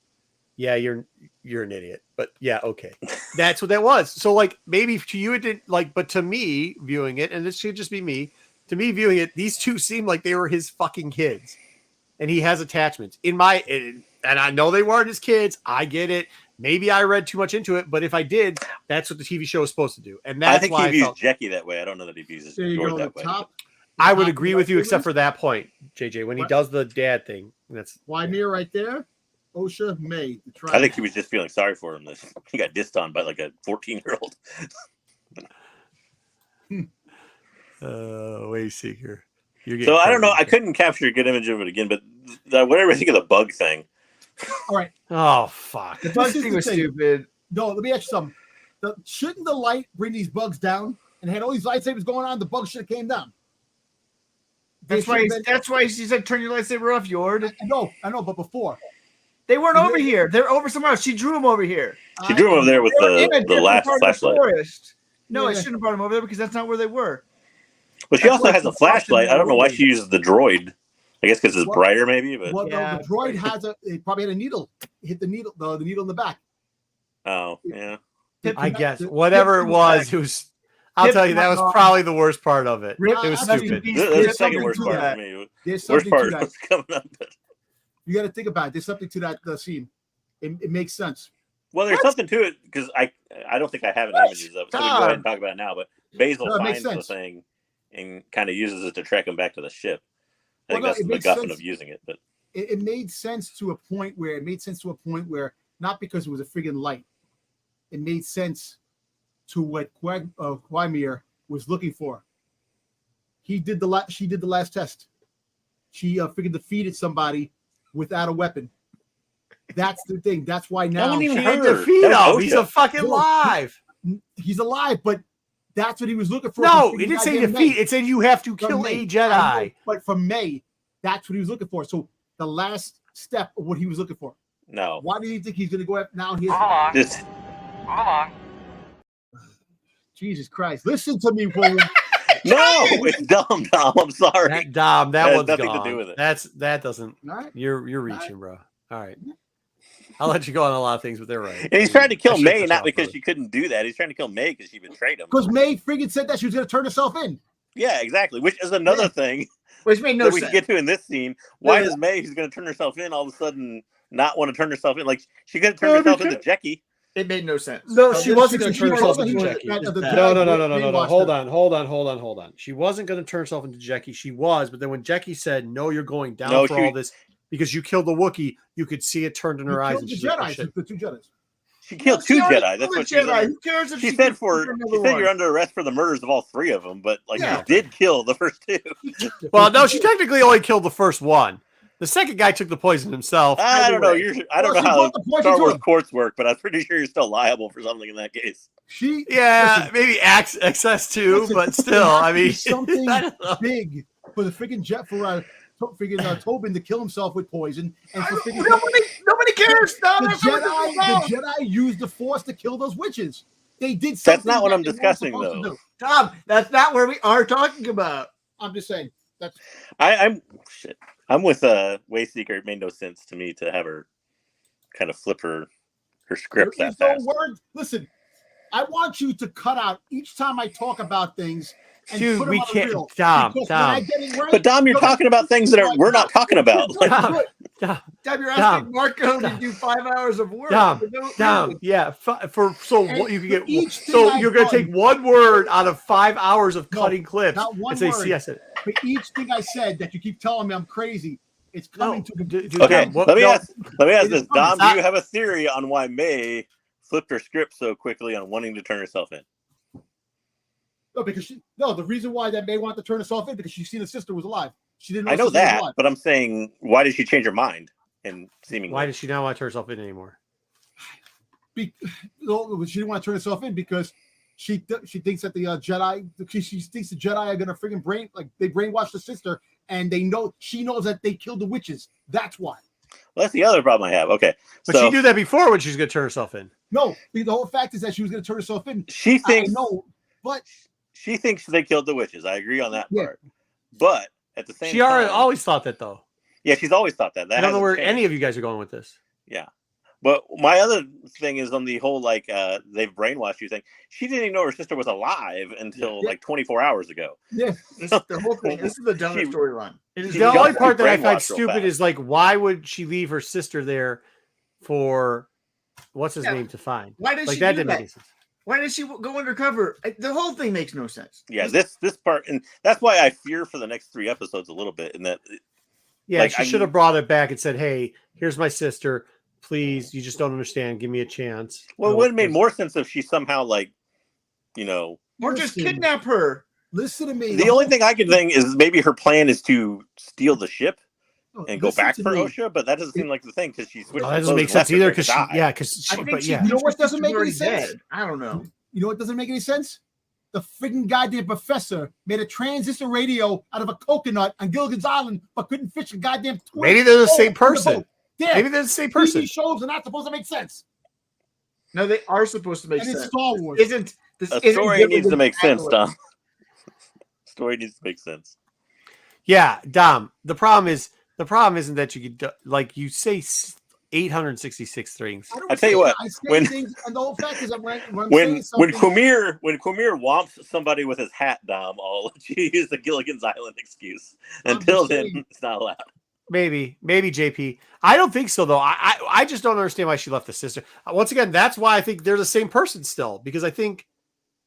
yeah, you're an idiot. But yeah, okay." That's what that was. So like maybe to you it didn't like, but to me viewing it, and this should just be me, to me viewing it, these two seemed like they were his fucking kids. And he has attachments. And I know they weren't his kids. I get it. Maybe I read too much into it, but if I did, that's what the TV show is supposed to do. And that's I think he views Jackie that way. I don't know that he views Yord that way. I would agree with you, except for that point, JJ, when he does the dad thing. That's Quaimir right there. Osha May. I think he was just feeling sorry for him. He got dissed on by like a 14-year-old. Wayseeker. So I don't know. I couldn't capture a good image of it again, but whatever I think of the bug thing. All right. Oh fuck. The bug thing was stupid. No, let me ask you something. Shouldn't the light bring these bugs down and had all these lightsabers going on, the bug should have came down. That's why she said turn your lightsaber off, Yord. I know, but before. They weren't over here. They're over somewhere else. She drew them over here. She drew them over there with the last flashlight. No, I shouldn't have brought them over there because that's not where they were. But she also has a flashlight. I don't know why she uses the droid. I guess because it's brighter, maybe. But the droid it probably had a needle. Hit the needle, the needle in the back. Oh, yeah. I guess whatever it was. I'll tell you, that was probably the worst part of it. It was stupid. That's the second worst part for me. Worst part was coming up. You got to think about it. There's something to that scene. It makes sense. Well, there's something to it because I don't think I have any images of it. So we can go ahead and talk about it now. But Basil finds the thing and kind of uses it to track him back to the ship. I think that's the MacGuffin of using it. But it made sense to a point where not because it was a friggin' light. It made sense to what Quimir was looking for. She did the last test. She freaking defeated somebody without a weapon. That's the thing. That's why now she didn't defeat him. He's a fucking alive. He's alive, but that's what he was looking for. No, it didn't say defeat. It said you have to kill a Jedi. But for May, that's what he was looking for. So the last step of what he was looking for. No. Why do you think he's going to go after now? Hold on. Jesus Christ! Listen to me, William. No, it's dumb, Dom. I'm sorry. That one's nothing gone. to do with it. That doesn't. Right. You're reaching, bro. All right. I'll let you go on a lot of things, but they're right. And he's trying to kill May, not because she couldn't do that. He's trying to kill May because she betrayed him. Because May friggin' said that she was going to turn herself in. Yeah, exactly. Which is another thing. Which made no sense. We can get to in this scene. Why does May, who's going to turn herself in, all of a sudden not want to turn herself in? Like she could have turned herself into Jackie. It made no sense. No, she wasn't going to turn herself into Jackie. No. Hold on. She wasn't going to turn herself into Jackie. She was, but then when Jackie said, "No, you're going down for all this because you killed the Wookiee," you could see it turned in her eyes. The Jedi, the two Jedis. She killed two Jedi. That's what Jedi. Who cares if she said. You're under arrest for the murders of all three of them, but she did kill the first two. Well, no, she technically only killed the first one. The second guy took the poison himself. I don't know. I don't know how Star Wars courts work, but I'm pretty sure you're still liable for something in that case. Maybe excess too, but still, I mean, something big for the freaking jet for Tobin to kill himself with poison, and for nobody cares. The Jedi used the Force to kill those witches. They did something. That's not what I'm discussing, though. Tom, that's not where we are talking about. I'm just saying. I'm with Wayseeker. It made no sense to me to have her kind of flip her script that fast. Listen, I want you to cut out each time I talk about things. And dude, we can't. Dom. But Dom, you're talking about things that we're not talking about. Dom, you're asking Marco to do 5 hours of work. Dom, yeah. What you can get. So you're going to take one word out of 5 hours of cutting clips and say, "See, I said it." But each thing I said that you keep telling me I'm crazy, it's coming to. Okay, let me ask this, Dom. Do you have a theory on why May flipped her script so quickly on wanting to turn herself in? No, the reason why that May wanted to turn herself in because she seen the sister was alive. She didn't. I know that, but I'm saying, why did she change her mind? And seemingly, why does she not want to turn herself in anymore? She didn't want to turn herself in because she thinks that the Jedi. She thinks the Jedi are gonna freaking they brainwash the sister, and she knows that they killed the witches. That's why. Well, that's the other problem I have. Okay, but she knew that before when she was going to turn herself in. No, the whole fact is that she was going to turn herself in. She thinks but she thinks they killed the witches. I agree on that part. But at the same time, she always thought that, though. Yeah, she's always thought that. I don't know where any of you guys are going with this. Yeah. But my other thing is on the whole, they've brainwashed you thing. She didn't even know her sister was alive until 24 hours ago. Yeah. The whole thing. This is the dumbest storyline. The only part that I find stupid is, why would she leave her sister there for, what's his name, to find? Why did she that do didn't that? make sense. Why did she go undercover? The whole thing makes no sense. Yeah, this part, and that's why I fear for the next 3 episodes a little bit. In that, she should have brought it back and said, "Hey, here's my sister. Please, you just don't understand. Give me a chance." Well, it would have made more sense if she somehow, or just kidnap her. Listen to me. The only thing I can think is maybe her plan is to steal the ship and go back for Osha, but that doesn't seem like the thing because she switched. That doesn't make sense either because you know what doesn't make any sense? I don't know. You know what doesn't make any sense? the friggin' goddamn professor made a transistor radio out of a coconut on Gilligan's Island, but couldn't fish a goddamn twin. Maybe they're the same person. Maybe they're the same person. TV shows are not supposed to make sense. No, they are supposed to make And sense. it's Star Wars. A story needs to make sense, Dom. Story needs to make sense. Yeah, Dom. The problem isn't that you could like you say 866 things. I tell you what, when things, and the whole fact is that when Quamir whomps somebody with his hat, Dom, I'll let you use the Gilligan's Island excuse. Until then, it's not allowed. Maybe JP. I don't think so though. I just don't understand why she left the sister. Once again, that's why I think they're the same person still, because I think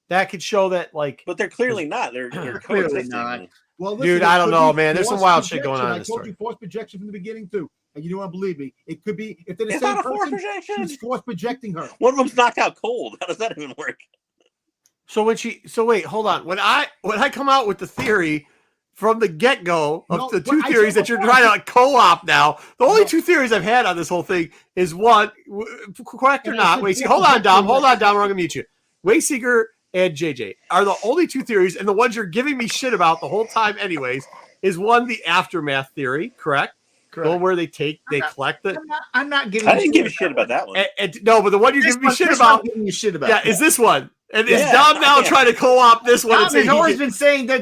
that could show that like. But they're clearly not. They're clearly not. Well, listen, dude, I don't know, man. There's some wild shit going on in the story. I told you force projection from the beginning too, and you don't want to believe me. It could be if they're the same person. She's force projecting her. One of them's knocked out cold. How does that even work? So wait, hold on. When I come out with the theory from the get-go of the two theories that you're trying to like, co-op now, the only two theories I've had on this whole thing is one, correct or not, Wayseeker. Hold on, Dom, I'm going to mute you. Wayseeker and JJ are the only two theories, and the ones you're giving me shit about the whole time anyways, is one, the aftermath theory, correct? The one where they collect it. I'm not giving I didn't give a shit about that one. No, but the one you're giving me shit about, yeah, is this one. And is Dom now trying to co-op this one? Dom has always been saying that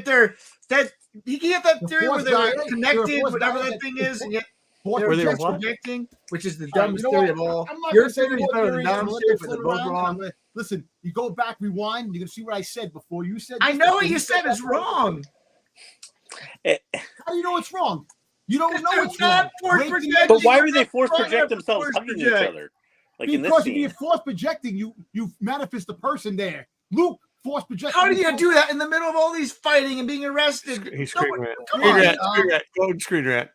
he can get that theory where they're connected, whatever that thing is, and yet they're projecting, which is the dumbest theory of all. Your theory is better than Dom's theory, but they're both wrong. Listen, you go back, rewind, you're gonna see what I said before. You said I know what you said is wrong. How do you know it's wrong? You don't know it's wrong. But why would they force project themselves hugging each other? Like in this scene. Because if you're force projecting, you manifest the person there. Luke force projecting. How do you do that in the middle of all these fighting and being arrested? He's screen rant. Code screen rant.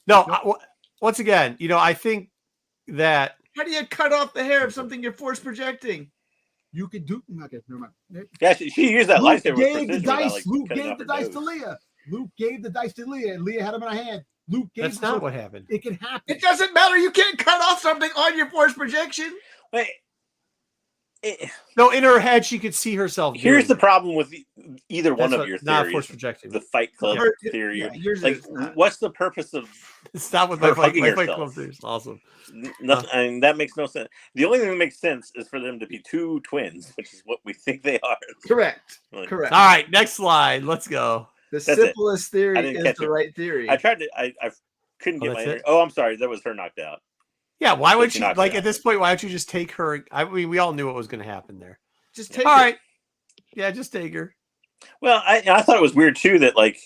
No, once again, I think that. How do you cut off the hair of something you're force projecting? You could do. Okay, never mind. Yeah, she used that lightsaber. Luke gave the dice to Leia. Luke gave the dice to Leia, and Leia had them in her hand. Luke gave. That's not what happened. It can happen. It doesn't matter. You can't cut off something on your force projection. Wait. No, in her head, she could see herself. Here's the problem with either one of your theories. Not force projecting. The Fight Club theory. What's the purpose of? Stop with my Fight Club theory. It's awesome. Nothing. I mean, that makes no sense. The only thing that makes sense is for them to be two twins, which is what we think they are. Correct. Like, correct. All right, next slide. Let's go. The simplest theory is the right theory. I tried to. I couldn't get my. Oh, I'm sorry. That was her knocked out. Yeah, why would you like at this point? Why don't you just take her? I mean, we all knew what was going to happen there. Just take. All right. Yeah, just take her. Well, I thought it was weird too that like.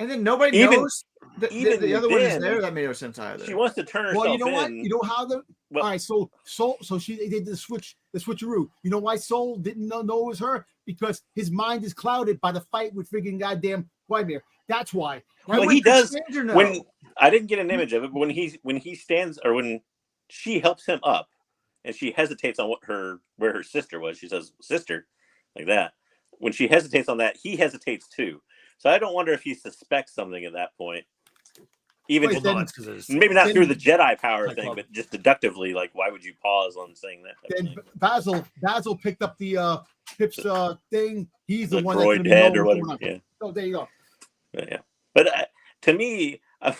And then nobody knows. Even the other one is there. That made no sense either. She wants to turn herself. Well, you know in. what? You know how the. Well, all right, so they did the switcheroo. You know why Soul didn't know it was her? Because his mind is clouded by the fight with freaking goddamn Quimir. That's why. Well, he does. When I didn't get an image of it, but when he stands or when she helps him up, and she hesitates on where her sister was. She says, "Sister," like that. When she hesitates on that, he hesitates too. So I don't wonder if he suspects something at that point. Even maybe not through the Jedi power thing, but just deductively, like why would you pause on saying that? Then Basil picked up the Pip's thing. He's the one that's head or whatever. Yeah. Oh, there you go. Yeah, but to me, I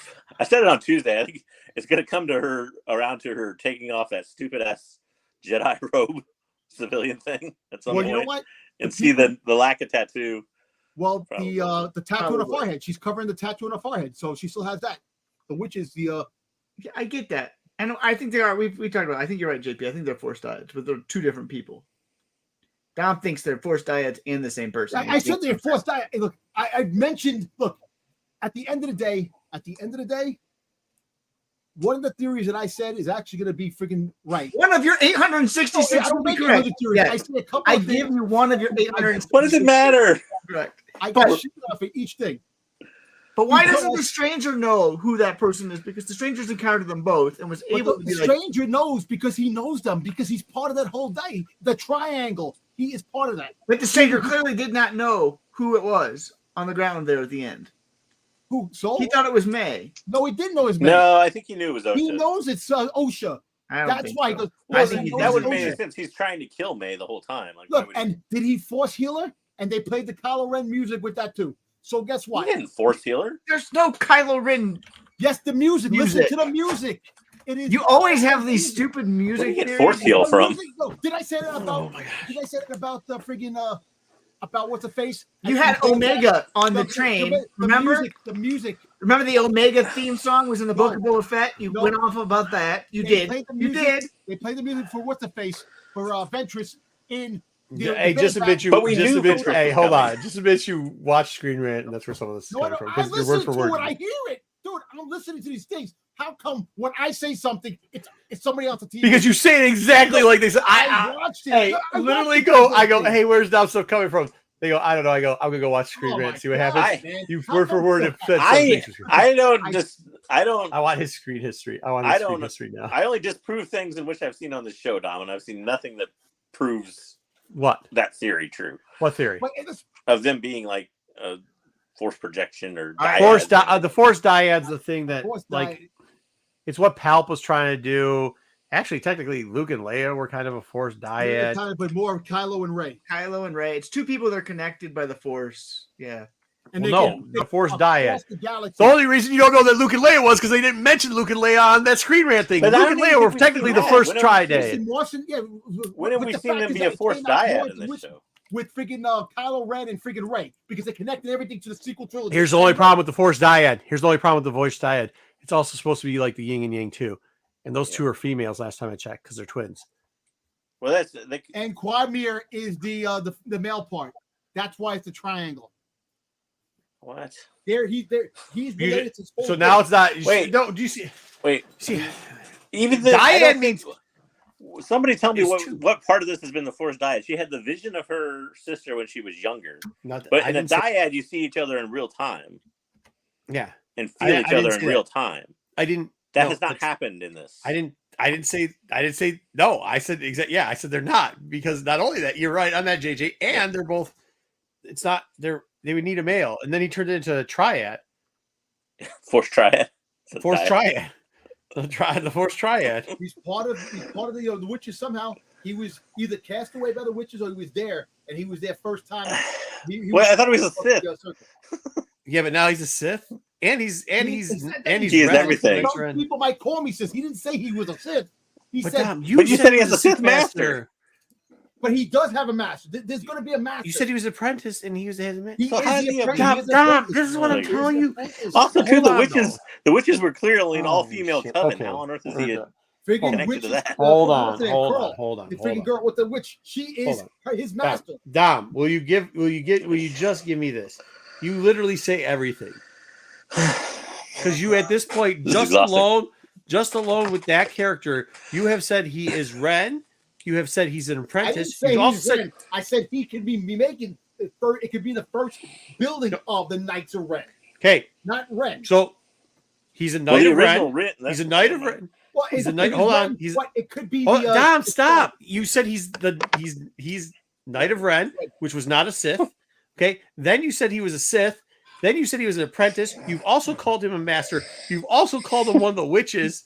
said it on Tuesday. I think it's going to come to her taking off that stupid ass Jedi robe civilian thing at some point. You know what? And see the lack of tattoo. Well, the tattoo on her forehead. She's covering the tattoo on her forehead, so she still has that. The witch is the. Yeah, I get that, and I think they are. We talked about. I think you're right, JP. I think they're forced dyads, but they're two different people. Dom thinks they're forced dyads and the same person. I said they're forced dyads. Look, I mentioned. Look, at the end of the day, one of the theories that I said is actually going to be freaking right. One of your 866 will be correct. Yeah. I say a couple. I give you one of your 866. What does it matter? Correct. I got shit off of each thing. But why doesn't the stranger know who that person is? Because the stranger's encountered them both and was able to be like... The stranger knows because he knows them, because he's part of that whole day. The triangle. He is part of that. But the stranger clearly did not know who it was on the ground there at the end. Who? Soul? He thought it was May. No, he didn't know it was May. No, I think he knew it was Osha. He knows it's Osha. That's why. So. I think that would make sense. He's trying to kill May the whole time. Like, look, and did he force heal her? And they played the Kylo Ren music with that too. So guess what? He didn't force heal her. There's no Kylo Ren. Yes, the music. Listen to the music. It is. You always have these stupid music. Where do you get force heal from? No, did I say that about? Did I say that about the friggin' about what's the face? You had Omega on the train. Remember the music? Remember the Omega theme song was in the Book of Boba Fett? You went off about that. You did. You did. They played the music for what's the face for Ventress in. Hey, just a bit you. Hey, hold on. Just a bit you watch Screen Rant, and that's where some of this is coming from. I listen to it. I hear it, dude. I'm listening to these things. How come when I say something, it's somebody else on TV? Because you say it exactly like they said. I watched it. Hey, I literally go. I go. Hey, where's that stuff coming from? They go. I don't know. I go. I'm gonna go watch Screen Rant, see what happens. You word for word. I don't. I want his screen history. I want his screen history now. I only disprove things in which I've seen on the show, Dom, and I've seen nothing that proves what that theory true. What theory? Of them being like a force projection or the force dyad's the thing that like. It's what Palp was trying to do. Actually, technically, Luke and Leia were kind of a force dyad. But more of Kylo and Rey. Kylo and Rey. It's two people that are connected by the force. Yeah. And the force dyad. The only reason you don't know that Luke and Leia was because they didn't mention Luke and Leia on that Screen Rant thing. But Luke and Leia were technically the first triad. When have we seen them be a force dyad in this show? With freaking Kylo Ren and freaking Rey, because they connected everything to the sequel trilogy. Here's the only problem with the force dyad. Here's the only problem with the voice dyad. It's also supposed to be like the yin and yang too, and those two are females. Last time I checked, because they're twins. Well, and Quadmir is the male part. That's why it's a triangle. What? He's related to. So now it's not. Wait, no. Do you see? Wait. See, even the dyad means. Somebody tell me what part of this has been the force dyad. She had the vision of her sister when she was younger, but in a dyad, you see each other in real time. Yeah. And feel each other in real time. That has not happened in this. I didn't say no. I said yeah. I said they're not, because not only that, you're right on that, JJ, and they're both. It's not they would need a male, and then he turned it into a triad. Force triad. Force triad. The force triad. He's part of the witches somehow. He was either cast away by the witches or he was there, and he was there first time. I thought he was a Sith. Yeah, but now he's a Sith. And he's he is everything. Some people might call me Sith. He didn't say he was a Sith. He said, Tom, you said he has a Sith master. But he does have a master. There's going to be a master. You said he was apprentice, and he was his master. Dom, this is what I'm telling you. Also, too, the witches were clearly an all-female coven. How on earth is he connected to that? Hold on. The freaking girl with the witch. She is his master. Dom, will you just give me this? You literally say everything. Because you, at this point, just alone with that character, you have said he is Ren. You have said he's an apprentice. I said he could be making it could be the first building of the Knights of Ren. Okay, not Ren. So he's a Knight of Ren. He's a Knight of Ren. Well, he's a Knight. Hold on. It could be. Dom, stop. You said he's Knight of Ren, which was not a Sith. Okay. Then you said he was a Sith. Then you said he was an apprentice. You've also called him a master. You've also called him one of the witches.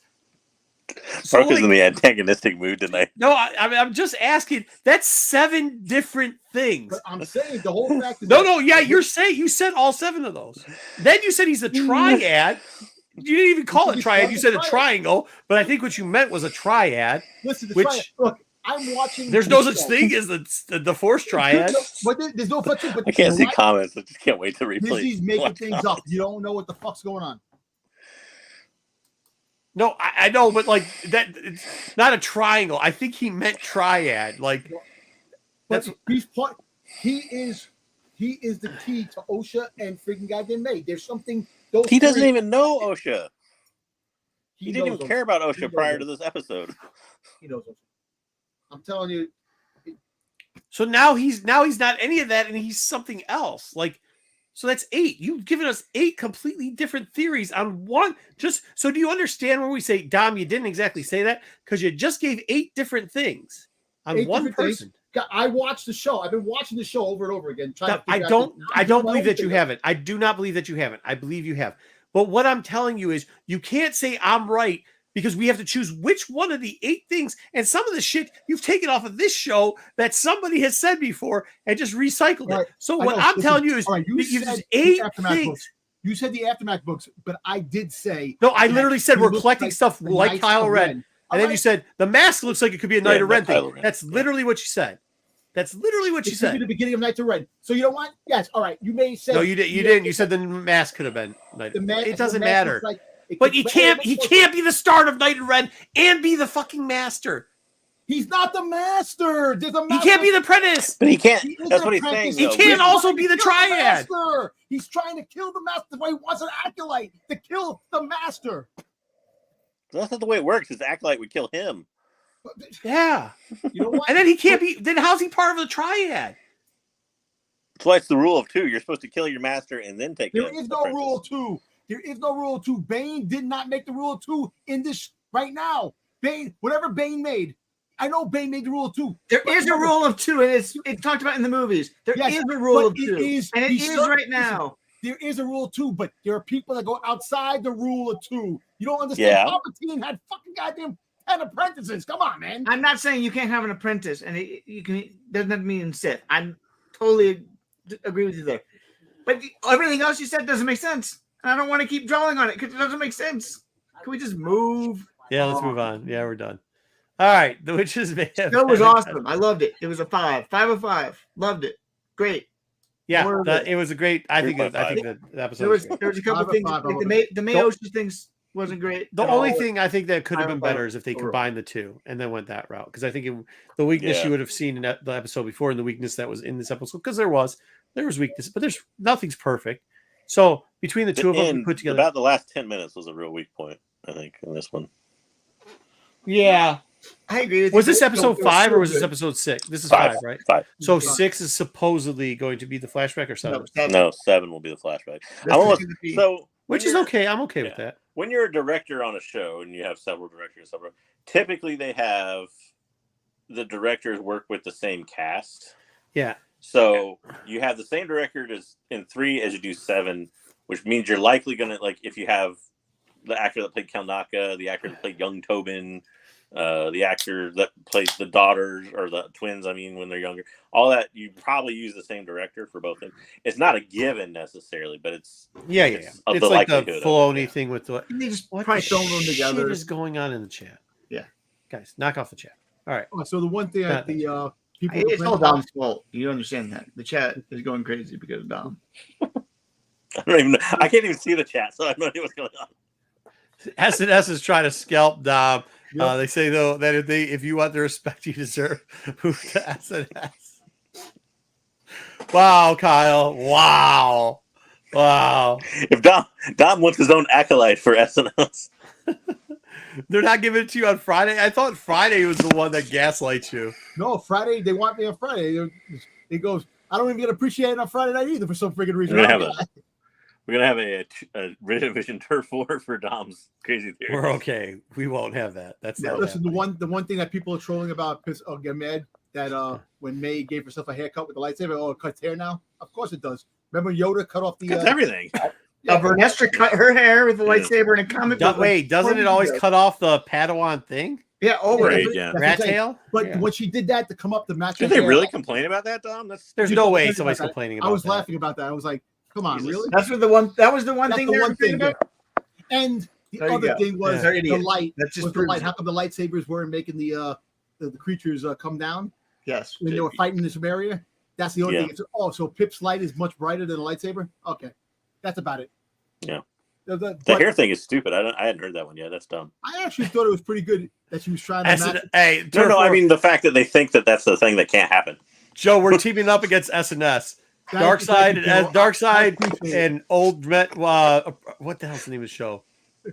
Marco's in the antagonistic mood tonight. No, I'm just asking. That's 7 different things. But I'm saying the whole fact. You said all 7 of those. Then you said he's a triad. You didn't even call it triad. You said a triangle. But I think what you meant was a triad. Listen, triad. Look, I'm watching. There's no such thing as the force triad. There's no such thing. I can't see comments. I just can't wait to replay. Disney's making things up. You don't know what the fuck's going on. No, I know, but like that, it's not a triangle. I think he meant triad. Like that's he is the key to OSHA and freaking goddamn May. There's something. He doesn't even know OSHA. He didn't even care about OSHA prior to this episode. He knows OSHA. I'm telling you. So now he's not any of that, and he's something else. Like, so that's 8. You've given us 8 completely different theories on one. Just so, do you understand when we say, Dom, you didn't exactly say that because you just gave 8 different things on one person. I watched the show. I've been watching the show over and over again. I don't believe that you haven't. I do not believe that you haven't. I believe you have. But what I'm telling you is, you can't say I'm right because we have to choose which one of the 8 things. And some of the shit you've taken off of this show that somebody has said before and just recycled Right. it. So what I'm telling you is, all right, you there's said 8 Aftermath things. books. You said the Aftermath books, but I did say No, I literally said it we're looks collecting like stuff the like Knights Kylo of Ren. And then you said the mask looks like it could be a Knight of Ren thing. Kylo Ren. That's literally what you said. That's literally what you It could be said. the beginning of Knights of Ren. So you know what? Yes, all right. You may say No, you didn't. You said the mask could have been Knight. It doesn't matter. But he can't be the start of Knight of Ren and be the fucking master. He's not the master. There's a master. He can't be the apprentice. But he can't. He is That's an what he's apprentice. saying. He though. can't also be the Kill triad. master. He's trying to kill the master. That's why he wants an acolyte to kill the master. That's not the way it works. His acolyte would kill him. Yeah. You know what? And then he can't be. Then how's he part of the triad? That's why it's the rule of 2. You're supposed to kill your master and then take. There is no rule of 2. There is no rule of 2. Bane did not make the rule of 2 in this right now. Bane, whatever Bane made. I know Bane made the rule of 2. There is a rule of 2, and it's talked about in the movies. There is a rule of 2, and it is right now. There is a rule of 2, but there are people that go outside the rule of 2. You don't understand. Yeah. Palpatine had fucking goddamn 10 apprentices. Come on, man. I'm not saying you can't have an apprentice, and you can. Doesn't mean Sith. I'm totally agree with you there. But everything else you said doesn't make sense. And I don't want to keep dwelling on it because it doesn't make sense. Can we just move? Yeah, let's move on. Yeah, we're done. All right, the Witches may have. That was awesome. I loved it. It was a 5 of 5. Loved it. Great. Yeah, it was a great. I think the episode. There was a couple things. Like the Mayoshi things wasn't great. The only thing I think that could have been better is if they combined the 2 and then went that route. Because I think the weakness you would have seen in the episode before and the weakness that was in this episode, because there was weakness, but nothing's perfect. So between the 2 of them, we put together. About the last 10 minutes was a real weak point, I think, in this one. Yeah. I agree with you. Was this episode 5 or was this episode 6? This is 5, right? 5. So 6 is supposedly going to be the flashback or 7? No, 7 will be the flashback. Which is okay. I'm okay with that. When you're a director on a show and you have several directors, typically they have the directors work with the same cast. Yeah. So you have the same director as in 3 as you do 7, which means you're likely going to, like, if you have the actor that played Kalnaka, the actor that played young Tobin, the actor that plays the daughters or the twins, when they're younger, all that, you probably use the same director for both of them. It's not a given necessarily, but it's it's like the Filoni thing with the they just probably throw them together. What is going on in the chat? Yeah, guys, knock off the chat. All right. Oh, so the one thing that the people, it's all Dom's fault. You understand that the chat is going crazy because of Dom. I don't even know. I can't even see the chat, so I have no idea what's going on. S&S is trying to scalp Dom. Yep. They say though that if you want the respect you deserve, move to S&S. Wow, Kyle. Wow. If Dom wants his own acolyte for S&S. They're not giving it to you on Friday. I thought Friday was the one that gaslights you. No, Friday they want me on Friday. It goes. I don't even get appreciated on Friday night either for some freaking reason. We're gonna have a Revision Turf War for Dom's crazy theory. We're okay. We won't have that. That's not listen. The one thing that people are trolling about because get mad that when May gave herself a haircut with the lightsaber, it cuts hair now. Of course it does. Remember Yoda cut off the cuts everything. Vernestra cut her hair with a lightsaber and a comic book. Wait, doesn't it always cut off the Padawan thing? Yeah, rat tail. But when she did that to come up to match, did they really complain about that, Dom? There's no way somebody's complaining about that. I was laughing about that. I was like, come on, really? That was the one thing. And the other thing was the light. That's just the light. How come the lightsabers weren't making the creatures come down? Yes, when they were fighting in this area. That's the only thing. So Pip's light is much brighter than a lightsaber. Okay, that's about it. Yeah. The hair thing is stupid. I hadn't heard that one yet. That's dumb. I actually thought it was pretty good that she was trying to match. I mean the fact that they think that that's the thing that can't happen. Joe, we're teaming up against S&S. Darkseid and Old Met. What the hell's the name of the show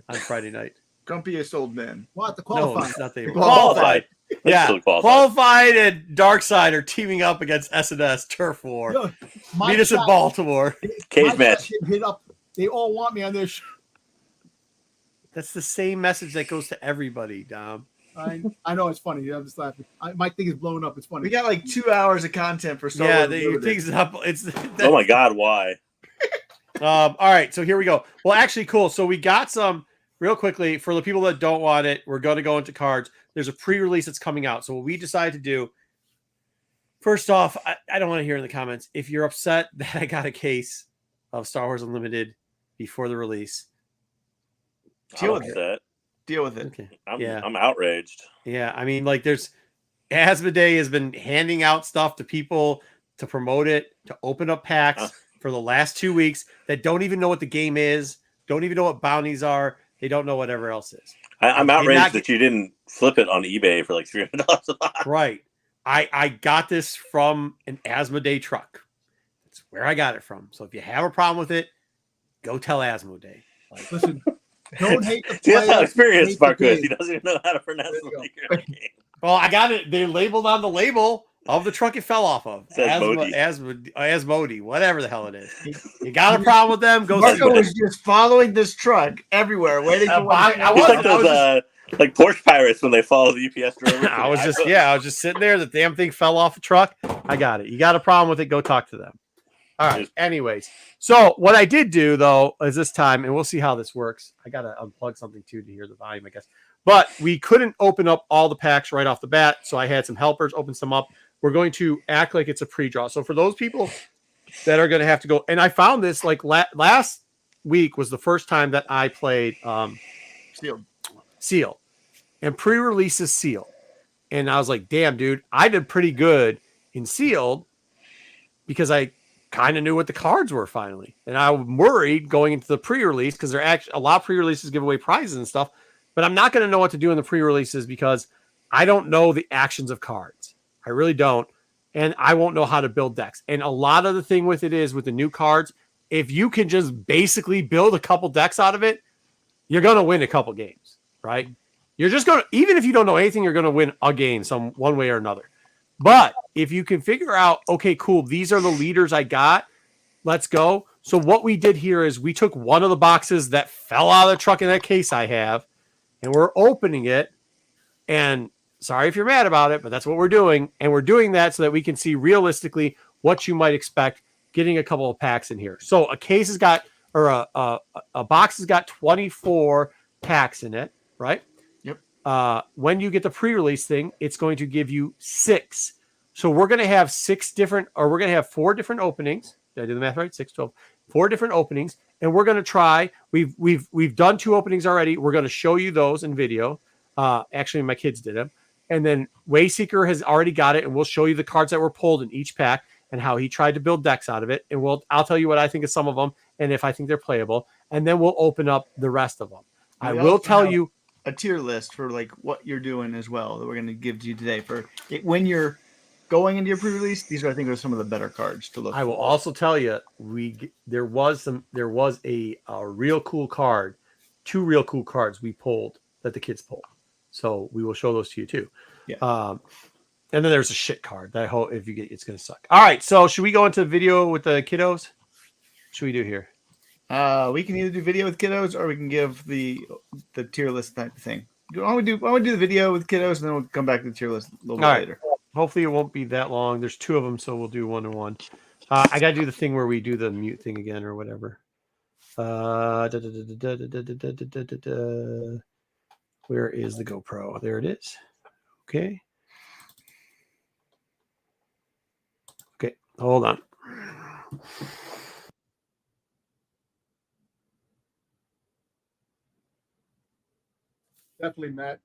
on Friday night? Grumpiest Old Man. What? The Qualified. No, it's not the Qualified. Yeah, Qualified and Darkseid are teaming up against S&S Turf War. Yo, meet us in Baltimore. Cage match. Hit up. They all want me on their show. That's the same message that goes to everybody, Dom. I know it's funny. I'm just laughing. My thing is blowing up. It's funny. We got like 2 hours of content for Star Wars. Your thing's up. Oh my God, why? All right, so here we go. Well, actually, cool. So we got some real quickly, for the people that don't want it, we're going to go into cards. There's a pre-release that's coming out. So what we decided to do, first off, I don't want to hear in the comments. If you're upset that I got a case of Star Wars Unlimited before the release, deal with it. Deal with it. Okay. I'm outraged. Yeah, I mean, like, there's Asmodee has been handing out stuff to people to promote it, to open up packs for the last 2 weeks that don't even know what the game is, don't even know what bounties are. They don't know whatever else is. I'm outraged that you didn't flip it on eBay for like $300 a box. Right. I got this from an Asmodee truck. That's where I got it from. So if you have a problem with it, go tell Asmodee. Like, listen, don't hate the See, that's how experienced Spark is. game. He doesn't even know how to pronounce the game. Well, I got it. They labeled on the label of the truck it fell off of. Asmodee, whatever the hell it is. You got a problem with them? Go see Marco was just following this truck everywhere, waiting for like Porsche pirates when they follow the UPS driver. I was just sitting there. The damn thing fell off the truck. I got it. You got a problem with it? Go talk to them. All right. Anyways, so what I did do though is this time, and we'll see how this works. I gotta unplug something too to hear the volume, I guess. But we couldn't open up all the packs right off the bat, so I had some helpers open some up. We're going to act like it's a pre-draw. So for those people that are going to have to go, and I found this like last week was the first time that I played Seal and pre-releases Seal. And I was like, damn, dude, I did pretty good in Sealed because I kind of knew what the cards were finally. And I'm worried going into the pre-release because they're actually a lot of pre-releases give away prizes and stuff, but I'm not going to know what to do in the pre-releases because I don't know the actions of cards. I really don't. And I won't know how to build decks. And a lot of the thing with it is with the new cards, if you can just basically build a couple decks out of it, you're going to win a couple games, right? You're just going to, even if you don't know anything, you're going to win a game one way or another. But if you can figure out, okay, cool, these are the leaders I got, let's go. So what we did here is we took one of the boxes that fell out of the truck in that case I have, and we're opening it. And sorry if you're mad about it, but that's what we're doing. And we're doing that so that we can see realistically what you might expect getting a couple of packs in here. So a case has got, or a box has got 24 packs in it, right? Yep. When you get the pre-release thing, it's going to give you 6. So we're going to have 4 different openings. Did I do the math right? 6, 12, 4 different openings. And we're going to try, we've done 2 openings already. We're going to show you those in video. Actually, my kids did them. And then Wayseeker has already got it, and we'll show you the cards that were pulled in each pack and how he tried to build decks out of it. And I'll tell you what I think of some of them and if I think they're playable. And then we'll open up the rest of them. I will tell you a tier list for like what you're doing as well that we're going to give to you today for it, when you're going into your pre-release. These are, I think, are some of the better cards to look. I will also tell you there was a real cool card, 2 real cool cards we pulled that the kids pulled. So we will show those to you too. Yeah. And then there's a shit card that I hope if you get, it's going to suck. All right. So should we go into video with the kiddos? What should we do here? We can either do video with kiddos or we can give the tier list type thing. Why don't we do the video with kiddos and then we'll come back to the tier list a little bit later. Hopefully it won't be that long. There's 2 of them, so we'll do 1 and 1. I got to do the thing where we do the mute thing again or whatever. Where is the GoPro? There it is. Okay. Okay, hold on. Definitely, Matt.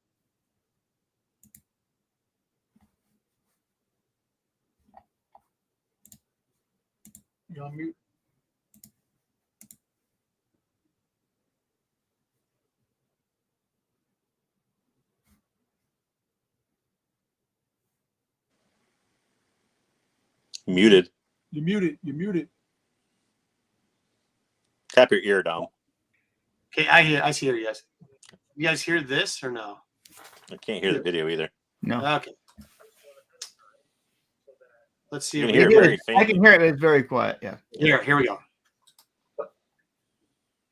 You're on mute. Muted. You're muted. You're muted. Tap your ear down. Okay, I see her, yes. You guys hear this or no? I can't hear the video either. No. Okay. Let's see. You can hear it very faint. I can hear it, but it's very quiet. Yeah. Here we go.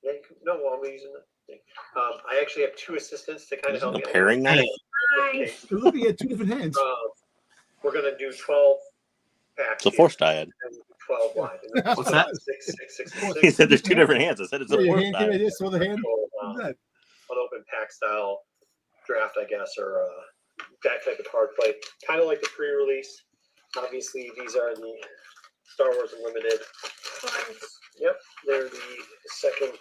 Yeah, no, while we're using the thing. I actually have 2 assistants to kind of help me. A pairing knife? Okay. You're looking at 2 different hands. We're going to do 12 packs. It's a force diet. 12 wide. What's that? 6, 6, 6, 6. He said there's 2 different hands. I said it's a Your force hand diet. this, so the hand. So, unopened pack style draft, I guess, or that type of card play. Kind of like the pre-release. Obviously, these are the Star Wars Unlimited. Yep, they're the second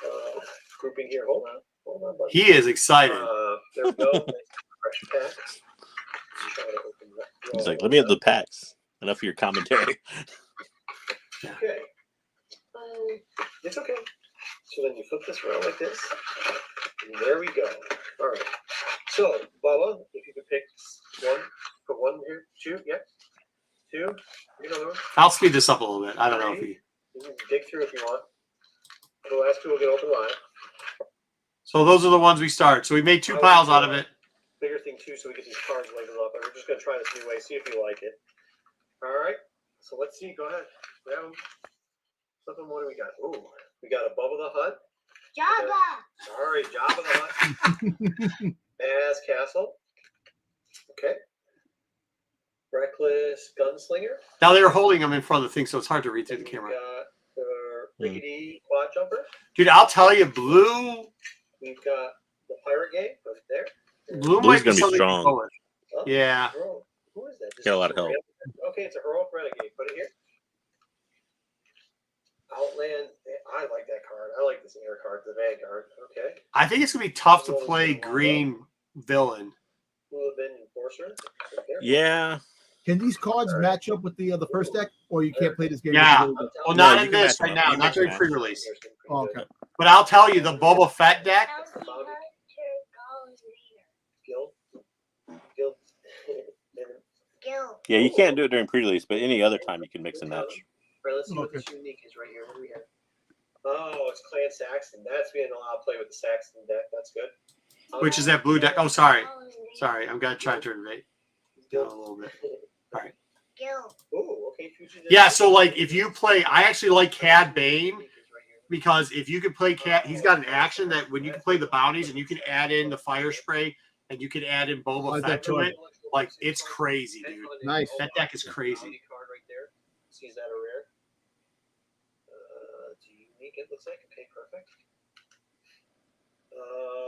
grouping here. Hold on, buddy. He is excited. There we go. Nice fresh pack. He's like, let me have the packs. Enough of your commentary. Okay. It's okay. So then you flip this around like this. And there we go. All right. So, Bubba, if you could pick one, put one here, two, yeah. Two. Another one. I'll speed this up a little bit. I don't know if he. You can dig through if you want. The last two will get open live. So those are the ones we start. So we made 2 piles out of it. Bigger thing too, so we get these cards labeled up. And we're just gonna try this new way, see if you like it. All right. So let's see. Go ahead. Grab them. Flip them. What do we got? Ooh, we got a Bubba the Hutt. Jabba. Sorry, Jabba the Hutt. As Castle. Okay. Reckless Gunslinger. Now they were holding them in front of the thing, so it's hard to read through the We camera. got the Rickety Quad Jumper. Dude, I'll tell you, blue We've got the Pirate Game right there. Blue Blue's might be gonna be something to strong. go with. Oh, Yeah. Hero- Who is that? This Get a is lot of help. Okay, it's a Heroic Renegade. Put it here. Outland. I like that card. I like this air card, the Vanguard. Okay. I think it's gonna be tough to play green villain. Hula Bin Enforcer. Right there. Yeah. Can these cards match up with the first deck, or you can't play this game? Yeah. with the- Well, No, not you in can this match right them up. now, You not can during match pre-release. Oh, okay. But I'll tell you, the Boba Fett deck. Guild. Guild. Gil. Yeah, you can't do it during pre-release, but any other time you can mix and match. Right, let's see what this unique is right here. What do we have? Oh, it's Clan Saxon. That's being allowed to play with the Saxon deck. That's good. Which is that blue deck? Oh, sorry. Sorry, I'm gonna try to turn it down a little bit. Gil. Ooh, okay. Fugitive. Yeah, so like if you play, I actually like Cad Bane because if you can play Cad, he's got an action that when you can play the bounties and you can add in the fire spray and you can add in Boba Fett to it, like it's crazy, dude. Nice. That deck is crazy. Card right there. Sees that a rare. It's unique. It looks like. Okay, perfect.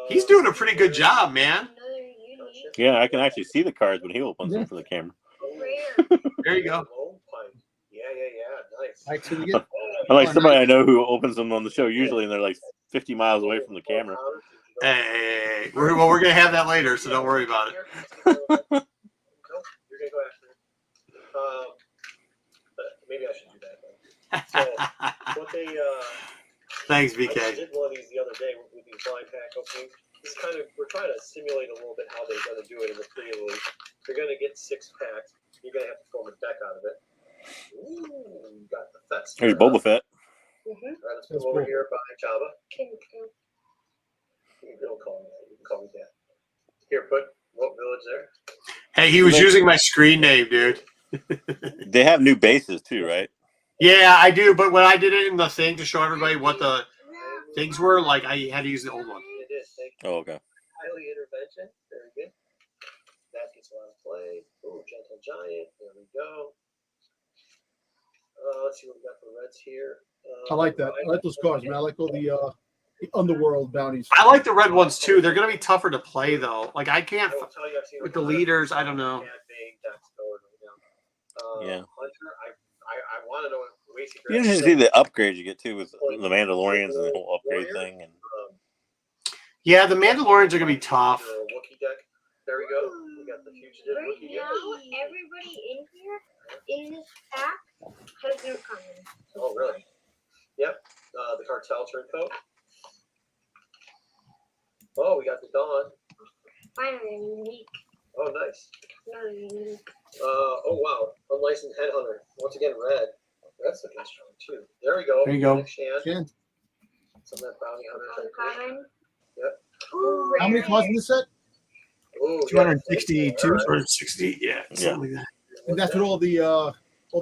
He's doing a pretty good job, man. Another unique. Yeah, I can actually see the cards when he opens them for the camera. Rare. There you go. Yeah. Nice. All right, so we get I like somebody I know who opens them on the show usually, and they're like 50 miles away from the camera. Hey, we're gonna have that later, so don't worry about it. Nope, you're gonna go after it. But maybe I should do that. So what they Thanks, I BK. did one of these the other day with these blind pack openings. This is kind of we're trying to simulate a little bit how they're gonna do it in the pre-release. You're gonna get 6 packs. You're gonna have to form a deck out of it. Ooh, you got the Fest. Here's Boba Fett. All right, let's move over here by Java. Can You don't call me that. You can call me that. Here, put what village there? Hey, he was using my screen name, dude. They have new bases too, right? Yeah, I do. But when I did it in the thing to show everybody what the things were, like I had to use the old one. It is. Thank you. Oh, okay. Highly intervention. Very good. That gets a lot of play. Ooh, gentle giant. There we go. Let's see what we got for reds here. I like that. I like those cards, man. I like all the underworld bounties. I like the red ones too. They're gonna be tougher to play though. Like I can't I will tell you, I've seen with the leaders. I don't know. Yeah. Hunter, I want to know what Wasty You didn't see the upgrades you get too with the Mandalorians and the whole upgrade thing. And Yeah, the Mandalorians are gonna be tough. Wookiee deck. There we go. We got the fugitive right Wookiee now, deck. everybody in here in this pack has no common. Oh, really? Yep. The cartel turncoat. Oh, we got the Dawn. Finally, a unique. Oh, nice. Another unique. Oh, wow. Unlicensed Headhunter. Once again, red. That's looking strong, too. There we go. There you go. Next hand. Jan, Some of that bounty hunter type thing. Uncommon. Yep. Ooh, how many rare. cards in this set? Ooh, 262. All right. 260, yeah, something like that. And that's with all the Oh,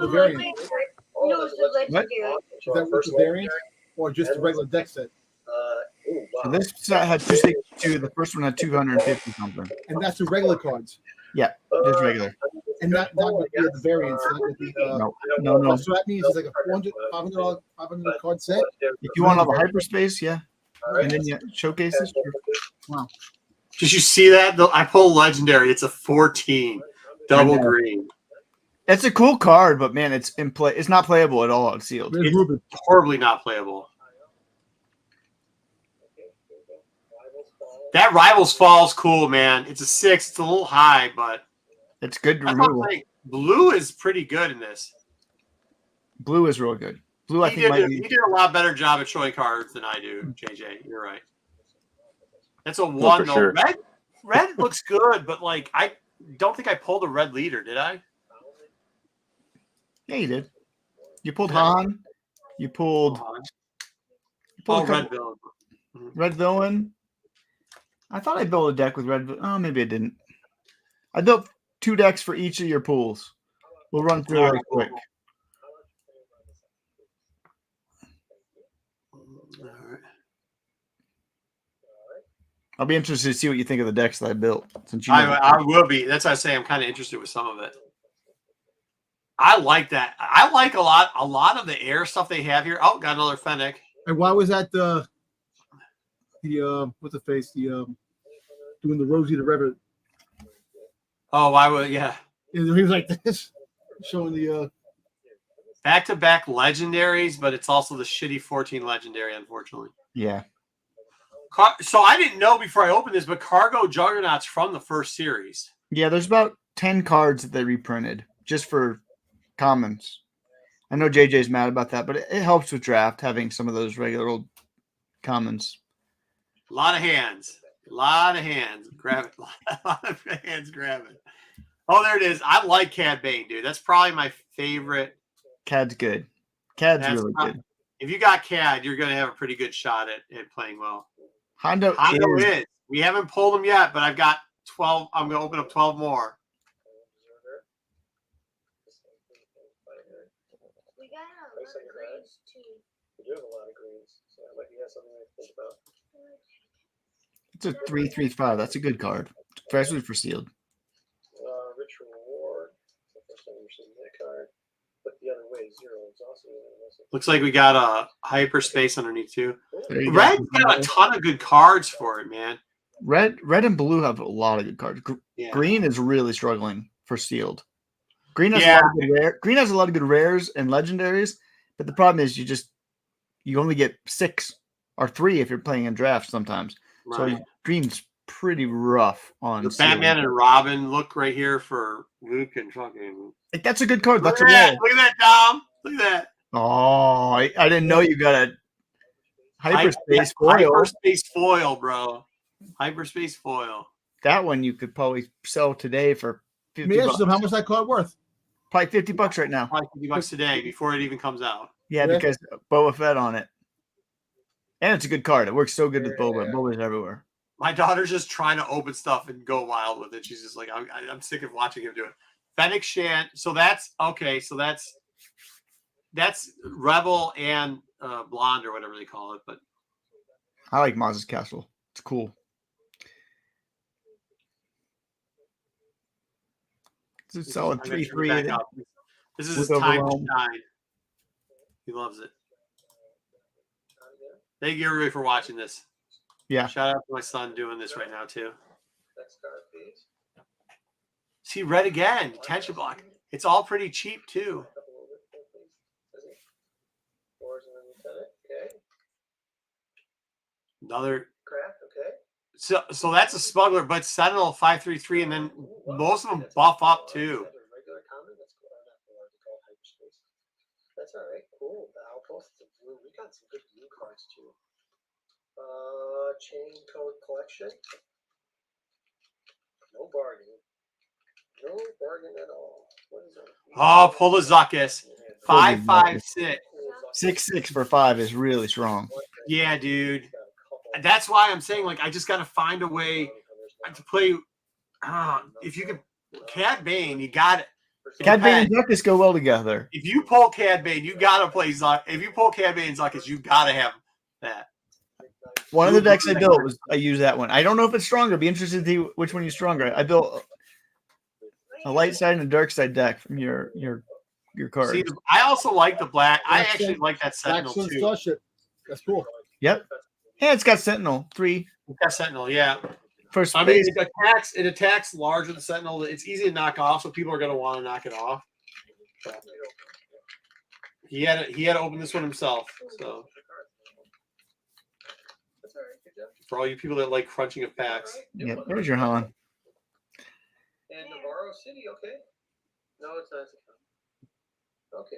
variants. Oh, No, that's it's the what's- legendary. Is that with the variants, or just the regular deck set? Ooh, wow. So this set had 262. The first one had 250 something. And that's the regular cards, Just regular. and not with the variants. Not with the, No. So that means it's like a $500 card set. If you want to have a hyperspace, yeah. All right. And then you showcases. Wow. Did you see that? I pulled legendary. It's a 14 double green. It's a cool card, but man, it's in play. It's not playable at all. It's sealed. There's It's Ruben. horribly not playable. That Rivals Fall's cool, man. It's a 6. It's a little high, but it's good that's removal. Blue is pretty good in this. Blue is real good. Blue, I think he did a lot better job at showing cards than I do, JJ. You're right. That's a 1 though. Sure. Red looks good, but like I don't think I pulled a red leader, did I? Yeah, you did. You pulled Han. You pulled Red villain. Red villain. I thought I built a deck with red. Oh, maybe I didn't. I built 2 decks for each of your pools. We'll run through it quick. All right. I'll be interested to see what you think of the decks that I built. Since I will be. That's why I say I'm kind of interested with some of it. I like that. I like a lot of the air stuff they have here. Oh, got another Fennec. And why was that the what's the face? Doing the Rosie the Reverend. Oh, why would He was like this, showing the back-to-back legendaries, but it's also the shitty 14 legendary, unfortunately. Yeah. So I didn't know before I opened this, but Cargo Juggernauts from the first series. Yeah, there's about 10 cards that they reprinted just for commons. I know JJ's mad about that, but it helps with draft having some of those regular old commons. A lot of hands. Grab it. A lot of hands grab it. Oh, there it is. I like Cad Bane, dude. That's probably my favorite. Cad's good. Cad's really good. If you got Cad, you're going to have a pretty good shot at playing well. Hondo is. We haven't pulled them yet, but I've got 12. I'm going to open up 12 more. We got a lot of greens too. We do have a lot of greens, so I might have something to think about. It's a 3/3/5. That's a good card, especially for sealed. Rich Reward. The first time you've seen that card. But the other way, 0 is also. Looks like we got a hyperspace underneath too. Red's got a ton of good cards for it, man. Red and blue have a lot of good cards. Green is really struggling for sealed. Green has a lot of good rares and legendaries, but the problem is you only get 6 or 3 if you're playing in draft sometimes. Right. So green's pretty rough on the Batman and Robin look right here for Luke and fucking. Like, that's a good card. Look at that, Dom. Look at that. Oh, I didn't know you got a hyperspace foil. Hyperspace foil, bro. Hyperspace foil. That one you could probably sell today for $50. How much that card worth? Probably $50 right now. Probably $50 today before it even comes out. Yeah, because Boba Fett on it. And it's a good card. It works so good with Boba. Boba's everywhere. My daughter's just trying to open stuff and go wild with it. She's just like, I'm sick of watching him do it. Fennec Shant. So that's okay. So that's Rebel and Blonde or whatever they call it. But I like Maz's Castle. It's cool. It's a solid 3/3. This is his time to shine. He loves it. Thank you, everybody, for watching this. Yeah. Shout out to my son doing this right now, too. See, red again. Detention block. It's all pretty cheap, too. Another. So that's a smuggler, but Sentinel 5/3/3, and then most of them buff up, too. That's all right. Cool. The Outpost, the blue. We got some good blue cards too. Chain code collection. No bargain. No bargain at all. What is it? Oh, Polizakis. 5/5/6. 6/6 for 5 is really strong. Yeah, dude. That's why I'm saying, like, I just got to find a way to play. If you can, Cad Bane, you got it. Cad Bane and Zuckus go well together. If you pull Cad Bane, you got to play Zuckus. If you pull Cad Bane and Zuckus, you got to have that. One of the decks I built I used that one. I don't know if it's stronger. Be interested to see which one is stronger. I built a light side and a dark side deck from your card. See, I also like the black. I actually like that Sentinel too. That's cool. Yep. Yeah, it's got Sentinel 3. That Sentinel, yeah. For I mean, space, it attacks larger than Sentinel. It's easy to knock off, so people are going to want to knock it off. But he had to open this one himself. So for all you people that like crunching of packs, yeah, there's your Han. And Navarro City, okay. No, it's not. Okay.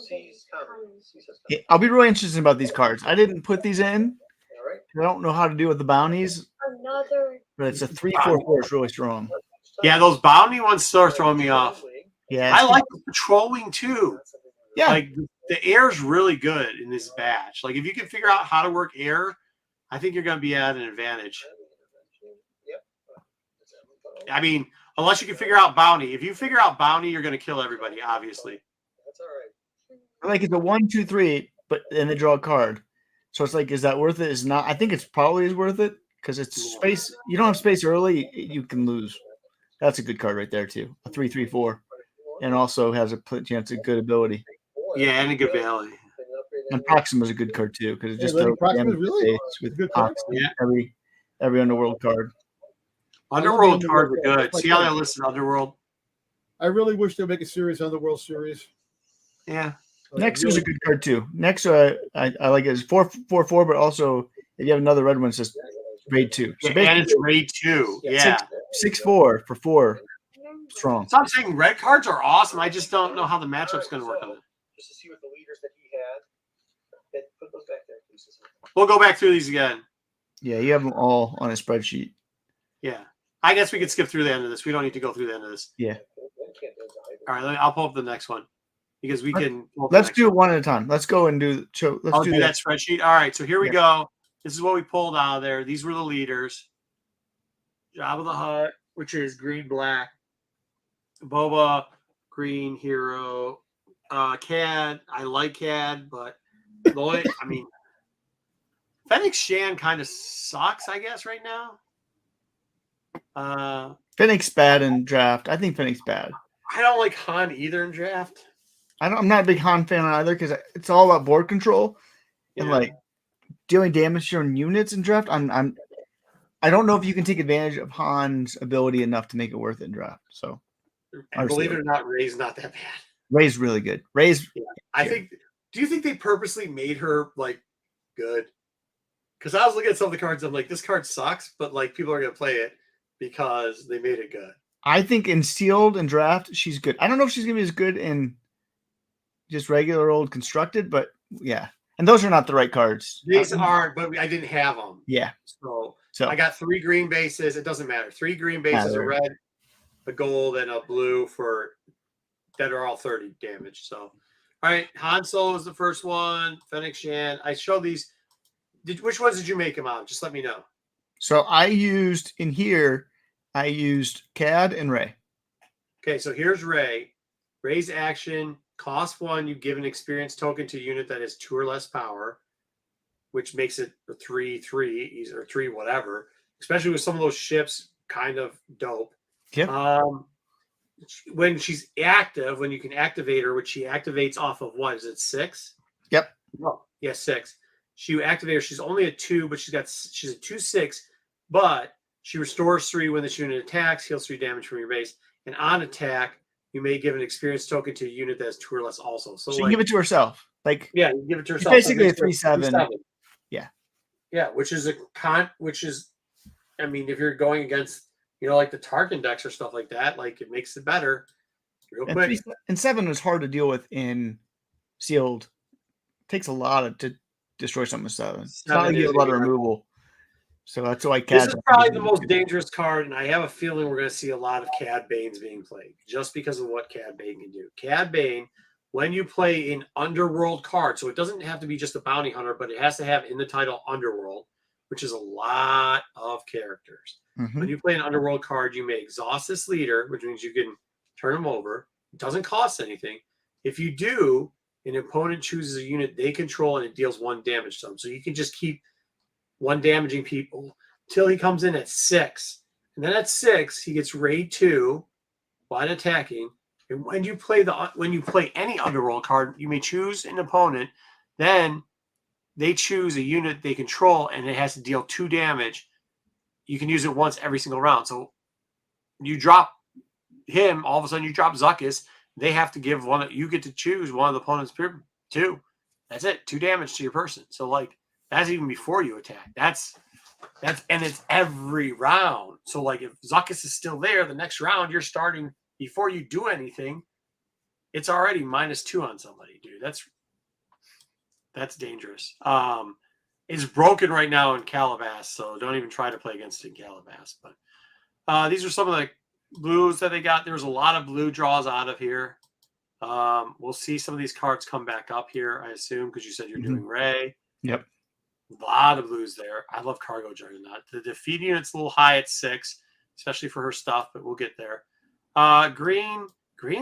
C's common. Yeah, I'll be really interested about these cards. I didn't put these in. All right. I don't know how to deal with the bounties, Another. but it's a 3/4/4. It's really strong. yeah, those bounty ones start throwing me off. Yeah, I like the patrol wing too. Yeah, Like the air's really good in this batch. Like if you can figure out how to work air, I think you're going to be at an advantage. I mean, unless you can figure out bounty. If you figure out bounty, you're going to kill everybody. Obviously. That's all right. like it's a 1, 2, 3, but then they draw a card. So it's like, is that worth it? Is not. I think it's probably is worth it because it's space. You don't have space early, you can lose. That's a good card right there too. A 3/3/4, and also has a chance of good ability. Yeah, and a good value. And Proxima's a good card too because it just really? does Proxima's damage really? with Good card. Yeah. every underworld card. Underworld cards are Underworld. good. That's See my how they favorite. listed Underworld? I really wish they'd make a series on the World Series. Yeah. Next is a good card too. Next, I like it. It's 4/4/4, but also if you have another red one, it's just raid 2. So And it's raid 2. Yeah. 6/4 for 4. Strong. So I'm saying red cards are awesome. I just don't know how the matchup's going to work on it. Just to see what the leaders that he had. And put those back there, please. We'll go back through these again. Yeah, you have them all on a spreadsheet. Yeah. I guess we could skip through the end of this. We don't need to go through the end of this. Yeah. All right. I'll pull up the next one because we can. Let's do it one at a time. Let's go and do. Let's I'll do do that spreadsheet. All right. So here we Yeah. go. This is what we pulled out of there. These were the leaders. Jabba the Hutt, which is green, black. Boba, green, hero. Cad. I like Cad, but Lloyd, I mean, Fennec Shan kind of sucks, I guess, right now. Fennec's bad in draft. I think Fennec's bad. I don't like Han either in draft. I'm not a big Han fan either because it's all about board control and Yeah. like dealing damage to your own units in draft. I don't know if you can take advantage of Han's ability enough to make it worth it in draft. So, And believe it or not, Rey's not that bad. Rey's really good. Rey's. Yeah. I think. Do you think they purposely made her like good? Because I was looking at some of the cards, I'm like, this card sucks, but like people are gonna play it because they made it good. I think in sealed and draft, she's good. I don't know if she's gonna be as good in just regular old constructed, but yeah. And those are not the right cards. These aren't, but I didn't have them. Yeah. So So I got 3 green bases. It doesn't matter. 3 green bases, a red, a gold, and a blue for that are all 30 damage. So, all right, Han Solo is the first one. Fennec Shan. I showed these. Which ones did you make them on? Just let me know. So I used Cad and Rey. Okay, so here's Rey. Rey's action cost 1. You give an experience token to a unit that has 2 or less power, which makes it a 3/3 or 3 whatever. Especially with some of those ships, kind of dope. Yep. When she's active, when you can activate her, which she activates off of what? Is it 6? Yep. Oh, yeah, 6. She activate her. She's only a 2, but she's a 2/6, but she restores 3 when the unit attacks, heals 3 damage from your base, and on attack, you may give an experience token to a unit that has 2 or less also. So you can give it to herself. Like yeah, you give it to it's herself. basically a So it makes her 3/7. 3/7. Yeah. Yeah, which is I mean, if you're going against, like the Tarkin decks or stuff like that, like it makes it better real quick. And 7 was hard to deal with in sealed. Takes a lot to destroy something with 7. It's not like you have a lot of removal. So that's why This is probably the most dangerous card, and I have a feeling we're going to see a lot of Cad Banes being played just because of what Cad Bane can do. Cad Bane, when you play an Underworld card, so it doesn't have to be just a bounty hunter, but it has to have in the title Underworld, which is a lot of characters. Mm-hmm. When you play an Underworld card, you may exhaust this leader, which means you can turn them over. It doesn't cost anything. If you do, an opponent chooses a unit they control and it deals 1 damage to them. So you can just keep 1 damaging people till he comes in at 6. And then at 6, he gets raid 2 while attacking. And when you play any Underworld card, you may choose an opponent. Then they choose a unit they control and it has to deal 2 damage, you can use it once every single round. So you drop him, all of a sudden you drop Zuckuss. They have to give one. You get to choose one of the opponent's 2. That's it. 2 damage to your person. So like that's even before you attack. That's and it's every round. So like if Zuckuss is still there, the next round you're starting before you do anything. It's already -2 on somebody, dude. That's dangerous. It's broken right now in Calabas, so don't even try to play against it in Calabas. But these are some of the blues that they got. There's a lot of blue draws out of here. We'll see some of these cards come back up here, I assume, because you said you're doing Ray. Yep. A lot of blues there. I love Cargo Juggernaut. The defeat unit's a little high at 6, especially for her stuff, but we'll get there. Green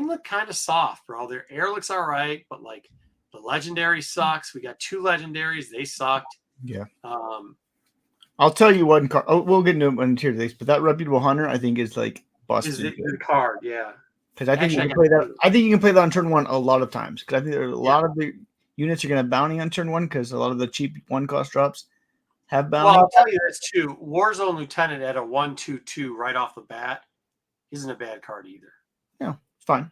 look kind of soft, bro. Their air looks all right, but like the legendary sucks. We got 2 legendaries. They sucked. Yeah. I'll tell you one card. Oh, we'll get into one tier these, but that Reputable Hunter, I think, is like busted. Is it the card? Yeah. Because I think you can play that. I think you can play that on turn 1 a lot of times. Because I think there are a lot of the units you're going to bounty on turn 1 because a lot of the cheap 1-cost drops have bounty. Well, I'll tell you this too. Warzone Lieutenant at a 1/2/2 right off the bat isn't a bad card either. Yeah, it's fine.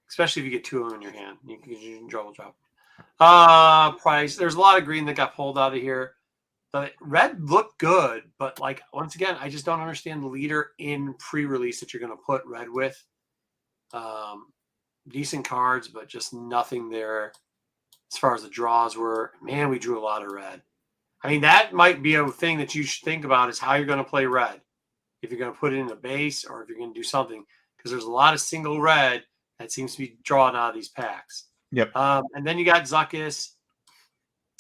Especially if you get 2 of them in your hand. You can double drop. Price. There's a lot of green that got pulled out of here. The red looked good, but like once again, I just don't understand the leader in pre-release that you're going to put red with. Decent cards, but just nothing there as far as the draws were. Man, we drew a lot of red. I mean, that might be a thing that you should think about is how you're going to play red. If you're going to put it in a base or if you're going to do something. Because there's a lot of single red that seems to be drawn out of these packs. Yep. And then you got Zuckuss.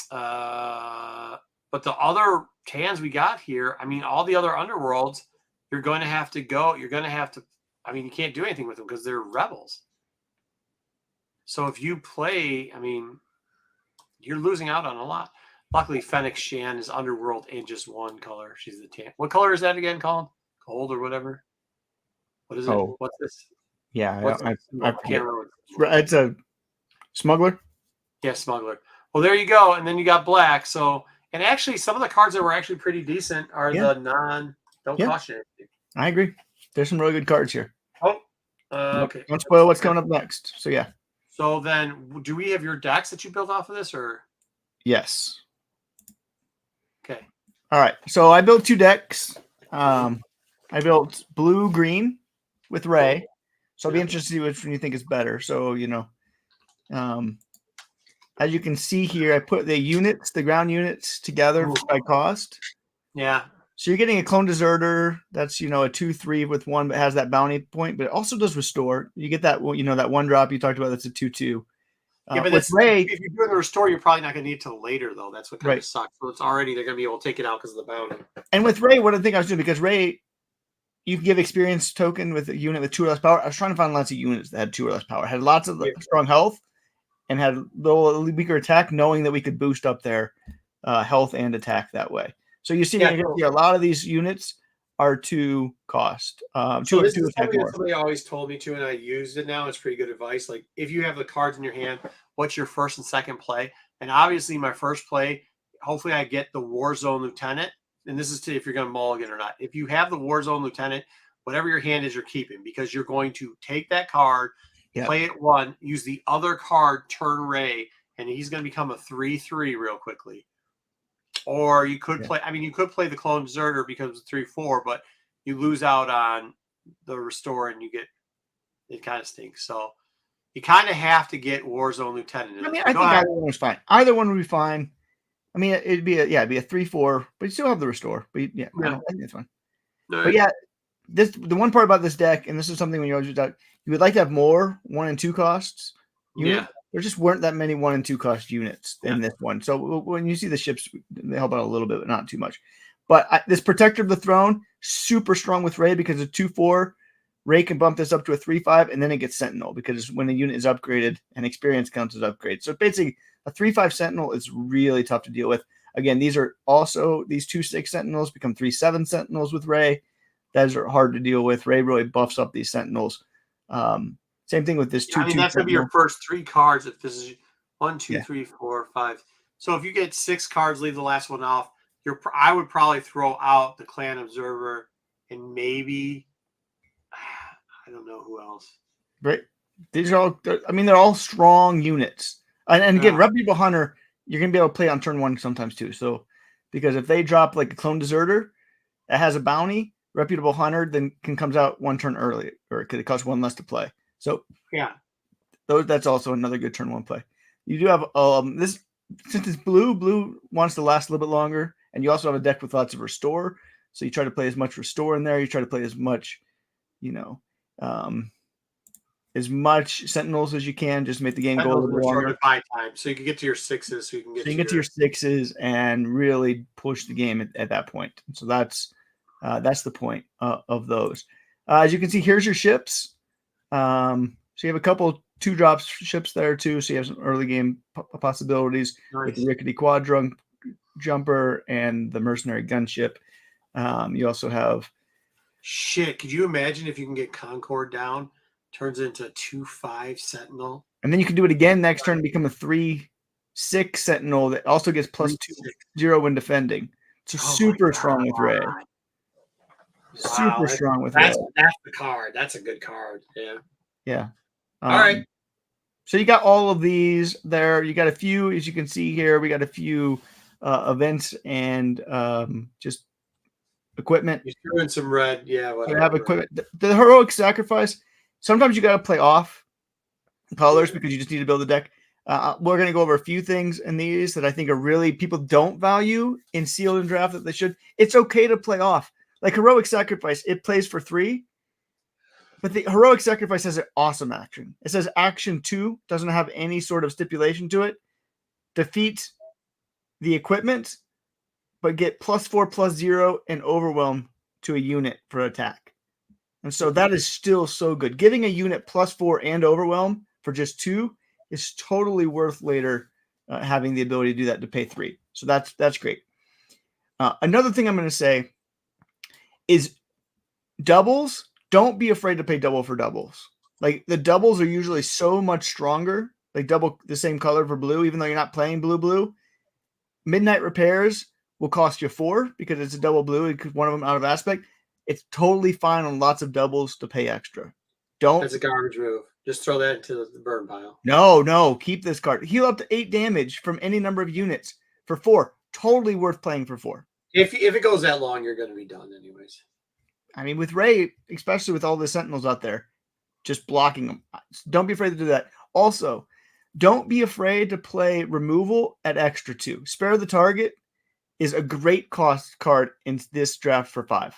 But the other tans we got here, I mean, all the other underworlds, you're going to have to go. You're going to have to. I mean, you can't do anything with them because they're rebels. So if you play, I mean, you're losing out on a lot. Luckily, Fennec Shan is underworld in just 1 color. She's the tan. What color is that again, Colin? Gold or whatever? What is it? Oh. What's this? Yeah, I can't remember. It's a smuggler. Yeah, smuggler. Well, there you go. And then you got black. So, and actually, some of the cards that were actually pretty decent are the don't cost you anything. I agree. There's some really good cards here. Oh, okay. Don't spoil what's coming up next. So, yeah. So then, do we have your decks that you built off of this, or? Yes. Okay. All right. So I built 2 decks. I built blue-green with Ray. So I'll be interested to see which one you think is better. So, as you can see here, I put the units, the ground units together by cost. Yeah. So you're getting a Clone Deserter. That's, a 2/3 with 1, but has that bounty point, but it also does restore. You get that, that 1 drop you talked about. That's a 2/2. Yeah, but that's, Ray, if you're doing the restore, you're probably not going to need it till later, though. That's what kind of sucks. So it's already, they're going to be able to take it out because of the bounty. And with Ray, what I think I was doing, because Ray, you can give experience token with a unit with 2 or less power. I was trying to find lots of units that had 2 or less power, had lots of strong health, and had a little weaker attack, knowing that we could boost up their health and attack that way. So you see, a lot of these units are 2 cost. So this is something that somebody always told me to, and I used it now. It's pretty good advice. Like, if you have the cards in your hand, what's your first and second play? And obviously, my first play, hopefully I get the Warzone Lieutenant. And this is to if you're going to mulligan or not. If you have the Warzone Lieutenant, whatever your hand is, you're keeping, because you're going to take that card, play it 1, use the other card, turn Ray, and he's going to become a 3/3 real quickly. Or you could play, I mean, you could play the Clone Deserter because it's 3/4, but you lose out on the restore and you get, it kind of stinks. So you kind of have to get Warzone Lieutenant. I mean, I think either one was fine. Either one would be fine. I mean, it'd be a 3/4, but you still have the restore. But I think it's fine. No, but the one part about this deck, and this is something when you're always you would like to have more 1 and 2 costs. There just weren't that many 1 and 2 cost units in this one. So when you see the ships, they help out a little bit, but not too much. But this Protector of the Throne, super strong with Ray, because a 2/4, Ray can bump this up to a 3/5, and then it gets Sentinel, because when a unit is upgraded, and experience counts as upgrade. So basically, a 3/5 Sentinel is really tough to deal with. Again, these 2/6 Sentinels become 3/7 Sentinels with Ray. Those are hard to deal with. Ray really buffs up these Sentinels. Same thing with this 2/2. I mean, that's going to be your first 3 cards. If this is 1, 2, 3, 4, 5. So if you get 6 cards, leave the last one off. I would probably throw out the Clan Observer and maybe I don't know who else. Right. These are all. I mean, they're all strong units. And again, Yeah. Reputable Hunter, you're gonna be able to play on turn 1 sometimes too. So because if they drop like a Clone Deserter that has a bounty, Reputable Hunter then comes out 1 turn early, or it costs 1 less to play. So yeah, that's also another good turn 1 play. You do have this, since it's blue wants to last a little bit longer, and you also have a deck with lots of restore. So you try to play as much restore in there. You try to play as much, as much Sentinels as you can, just to make the game go a little longer. Buy time, so you can get to your 6s, so you can get to your 6s and really push the game at that point. So that's the point of those. As you can see, here's your ships. So you have a couple 2-drop ships there too. So you have some early game possibilities with the Rickety Quad Jumper and the Mercenary Gunship. You also have. Shit, could you imagine if you can get Concord down, turns into a 2/5 Sentinel? And then you can do it again next turn and become a 3/6 Sentinel that also gets +2/0 when defending. So super strong with Ray. Super strong with Ray. That's the card. That's a good card. Yeah. Yeah. All right. So you got all of these there. You got a few, as you can see here, we got a few events and just equipment. You threw in some red. Yeah. Whatever. I have equipment. The Heroic Sacrifice, sometimes you got to play off colors because you just need to build a deck. We're going to go over a few things in these that I think are really people don't value in sealed and draft that they should. It's okay to play off. Like Heroic Sacrifice, it plays for 3. But the Heroic Sacrifice has an awesome action. It says action 2, doesn't have any sort of stipulation to it. Defeat the equipment, but get +4/+0 and overwhelm to a unit for attack. And so that is still so good. Giving a unit +4 and overwhelm for just 2 is totally worth later having the ability to do that to pay 3. So that's great. Another thing I'm going to say is doubles. Don't be afraid to pay double for doubles. Like the doubles are usually so much stronger. Like double the same color for blue, even though you're not playing blue. Midnight Repairs will cost you 4 because it's a double blue. Because one of them out of aspect. It's totally fine on lots of doubles to pay extra. That's a garbage move. Just throw that into the burn pile. No. Keep this card. Heal up to 8 damage from any number of units for 4. Totally worth playing for 4. If it goes that long, you're going to be done anyways. I mean, with Ray, especially with all the Sentinels out there, just blocking them. Don't be afraid to do that. Also, don't be afraid to play removal at extra 2. Spare the Target is a great cost card in this draft for 5.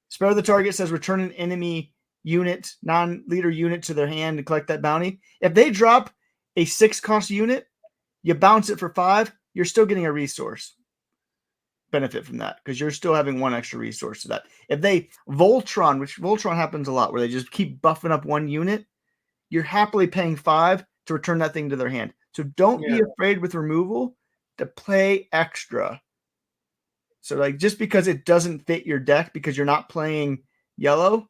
Spare the Target says return an enemy unit, non-leader unit to their hand and collect that bounty. If they drop a 6-cost unit, you bounce it for 5, you're still getting a resource benefit from that because you're still having 1 extra resource to that. If they Voltron, which Voltron happens a lot where they just keep buffing up 1 unit, you're happily paying 5 to return that thing to their hand. So don't be afraid with removal to play extra. So like just because it doesn't fit your deck because you're not playing yellow,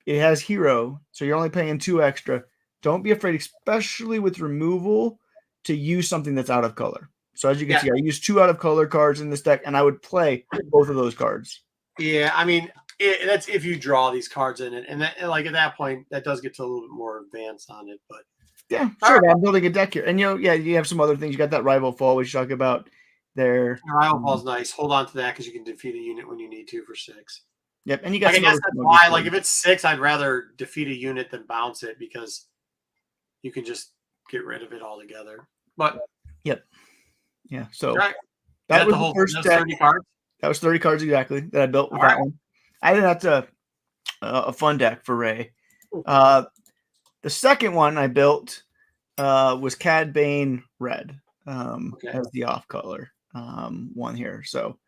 it has hero, so you're only paying 2 extra. Don't be afraid, especially with removal, to use something that's out of color. So as you can see, I use 2 out of color cards in this deck, and I would play both of those cards. Yeah, I mean, that's if you draw these cards in it, and like at that point, that does get to a little bit more advanced on it. But yeah, sure. I'm building a deck here, and you have some other things. You got that Rival Fall, which you talk about there. Rival Fall's nice. Hold on to that because you can defeat a unit when you need to for 6. Yep, and you got. I guess that's why. Like if it's 6, I'd rather defeat a unit than bounce it because you can just get rid of it altogether. But yep. Yeah, so that was the first deck. 30 cards. That was 30 cards exactly that I built with that one. I think that's a fun deck for Ray. The second one I built was Cad Bane Red as the off color one here. So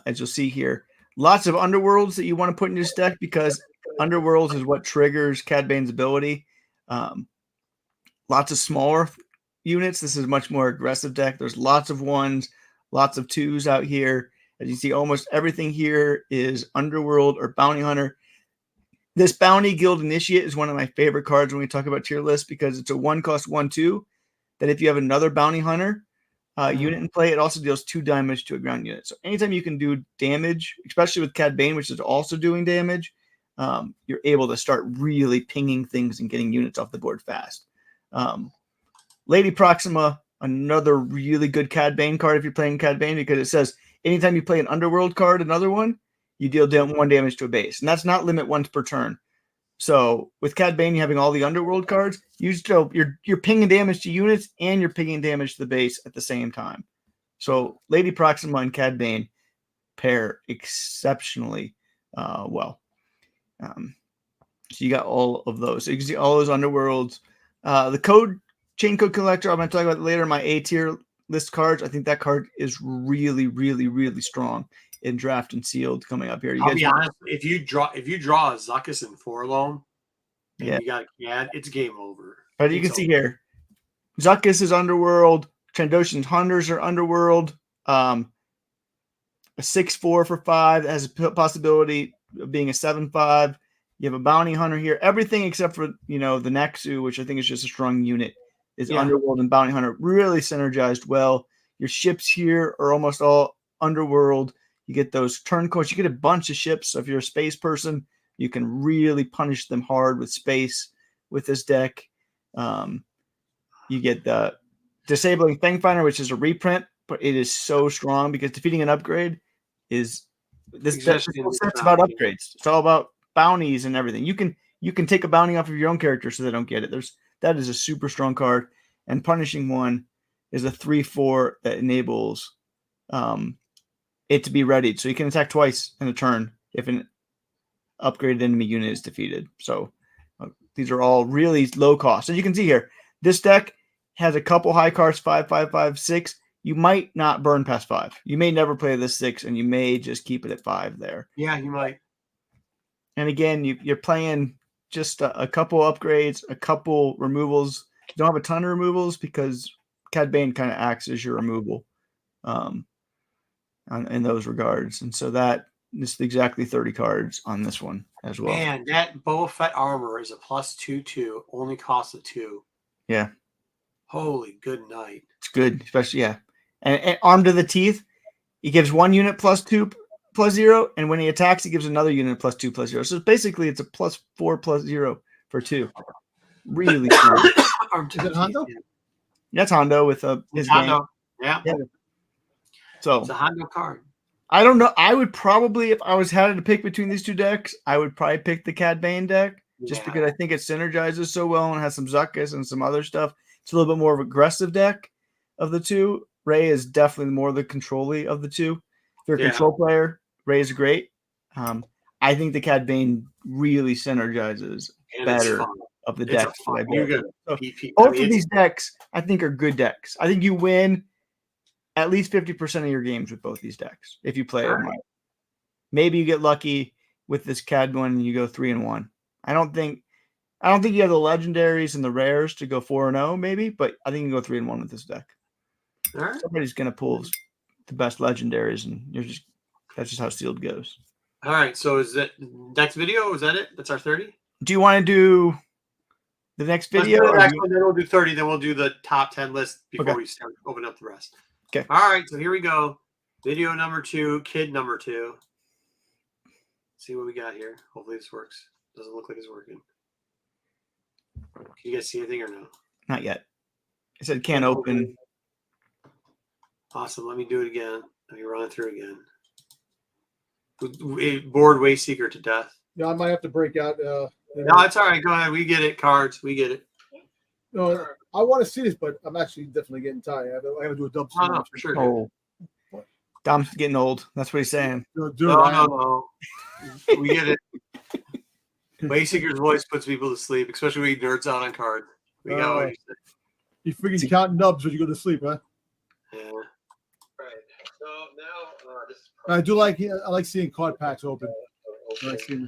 as you'll see here, lots of Underworlds that you want to put in this deck because Underworlds is what triggers Cad Bane's ability. Lots of smaller units. This is a much more aggressive deck. There's lots of 1s, lots of 2s out here. As you see, almost everything here is Underworld or Bounty Hunter. This Bounty Guild Initiate is one of my favorite cards when we talk about tier lists because it's a 1-cost 1/2 that if you have another Bounty Hunter unit in play. It also deals 2 damage to a ground unit. So anytime you can do damage, especially with Cad Bane, which is also doing damage, you're able to start really pinging things and getting units off the board fast. Lady Proxima, another really good Cad Bane card if you're playing Cad Bane, because it says anytime you play an Underworld card, another one, you deal 1 damage to a base. And that's not limit once per turn. So with Cad Bane, having all the Underworld cards, you're pinging damage to units and you're pinging damage to the base at the same time. So Lady Proxima and Cad Bane pair exceptionally well. So you got all of those. So you can see all those Underworlds. The Chain Code Collector, I'm going to talk about later. My A tier list cards. I think that card is really, really, really strong in Draft and Sealed coming up here. I'll be honest. If you draw a Zuckuss and Forlone, and you got a Cad, it's game over. But you can see here, Zuckuss is Underworld. Trandoshan's Hunters are Underworld. A 6/4 for 5 that has a possibility of being a 7/5. You have a Bounty Hunter here. Everything except for the Nexu, which I think is just a strong unit, is Underworld and Bounty Hunter. Really synergized well. Your ships here are almost all Underworld. You get those turncoats. You get a bunch of ships. So if you're a space person, you can really punish them hard with space with this deck. You get the Disabling Fangfinder, which is a reprint, but it is so strong because defeating an upgrade is this set's about upgrades. It's all about bounties and everything. You can take a bounty off of your own character so they don't get it. That is a super strong card. And Punishing One is a 3/4 that enables it to be readied. So you can attack twice in a turn if an upgraded enemy unit is defeated. So these are all really low cost. So you can see here, this deck has a couple high cards, 5, 5, 5, 6. You might not burn past 5. You may never play this 6, and you may just keep it at 5 there. Yeah, you might. And again, you're playing just a couple upgrades, a couple removals. You don't have a ton of removals because Cad Bane kind of acts as your removal in those regards. And so that is exactly 30 cards on this one as well. Man, that Boba Fett armor is a +2/2, only costs a 2. Yeah. Holy good night. It's good, especially, yeah. And Armed to the Teeth, he gives 1 unit +2/+0, and when he attacks, he gives another unit +2/+0. So basically, it's a +4/+0 for 2. Really strong. Is it Hondo? That's Hondo with his Hondo. Game. Yeah. So it's a Hondo card. I don't know. I would probably, if I was had to pick between these two decks, I would probably pick the Cad Bane deck just because I think it synergizes so well and has some Zuckuss and some other stuff. It's a little bit more of an aggressive deck of the two. Ray is definitely more the control-y of the two. If you're a control player, Ray is great. I think the Cad Bane really synergizes better of the decks. So both of these decks, I think, are good decks. I think you win at least 50% of your games with both these decks if you play them right. Maybe you get lucky with this Cad one and you go 3-1. I don't think you have the legendaries and the rares to go 4-0, maybe, but I think you can go 3-1 with this deck. All right. Somebody's gonna pull the best legendaries, and that's just how sealed goes. All right. So is that next video? Is that it? That's our 30? Do you want to do the next video? Then we'll do 30. Then we'll do the top 10 list before we start opening up the rest. Okay. All right. So here we go. Video number 2, kid number 2. See what we got here. Hopefully this works. Doesn't look like it's working. Can you guys see anything or no? Not yet. It said can't open. Awesome. Let me do it again. Let me run it through again. Bored Wayseeker to death. Yeah, I might have to break out. No, it's all right. Go ahead. We get it. Cards. We get it. No, I want to see this, but I'm actually definitely getting tired. I got to do a double. No, for sure. Oh, Dom's getting old. That's what he's saying. No. We get it. Wayseeker's voice puts people to sleep, especially when he nerds out on cards. We got what you said. You freaking count nubs when you go to sleep, huh? Yeah. Right. So now this is. I like seeing card packs open.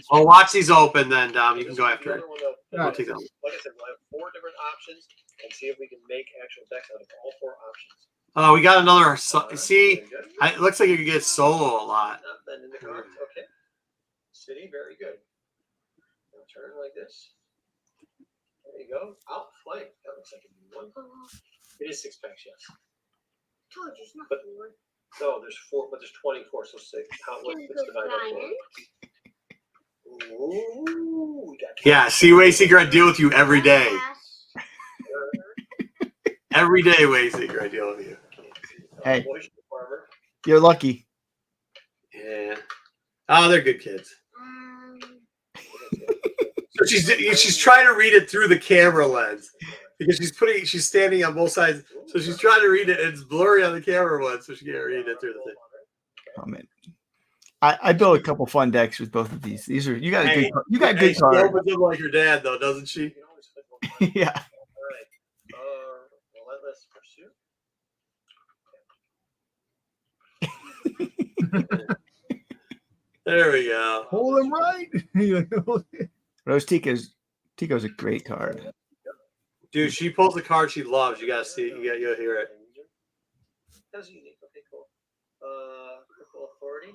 Well, watch these open, then Dom. You can go after it. We'll take them. Like I said, we'll have 4 different options and see if we can make actual decks out of all 4 options. Oh, we got another. See, it looks like you can get solo a lot. Then in the cards, okay. City, very good. Now turn like this. There you go. Outflank. That looks like a new one. It is 6 packs, yes. told you it's not But- 4. No, there's 4, but there's 24, so 6. What's divided by 4? Ooh, we got Yeah, see, Way Seeker, I deal with you every day. Every day, Way Seeker, I deal with you. Hey. Oyster farmer. You're lucky. Yeah. Oh, they're good kids. So she's trying to read it through the camera lens because she's standing on both sides, so she's trying to read it. And it's blurry on the camera one, so she can't read it through the thing. Oh man, I built a couple fun decks with both of these. These are you got Hey, good she cards. opens them like her dad, though, doesn't she? Yeah. All right. Relentless pursuit. There we go. Hold him right. Rose Tico's a great card. Dude, she pulls the card she loves. You gotta see. You'll hear it. That's unique. Okay, cool. Critical authority.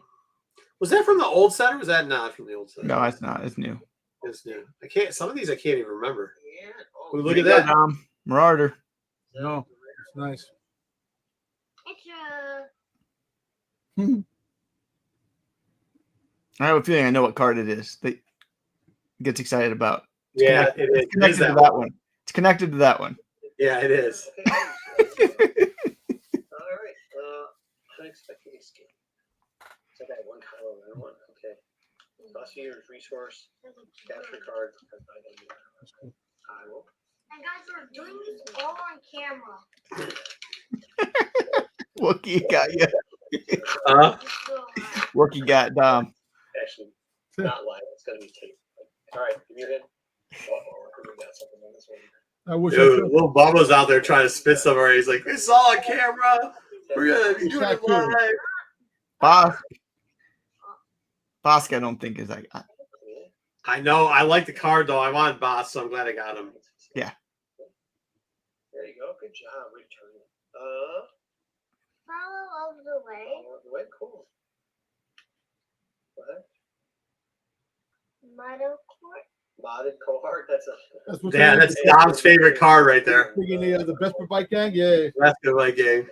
Was that from the old set, or was that not from the old set? No, it's not. It's new. It's new. I can't. Some of these I can't even remember. Yeah. Ooh, look at that. Marauder. No, it's nice. It's I have a feeling I know what card it is that gets excited about. Yeah, it is. It's connected to that one. It's connected to that one. Yeah, it is. All right. Unexpected escape. So I got one color and one. Okay. Cost year's resource. Capture card. I will. And guys, we're doing this all on camera. Wookie got you. Just Wookie got Dom. Actually, not live. It's going to be taped. All right. Give me your hand. We got something on this one. I wish I Dude, could. little Bubba's out there trying to spit somewhere. He's like, "It's all on camera. We're gonna be doing it live." Bosk, I don't think is like. I know. I like the card though. I wanted Boss, so I'm glad I got him. Yeah. There you go. Good job. Return. follow all the way. All the way. Cool. What? Model court. Modded cohort. That's That's That's Dom's favorite card right there. The best for bike gang. Yeah. That's good, my game.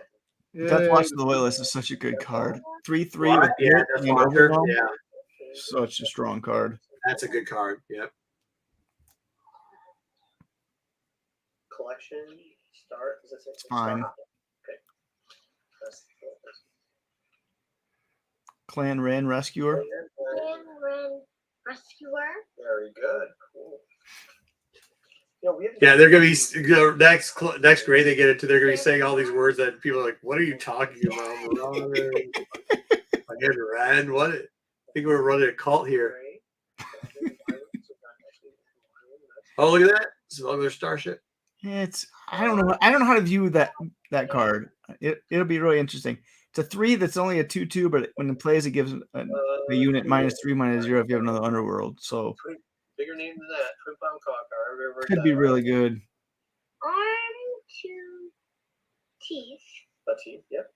Death Watch of the Waitlist is such a good card. 3/3 What? with Yeah, hit that's and Walker. overwhelm. Yeah, Such a strong card. that's a good card. Yep. collection. Start. Does it say? It's fine. Okay. That's Clan Ren Rescuer. Ren Rescuer. very good. Cool. Yeah, they're gonna be next grade. They get into. They're gonna be saying all these words that people are like, "What are you talking about?" Ren, what? I think we're running a cult here. Oh, look at that! Smuggler Starship. It's I don't know how to view that card. It'll be really interesting. It's a 3 that's only a 2/2, but when it plays, it gives a unit -3/-0 if you have another underworld. So Bigger name than that. Twin Pound Cock. could be really good. Arm to teeth. A teeth. Yep.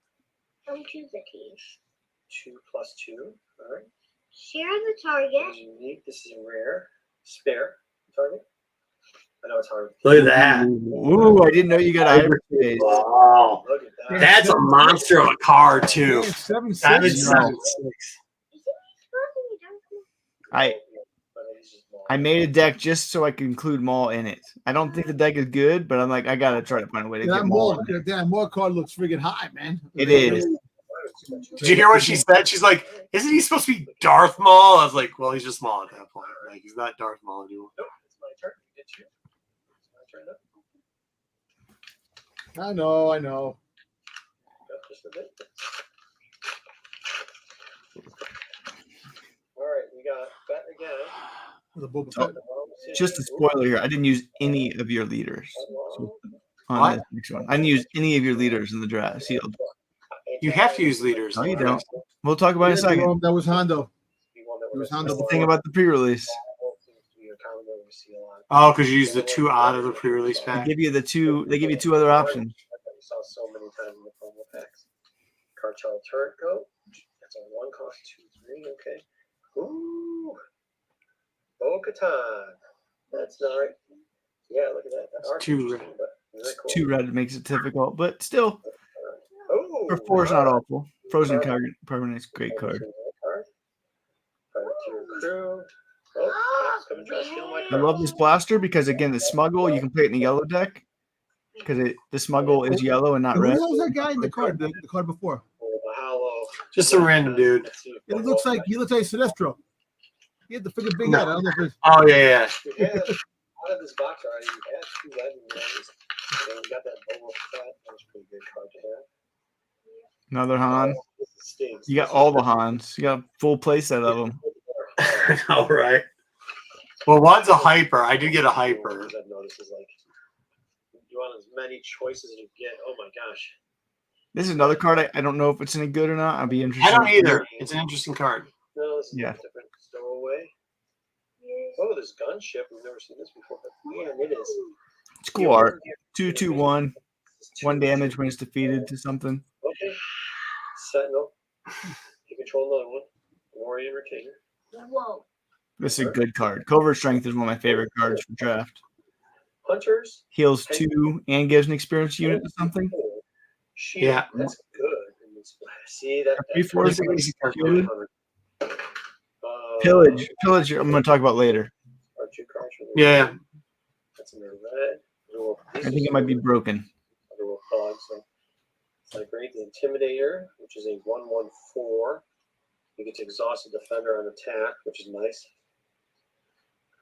Arm to the teeth. 2+2. All right. Share the target. This is unique. This is rare. Spare target. I know it's hard. Look at that! Ooh, I didn't know you got hyperspace. Wow, Look at that. that's a monster of a card too. 7/6. 7/6. I made a deck just so I could include Maul in it. I don't think the deck is good, but I'm like, I gotta try to find a way to get Maul. That Maul card looks friggin' high, man. It is. Did you hear what she said? She's like, "Isn't he supposed to be Darth Maul?" I was like, "Well, he's just Maul at that point. Like, he's not Darth Maul anymore." Nope, it's my turn. It's you. It's my turn up. I know. Just a bit. All right, we got that again. The Boba So, Fett. just a spoiler here. I didn't use any of your leaders on What? this next one. I didn't use any of your leaders in the draft sealed. You have to use leaders. No, you don't. We'll talk about it in a second. That was Hondo. It was Hondo. That's the thing about the pre-release. Oh, because you use the 2 out of the pre-release pack. They give you 2 other options. We saw so many times in the promo packs. Cartel turret go. That's a 1 cost 2/3. Okay. Ooh. Bo-Katan. That's not right. Yeah, look at that. That art's Too interesting, but really cool. 2 red makes it difficult, but still. Oh, For 4 is not awful. Frozen Permanent's great card. I love this blaster because again, the smuggle you can play it in the yellow deck because the smuggle is yellow and not Who red. was that guy in the card? The card before. Just a random dude. It looks like Sinestro. He had the freaking big head. I don't know if it's. Oh yeah. Out of this box already, you had 2 legendaries. And we got that Boba Fett. That was a pretty good card to have. Another Han. Stings. You got all the Hans. You got a full playset of them. All right. Well, one's a hyper. I do get a hyper. I've noticed is like you want as many choices as you get. Oh my gosh. This is another card. I don't know if it's any good or not. I'll be interested. I don't either. It's an interesting card. No, this is Yeah. a different stowaway. Oh, this gunship. We've never seen this before. But man, it is. It's cool art. 2/2/1. 1 damage when it's defeated to something. Okay. Sentinel. You control another one. Warrior Retainer. Whoa. This is a good card. Covert Strength is one of my favorite cards for draft. Hunters. Heals 2 and gives an experience unit to something. Shield. Yeah. That's good. See that? 3/4 shielded. Uh, Pillage. I'm going to talk about later. Yeah. That's in the red. I think it might be broken. So it's like great. The Intimidator, which is a 1/1/4. You get to exhaust a defender on attack, which is nice.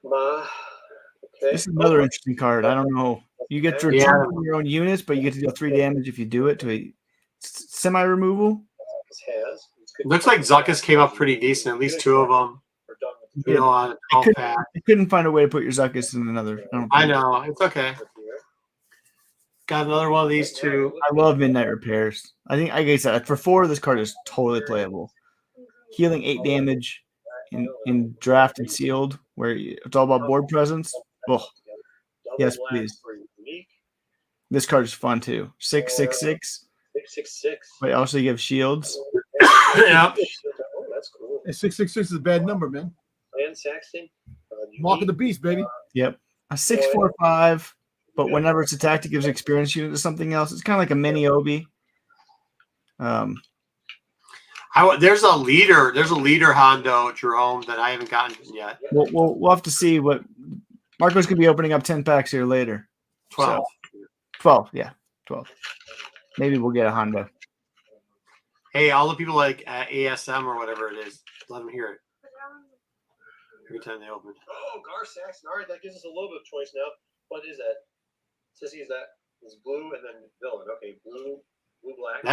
Okay. This is another interesting card. I don't know. You get to return your own units, but you get to deal 3 damage if you do it to a semi-removal. Looks like Zuckus came up pretty decent. At least 2 of them. You know, on a pack. I couldn't find a way to put your Zuckus in another. I know. It's okay. Got another one of these 2. I love Midnight Repairs. I think, like I said, for 4, this card is totally playable. Healing 8 damage in draft and sealed, where it's all about board presence. Oh, yes, please. This card is fun too. 6/6/6. 6/6/6. But also you have shields. Yeah. Oh, that's cool. 666 is a bad number, man. Land Saxton. Mark of the beast, baby. Yep. A 6/4/5. But whenever it's attacked, it gives experience unit to something else. It's kind of like a mini Obi. There's a leader Hondo Jerome that I haven't gotten yet. We'll have to see what Marco's gonna be opening up 10 packs here later. 12. So, 12, yeah, 12. Maybe we'll get a Hondo. Hey, all the people like ASM or whatever it is, let them hear it every time they open. Oh, Gar Saxon. All right, that gives us a little bit of choice now. What is that? Sissy, is that? It's blue and then villain. Okay, blue, black.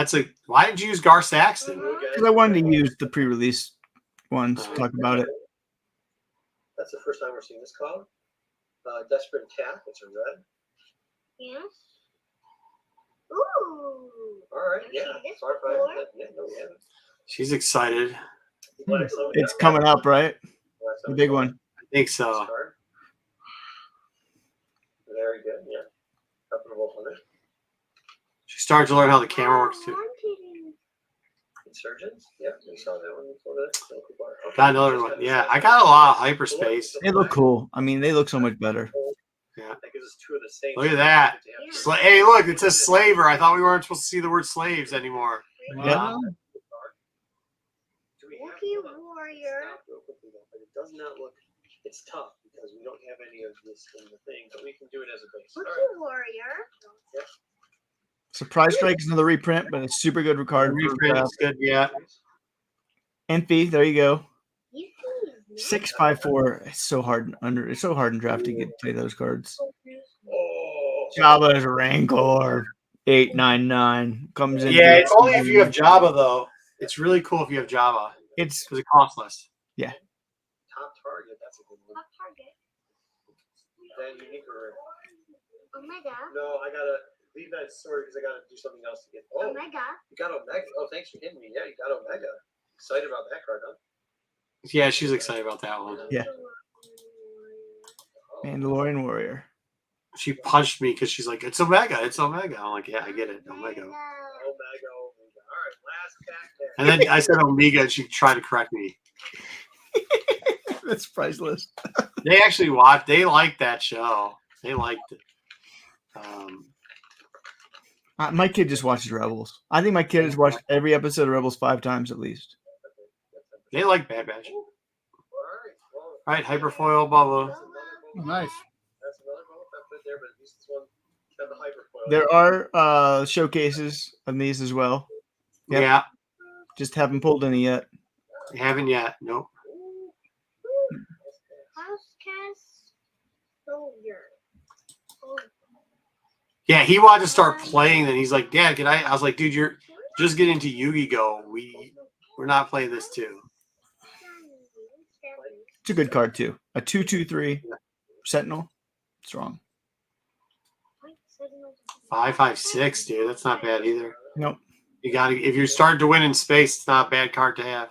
Why did you use Gar Saxton? Because I wanted to use the pre-release ones to talk about it. That's the first time we're seeing this card. Desperate Attack. It's a red. Yes. Ooh. All right. Yeah. This before? She's excited. It's coming up, right? The big one. I think so. Very good. Yeah. She started to learn how the camera works too. Insurgents? Yeah, we saw that one before that. Okay. Got another one. Yeah, I got a lot of hyperspace. They look cool. I mean, they look so much better. Yeah. That gives us 2 of the same. Look at that. Hey, look, it says slaver. I thought we weren't supposed to see the word slaves anymore. Yeah. Wookiee Warrior. But it does not look. It's tough because we don't have any of this in the thing, but we can do it as a base. Wookiee Warrior. Yep. Surprise Strike is another reprint, but it's super good card. Reprint is good, yeah. Enfy, there you go. You see, 6/5/4. It's so hard It's so hard in draft to play those cards. Oh. Jabba's Rancor. 899 comes in. Yeah, it's only if you have Java though. It's really cool if you have Java. It's because it costs less. Yeah. Top target. That's a good one. top target. That unique or Omega. no, I gotta leave that story because I gotta do something else to get. Oh, Omega. you got Omega. Oh, thanks for hitting me. Yeah, you got Omega. Excited about that card, huh? Yeah, she's excited about that one. Yeah. Oh. Mandalorian Warrior. She punched me because she's like, "It's Omega, it's Omega." I'm like, "Yeah, I get it, Omega." Omega. All right, last pack there. And then I said Omega, and she tried to correct me. That's priceless. They actually watched. They liked that show. They liked it. My kid just watches Rebels. I think my kid has watched every episode of Rebels 5 times at least. They like Bad Batch. All right, hyperfoil, Bubba. Oh, nice. That's another bubble I put there, but at least this one had the hyperfoil. There are showcases of these as well. Yep. Yeah, Just haven't pulled any yet. haven't yet. Nope. Housecast soldier. Yeah, he wanted to start playing. Then he's like, "Dad, can I?" I was like, "Dude, you're just getting into Yu-Gi-Oh. We're not playing this too." It's a good card too. A 2/2/3 Sentinel. Strong. 5/5/6, dude. That's not bad either. Nope. You got to if you're starting to win in space, it's not a bad card to have.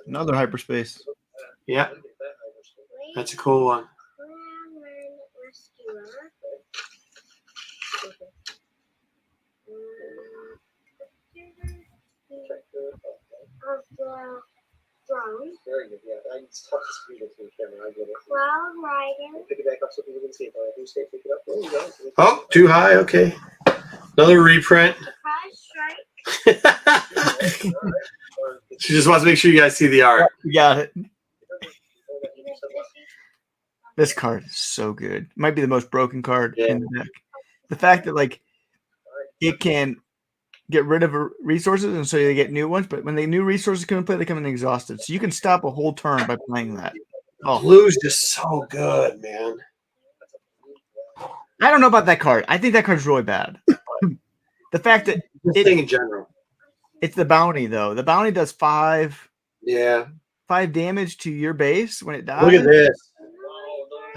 Another hyperspace. Yeah, that's a cool one. Of the throne. Very good. Yeah, it's tough to speed into the camera. I get it. Cloud Rider. Pick it back up so people can see it. I do say pick it up. There you go. Oh, too high. Okay, another reprint. Surprise Strike. She just wants to make sure you guys see the art. You got it. This card is so good. Might be the most broken card in the deck. The fact that like it can get rid of resources and so you get new ones, but when the new resources come in play, they come in exhausted. So you can stop a whole turn by playing that. Oh, blue's just so good, man. I don't know about that card. I think that card's really bad. The fact that This thing in general. it's the bounty though. The bounty does 5 damage to your base when it dies. Look at this.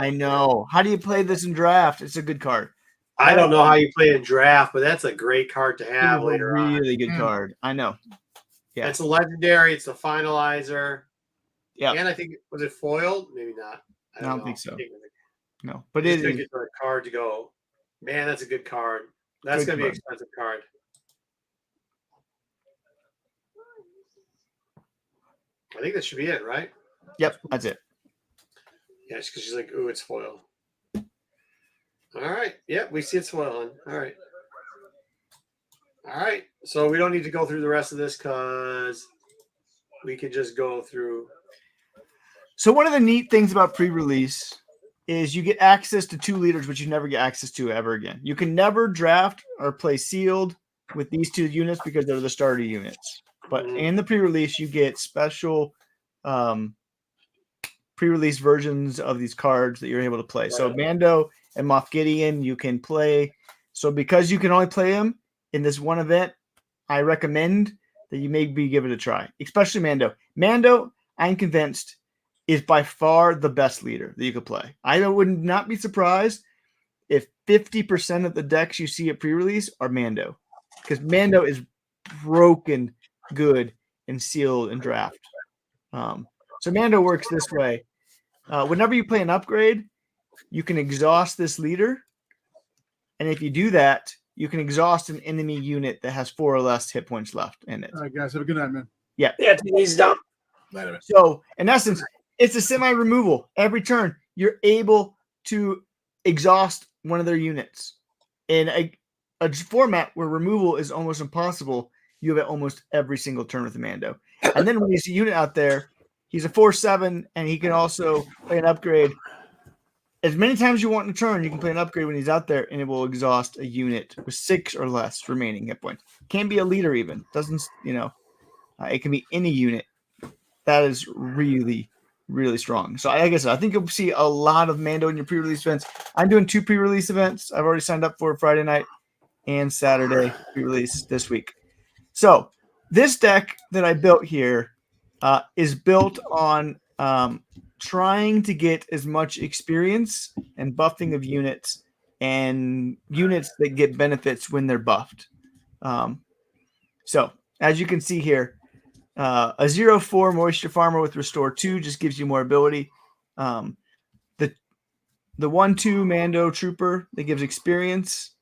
I know. How do you play this in draft? It's a good card. I don't know how you play in draft, but that's a great card to have It's a later on. really good card. I know. Yeah. It's a legendary. It's a finalizer. Yeah. And I think, was it foiled? Maybe not. I don't know. think so. I think No, but just it gonna is. get a card to go. Man, that's a good card. That's Good gonna be an card. expensive card. I think that should be it, right? Yep, that's it. Yeah, it's because she's like, ooh, it's foil. All right. Yep, we see it's foiling. All right. All right. So we don't need to go through the rest of this because we can just go through. So one of the neat things about pre-release is you get access to 2 leaders, which you never get access to ever again. You can never draft or play sealed with these 2 units because they're the starter units. But in the pre-release, you get special pre-release versions of these cards that you're able to play. So Mando and Moff Gideon, you can play. So because you can only play them in this one event, I recommend that you maybe give it a try, especially Mando. Mando, I'm convinced, is by far the best leader that you could play. I would not be surprised if 50% of the decks you see at pre-release are Mando, because Mando is broken good and sealed and draft. So Mando works this way. Whenever you play an upgrade, you can exhaust this leader. And if you do that, you can exhaust an enemy unit that has 4 or less hit points left in it. All right, guys. Have a good night, man. Yeah. Yeah, he's done. So in essence, it's a semi-removal. Every turn, you're able to exhaust one of their units. In a format where removal is almost impossible, you have it almost every single turn with the Mando. And then when you see a unit out there, he's a 4/7, and he can also play an upgrade. As many times as you want in a turn, you can play an upgrade when he's out there, and it will exhaust a unit with 6 or less remaining hit points. Can be a leader even. Doesn't, it can be any unit. That is really, really strong. So like I said, I think you'll see a lot of Mando in your pre-release events. I'm doing 2 pre-release events. I've already signed up for Friday night and Saturday pre-release this week. So this deck that I built here is built on trying to get as much experience and buffing of units and units that get benefits when they're buffed. So as you can see here, a 0/4 Moisture Farmer with Restore 2 just gives you more ability. The 1/2 Mando Trooper that gives experience.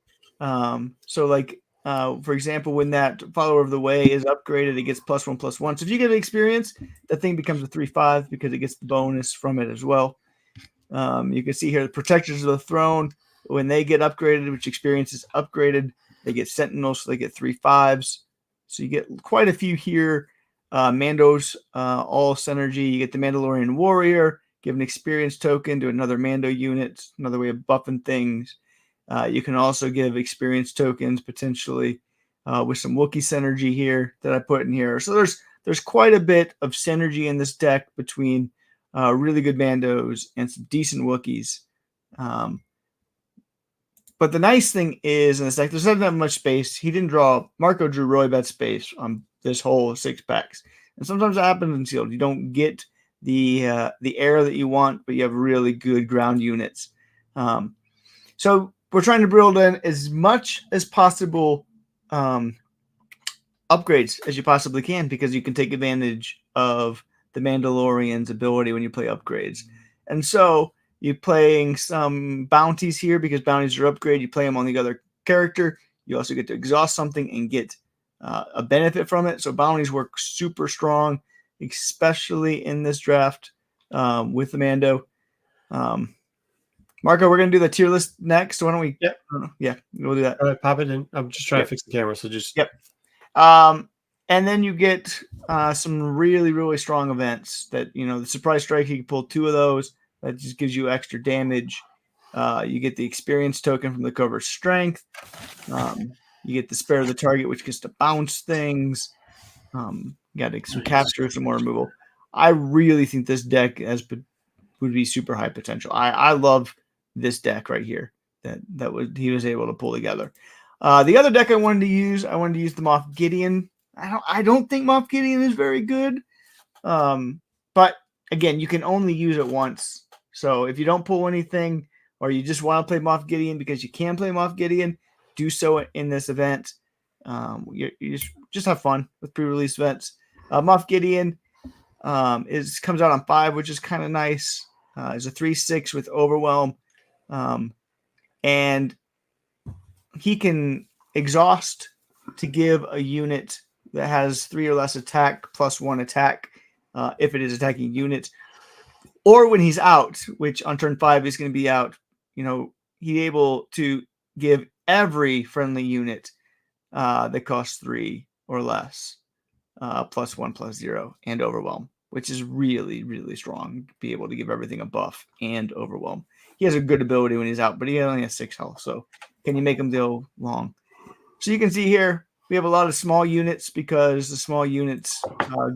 So like, for example, when that Follower of the Way is upgraded, it gets +1/+1. So if you get experience, that thing becomes a 3/5 because it gets the bonus from it as well. You can see here the Protectors of the Throne, when they get upgraded, which experience is upgraded, they get Sentinels, so they get 3 5s. So you get quite a few here. Mando's all synergy. You get the Mandalorian Warrior, give an experience token to another Mando unit, another way of buffing things. You can also give experience tokens potentially with some Wookiee synergy here that I put in here. So there's quite a bit of synergy in this deck between really good Mandos and some decent Wookiees. But the nice thing is in this deck, there's not that much space. Marco drew really bad space on this whole 6 packs. And sometimes that happens in sealed. You don't get the air that you want, but you have really good ground units. So we're trying to build in as much as possible upgrades as you possibly can, because you can take advantage of the Mandalorian's ability when you play upgrades. And so you're playing some bounties here because bounties are upgrade. You play them on the other character. You also get to exhaust something and get a benefit from it. So bounties work super strong, especially in this draft with the Mando. Marco, we're going to do the tier list next. So why don't we? Yep. Yeah, we'll do that. All right, pop it in. I'm just trying to fix the camera. So just. Yep. And then you get some really, really strong events that, the Surprise Strike, you can pull 2 of those. That just gives you extra damage. You get the experience token from the cover strength. You get the spare the target, which gets to bounce things. You got some capture, some more removal. I really think this deck would be super high potential. I love this deck right here that he was able to pull together. The other deck I wanted to use the Moff Gideon. I don't think Moff Gideon is very good. But again, you can only use it once. So if you don't pull anything, or you just want to play Moff Gideon because you can play Moff Gideon, do so in this event. You just have fun with pre-release events. Moff Gideon comes out on 5, which is kind of nice. It's a 3/6 with Overwhelm. And he can exhaust to give a unit that has 3 or less attack plus 1 attack if it is attacking units. Or when he's out, which on turn 5 is going to be out, he's able to give every friendly unit that costs 3 or less plus 1 plus 0 and Overwhelm, which is really, really strong. Be able to give everything a buff and Overwhelm. He has a good ability when he's out, but he only has 6 health. So can you make him go long? So you can see here, we have a lot of small units because the small units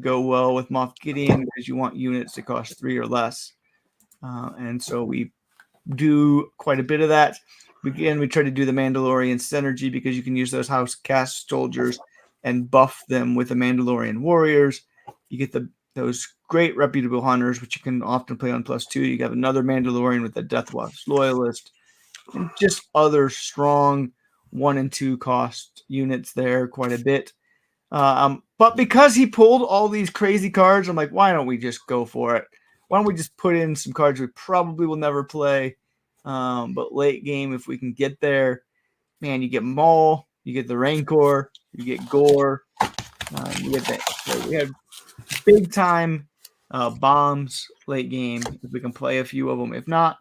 go well with Moff Gideon because you want units that cost 3 or less. And so we do quite a bit of that. Again, we try to do the Mandalorian synergy because you can use those house cast soldiers and buff them with the Mandalorian warriors. You get those great reputable hunters, which you can often play on +2. You have another Mandalorian with the Death Watch loyalist, and just other strong 1 and 2 cost units there quite a bit. But because he pulled all these crazy cards, I'm like, why don't we just go for it? Why don't we just put in some cards we probably will never play? But late game, if we can get there, man, you get Maul, you get the Rancor, you get Gore, you get that. So we have big time bombs late game if we can play a few of them. If not,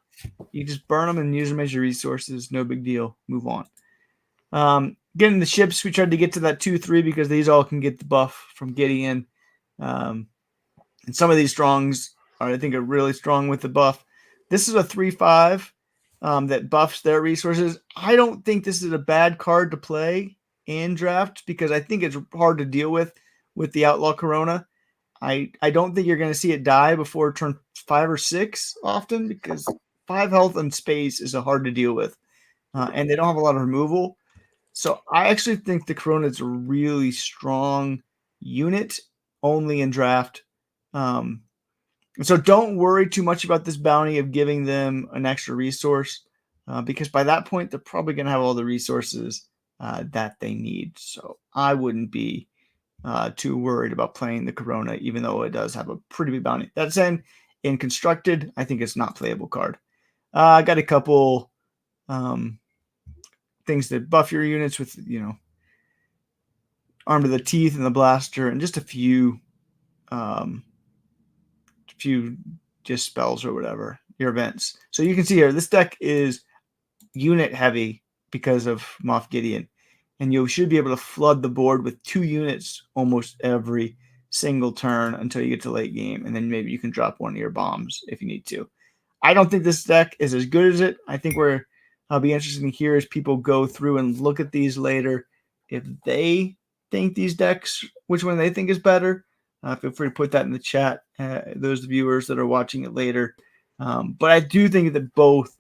you just burn them and use them as your resources. No big deal. Move on. Getting the ships, we tried to get to that 2-3 because these all can get the buff from Gideon. And some of these strongs I think are really strong with the buff. This is a 3/5 that buffs their resources. I don't think this is a bad card to play in draft because I think it's hard to deal with the Outlaw Corona. I don't think you're going to see it die before turn 5 or 6 often because 5 health and space is hard to deal with. And they don't have a lot of removal. So I actually think the Corona is a really strong unit only in draft. So don't worry too much about this bounty of giving them an extra resource because by that point, they're probably going to have all the resources that they need. So I wouldn't be too worried about playing the Corona, even though it does have a pretty big bounty. That's in Constructed. I think it's not playable card. I got a couple things that buff your units with, Arm to the Teeth and the Blaster, and just a few just spells or whatever. your events. So you can see here, this deck is unit heavy because of Moff Gideon. And you should be able to flood the board with 2 units almost every single turn until you get to late game. And then maybe you can drop one of your bombs if you need to. I don't think this deck is as good as it. I think I'll be interested to hear as people go through and look at these later. If they think these decks, which one they think is better, feel free to put that in the chat, those viewers that are watching it later. But I do think that both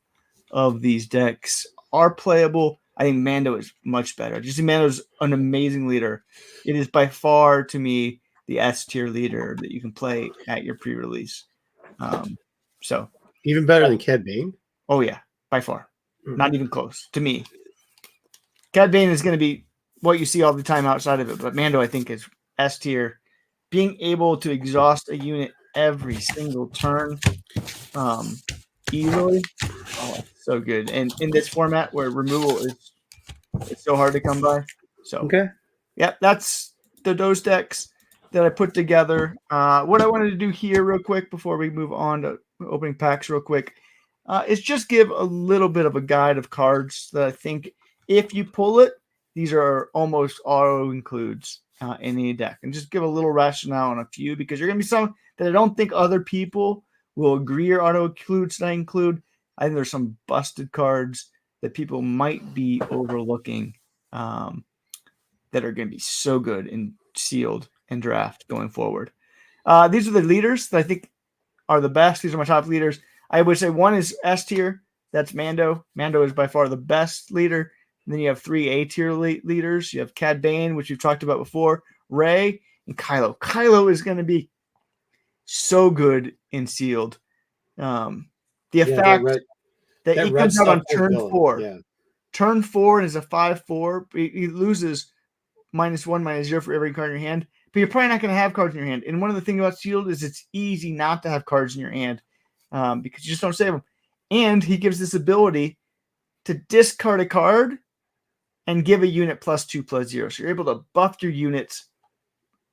of these decks are playable. I think Mando is much better. Just think Mando's an amazing leader. It is by far, to me, the S tier leader that you can play at your pre-release. So even better than Cad Bane. Oh yeah, by far, not even close to me. Cad Bane is going to be what you see all the time outside of it, but Mando I think is S tier. Being able to exhaust a unit every single turn, easily. Oh, so good. And in this format where removal is it's so hard to come by. So okay. Yeah, that's those decks that I put together. What I wanted to do here real quick before we move on to opening packs real quick is just give a little bit of a guide of cards that I think if you pull it, these are almost auto includes in any deck. And just give a little rationale on a few because you're going to be some that I don't think other people will agree or auto includes that I include. I think there's some busted cards that people might be overlooking that are going to be so good in sealed and draft going forward. These are the leaders that I think are the best. These are my top leaders. I would say one is S tier. That's Mando. Mando is by far the best leader. And then you have 3 A tier leaders. You have Cad Bane, which we've talked about before, Rey, and Kylo. Kylo is going to be so good in sealed. The effect that he comes out on turn 4. Yeah. Turn 4 is a 5/4. He loses -1/-0 for every card in your hand. But you're probably not going to have cards in your hand. And one of the things about sealed is it's easy not to have cards in your hand because you just don't save them. And he gives this ability to discard a card and give a unit +2/+0. So you're able to buff your units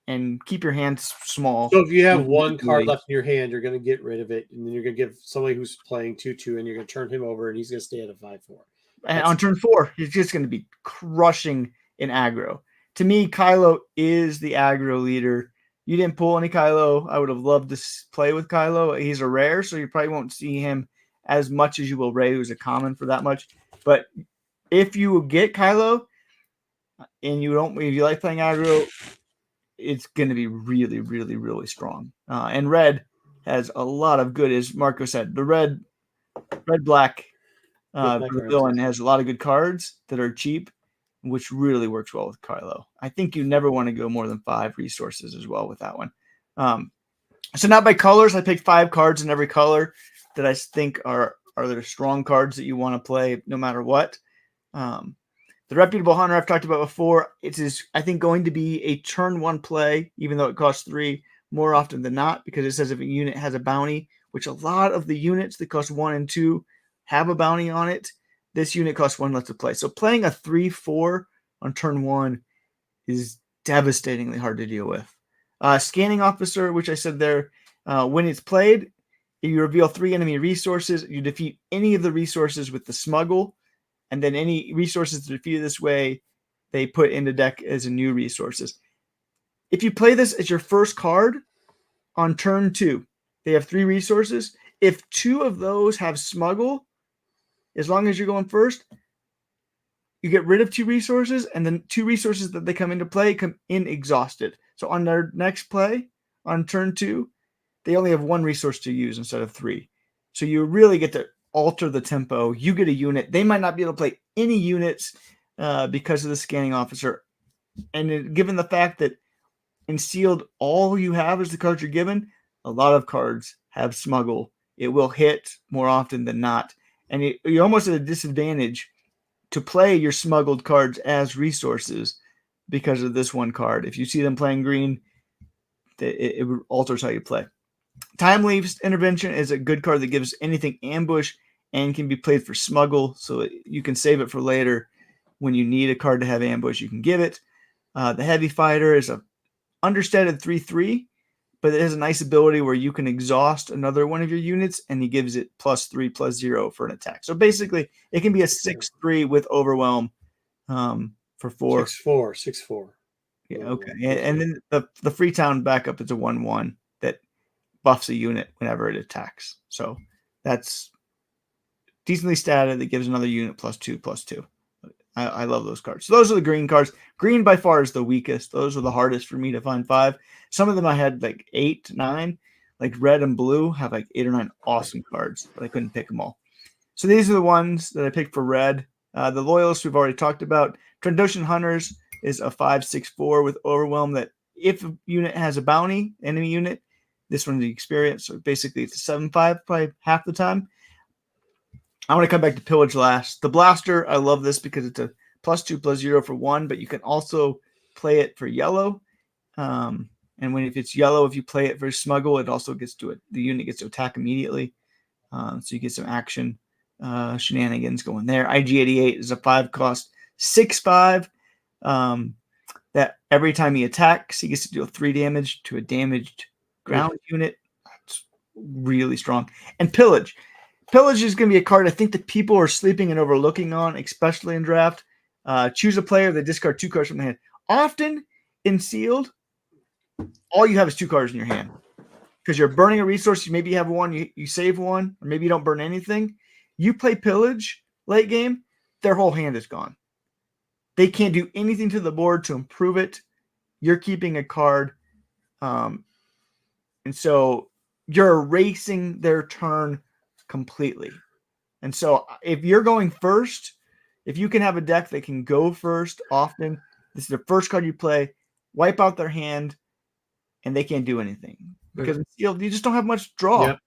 and keep your hands small. So if you have one card left in your hand, you're going to get rid of it, and then you're going to give somebody who's playing 2/2, and you're going to turn him over, and he's going to stay at a 5/4. And on turn 4, he's just going to be crushing in aggro. To me, Kylo is the aggro leader. You didn't pull any Kylo. I would have loved to play with Kylo. He's a rare, so you probably won't see him as much as you will Rey, who's a common for that much. But if you get Kylo and if you like playing aggro, it's going to be really, really, really strong. And red has a lot of good, as Marco said, the red black the villain has a lot of good cards that are cheap, which really works well with Kylo. I think you never want to go more than 5 resources as well with that one. So not by colors. I picked 5 cards in every color that I think are the strong cards that you want to play no matter what. The Reputable Hunter I've talked about before. It is, I think, going to be a turn 1 play, even though it costs 3 more often than not, because it says if a unit has a bounty, which a lot of the units that cost 1 and 2 have a bounty on it. This unit costs 1 less to play. So playing a 3/4 on turn 1 is devastatingly hard to deal with. Scanning Officer, which I said there, when it's played, you reveal 3 enemy resources. You defeat any of the resources with the smuggle, and then any resources defeated this way, they put in the deck as a new resources. If you play this as your first card on turn 2, they have 3 resources. If 2 of those have smuggle, as long as you're going first, you get rid of 2 resources, and then 2 resources that they come into play come in exhausted. So on their next play, on turn 2, they only have 1 resource to use instead of 3. So you really get to alter the tempo. You get a unit. They might not be able to play any units because of the Scanning Officer. And given the fact that in sealed, all you have is the cards you're given, a lot of cards have smuggle. It will hit more often than not. And you're almost at a disadvantage to play your smuggled cards as resources because of this one card. If you see them playing green, it alters how you play. Timely Intervention is a good card that gives anything ambush and can be played for smuggle, so you can save it for later. When you need a card to have ambush, you can give it. The Heavy Fighter is a understated 3/3, but it has a nice ability where you can exhaust another one of your units, and he gives it +3/+0 for an attack. So basically, it can be a 6/3 with overwhelm for 4. 6/4, 6/4. Yeah, okay. And then the Freetown backup is a 1/1 that buffs a unit whenever it attacks. So that's decently statted. That gives another unit +2/+2. I love those cards. So those are the green cards. Green by far is the weakest. Those are the hardest for me to find 5. Some of them I had like 8, 9. Like red and blue have like 8 or 9 awesome cards, but I couldn't pick them all. So these are the ones that I picked for red. The Loyalists we've already talked about. Trandoshan Hunters is a 5/6/4 with overwhelm that if a unit has a bounty, enemy unit, this one's the experience. So basically it's a 7/5 probably half the time. I want to come back to Pillage last. The Blaster, I love this because it's a +2/+0 for 1, but you can also play it for yellow. And if it's yellow, if you play it for Smuggle, it also gets to it. The unit gets to attack immediately. So you get some action shenanigans going there. IG-88 is a 5-cost 6/5. That every time he attacks, he gets to deal 3 damage to a damaged ground unit. That's really strong. And Pillage. Pillage is going to be a card I think that people are sleeping and overlooking on, especially in draft. Choose a player that discard 2 cards from the hand. Often in sealed, all you have is 2 cards in your hand because you're burning a resource. You maybe have one, you save one, or maybe you don't burn anything. You play Pillage late game, their whole hand is gone. They can't do anything to the board to improve it. You're keeping a card. And so you're erasing their turn completely. And so if you're going first, if you can have a deck that can go first often, this is the first card you play, wipe out their hand, and they can't do anything. Because in sealed, you just don't have much draw. Yep.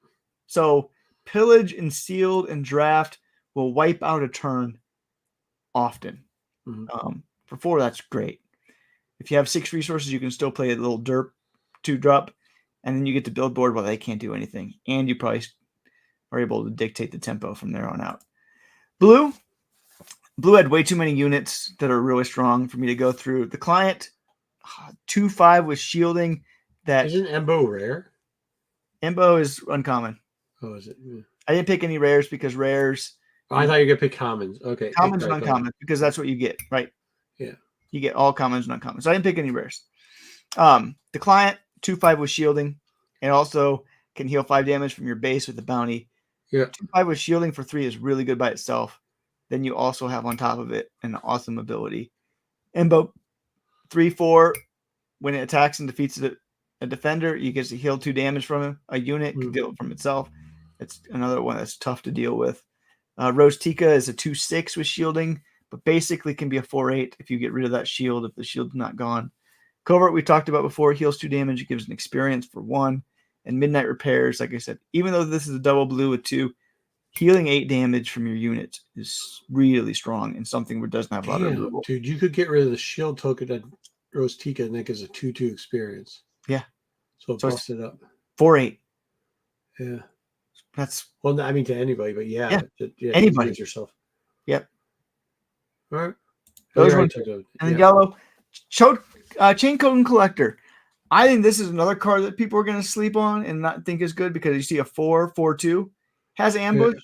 So Pillage and sealed and draft will wipe out a turn often. For 4, that's great. If you have 6 resources, you can still play a little derp 2-drop, and then you get to build board while they can't do anything. And you probably are able to dictate the tempo from there on out. Blue had way too many units that are really strong for me to go through. The Client, 2/5 with shielding. That isn't Embo rare? Embo is uncommon. Oh, is it? Yeah. I didn't pick any rares because rares. Oh, I thought you were gonna pick commons. Okay, Commons and uncommon because that's what you get, right? Yeah, you get all commons and uncommons. So I didn't pick any rares. The Client, 2/5 with shielding, and also can heal 5 damage from your base with the bounty. Yeah, 2/5 with shielding for 3 is really good by itself. Then you also have on top of it an awesome ability. Embo, 3/4. When it attacks and defeats a defender, you get to heal 2 damage from him. A unit can deal it from itself. It's another one that's tough to deal with. Rose Tika is a 2/6 with shielding, but basically can be a 4/8 if you get rid of that shield, if the shield's not gone. Covert, we talked about before, heals 2 damage. It gives an experience for 1. And Midnight Repairs, like I said, even though this is a double blue with 2, healing 8 damage from your unit is really strong and something where it doesn't have a lot of removal. Dude, you could get rid of the shield token at Rose Tika, and that gives a 2/2 experience. Yeah. So it busts it up. 4/8. Yeah. That's well, I mean to anybody, but yeah anybody. Yourself. Yep. All right. Those ones. And the yellow Chain Code Collector. I think this is another card that people are going to sleep on and not think is good because you see a 4/4/2 has ambush,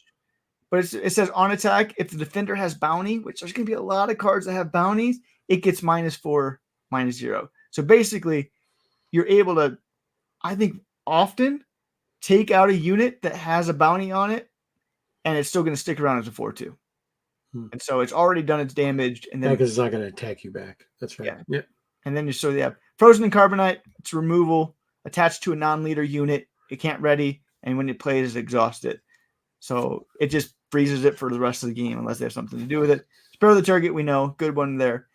but it says on attack if the defender has bounty, which there's going to be a lot of cards that have bounties, it gets -4, -0. So basically, you're able to, I think, often take out a unit that has a bounty on it, and it's still going to stick around as a 4/2. And so it's already done its damage, and then because it's not going to attack you back. That's right. Yeah. And then you have Frozen and Carbonite. It's removal attached to a non-leader unit. It can't ready, and when it plays, it exhausts it. So it just freezes it for the rest of the game unless they have something to do with it. Spare the target, we know. Good one there.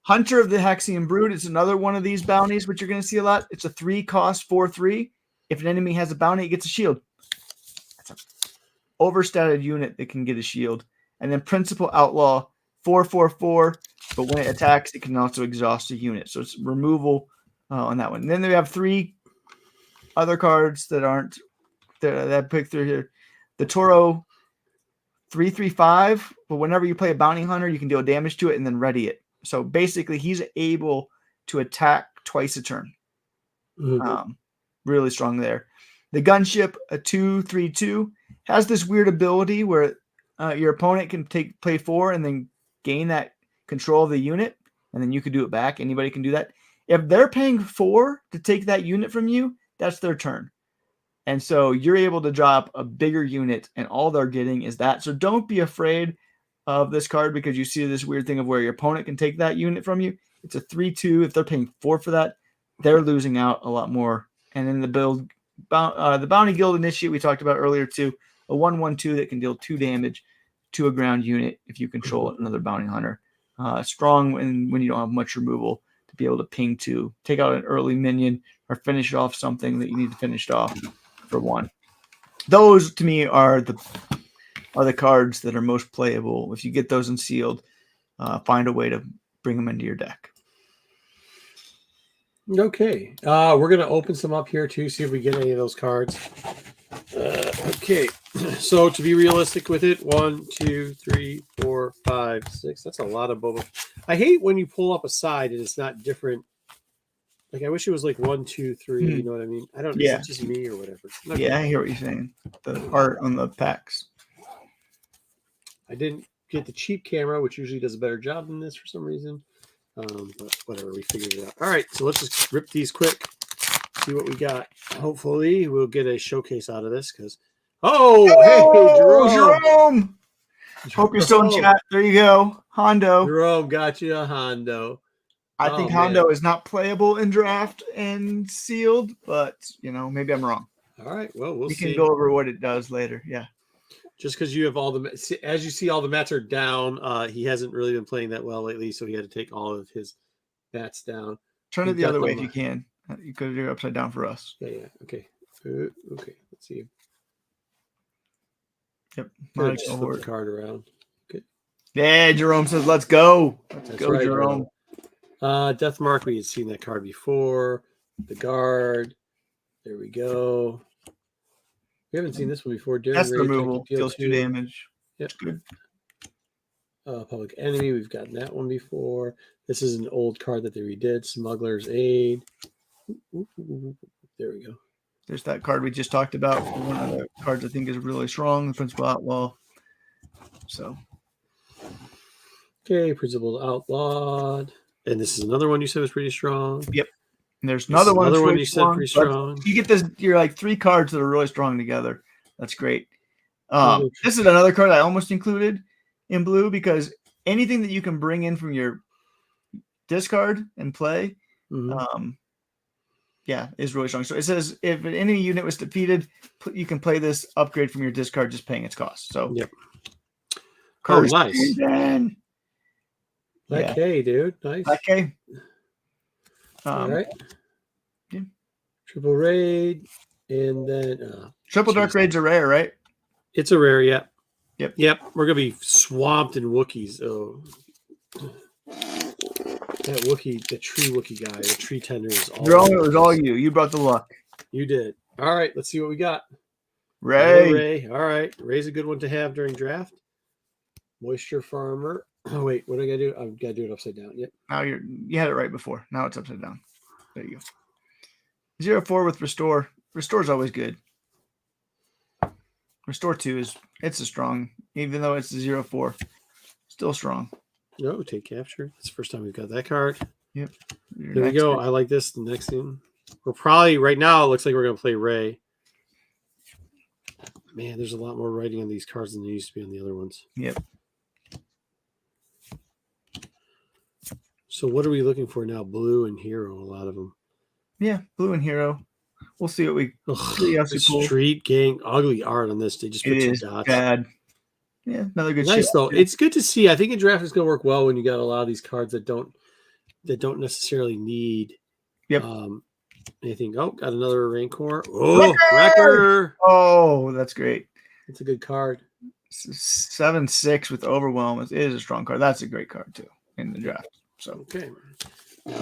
Hunter of the Hexian Brood is another one of these bounties, which you're going to see a lot. It's a 3-cost 4/3. If an enemy has a bounty, it gets a shield. That's an overstated unit that can get a shield. And then Principal Outlaw, 4/4/4. But when it attacks, it can also exhaust a unit. So it's removal on that one. And then we have 3 other cards that aren't that picked through here. The Toro, 3/3/5. But whenever you play a bounty hunter, you can deal damage to it and then ready it. So basically, he's able to attack twice a turn. Really strong there. The gunship, a 2/3/2, has this weird ability where your opponent can play 4 and then gain that control of the unit, and then you can do it back. Anybody can do that. If they're paying 4 to take that unit from you, that's their turn. And so you're able to drop a bigger unit, and all they're getting is that. So don't be afraid of this card because you see this weird thing of where your opponent can take that unit from you. It's a 3/2. If they're paying 4 for that, they're losing out a lot more. And then the Bounty Guild Initiate we talked about earlier too, a 1/1/2 that can deal 2 damage to a ground unit if you control another bounty hunter. Strong when you don't have much removal to be able to ping 2, take out an early minion, or finish off something that you need to finish off for 1. Those to me are the cards that are most playable. If you get those unsealed, find a way to bring them into your deck. Okay, we're gonna open some up here too, see if we get any of those cards. Okay, so to be realistic with it, 1, 2, 3, 4, 5, 6. That's a lot of Boba. I hate when you pull up a side and it's not different. Like I wish it was like 1, 2, 3. You know what I mean? I don't. Yeah. Is it just me or whatever? Yeah, I hear what you're saying. The art on the packs. I didn't get the cheap camera, which usually does a better job than this for some reason. But whatever, we figured it out. All right, so let's just rip these quick, see what we got. Hopefully, we'll get a showcase out of this because. Hey, Jerome! Hope you're still in chat. There you go, Hondo. Jerome got you a Hondo. I think Hondo is not playable in draft and sealed, but maybe I'm wrong. All right, well, we'll see. We can go over what it does later. Yeah. Just because you have all the, as you see, all the mats are down. He hasn't really been playing that well lately, so he had to take all of his mats down. Turn it the other way if you can, because you're upside down for us. Yeah. Okay. Okay. Let's see. Yep. Just flip the card around. Okay. Yeah, Jerome says, "Let's go. Let's go, right, Jerome." Death Mark. We had seen that card before. The guard. There we go. We haven't seen this one before. That's the removal. Deals 2 damage. Yep. Good. Public Enemy. We've gotten that one before. This is an old card that they redid. Smuggler's Aid. There we go. There's that card we just talked about. One of the cards I think is really strong. The Principal Outlaw. So. Okay. Principal Outlawed. And this is another one you said was pretty strong. Yep. And there's another one really you said pretty strong. You get this, you're like 3 cards that are really strong together. That's great. This is another card I almost included in blue because anything that you can bring in from your discard and play, is really strong. So it says if an enemy unit was defeated, you can play this upgrade from your discard just paying its cost. So yep. Nice. Okay, dude. Nice. Okay. All right. Yeah. Triple Raid, and then Triple Dark Raid's a rare, right? It's a rare, yeah. Yep. We're gonna be swamped in Wookiees. Oh, that Wookiee, the tree Wookiee guy, the tree tender is all. It was all you. You brought the luck. You did. All right. Let's see what we got. Ray. All right. Ray's a good one to have during draft. Moisture Farmer. Oh wait, what do I gotta do? I've got to do it upside down. Yep. Now you had it right before. Now it's upside down. There you go. 0-4 with Restore. Restore is always good. Restore 2 it's a strong, even though it's a 0-4, still strong. No, take capture. It's the first time we've got that card. Yep. There we go. I like this. The next thing. We're probably right now. It looks like we're gonna play Ray. Man, there's a lot more writing on these cards than there used to be on the other ones. Yep. So what are we looking for now? Blue and Hero, a lot of them. Yeah, Blue and Hero. We'll see what we the Street Gang, ugly art on this. They just put some dots. Bad. Yeah, another good nice shit. Though. It's good to see. I think a draft is going to work well when you got a lot of these cards that don't necessarily need anything. Oh, got another Rancor. Oh, Wrecker. Oh, that's great. It's a good card. 7/6 with Overwhelm. It is a strong card. That's a great card too in the draft. So okay,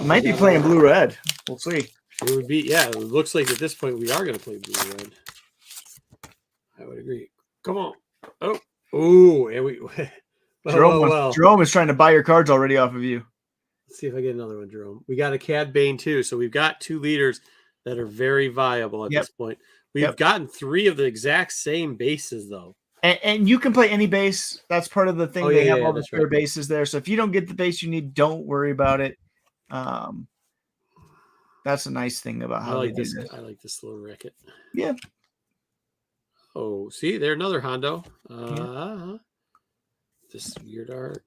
might be playing blue red. We'll see. It would be it looks like at this point we are going to play blue red. I would agree. Come on. Oh, and we. Jerome is trying to buy your cards already off of you. Let's see if I get another one, Jerome. We got a Cad Bane too, so we've got 2 leaders. that are very viable at this point. We've gotten 3 of the exact same bases though. And you can play any base. That's part of the thing. Oh, They yeah, have yeah, all the that's spare right. bases there. So if you don't get the base you need, don't worry about it. That's a nice thing about how they do this. I like this little racket. Yeah. Oh, see, there's another Hondo. This weird art.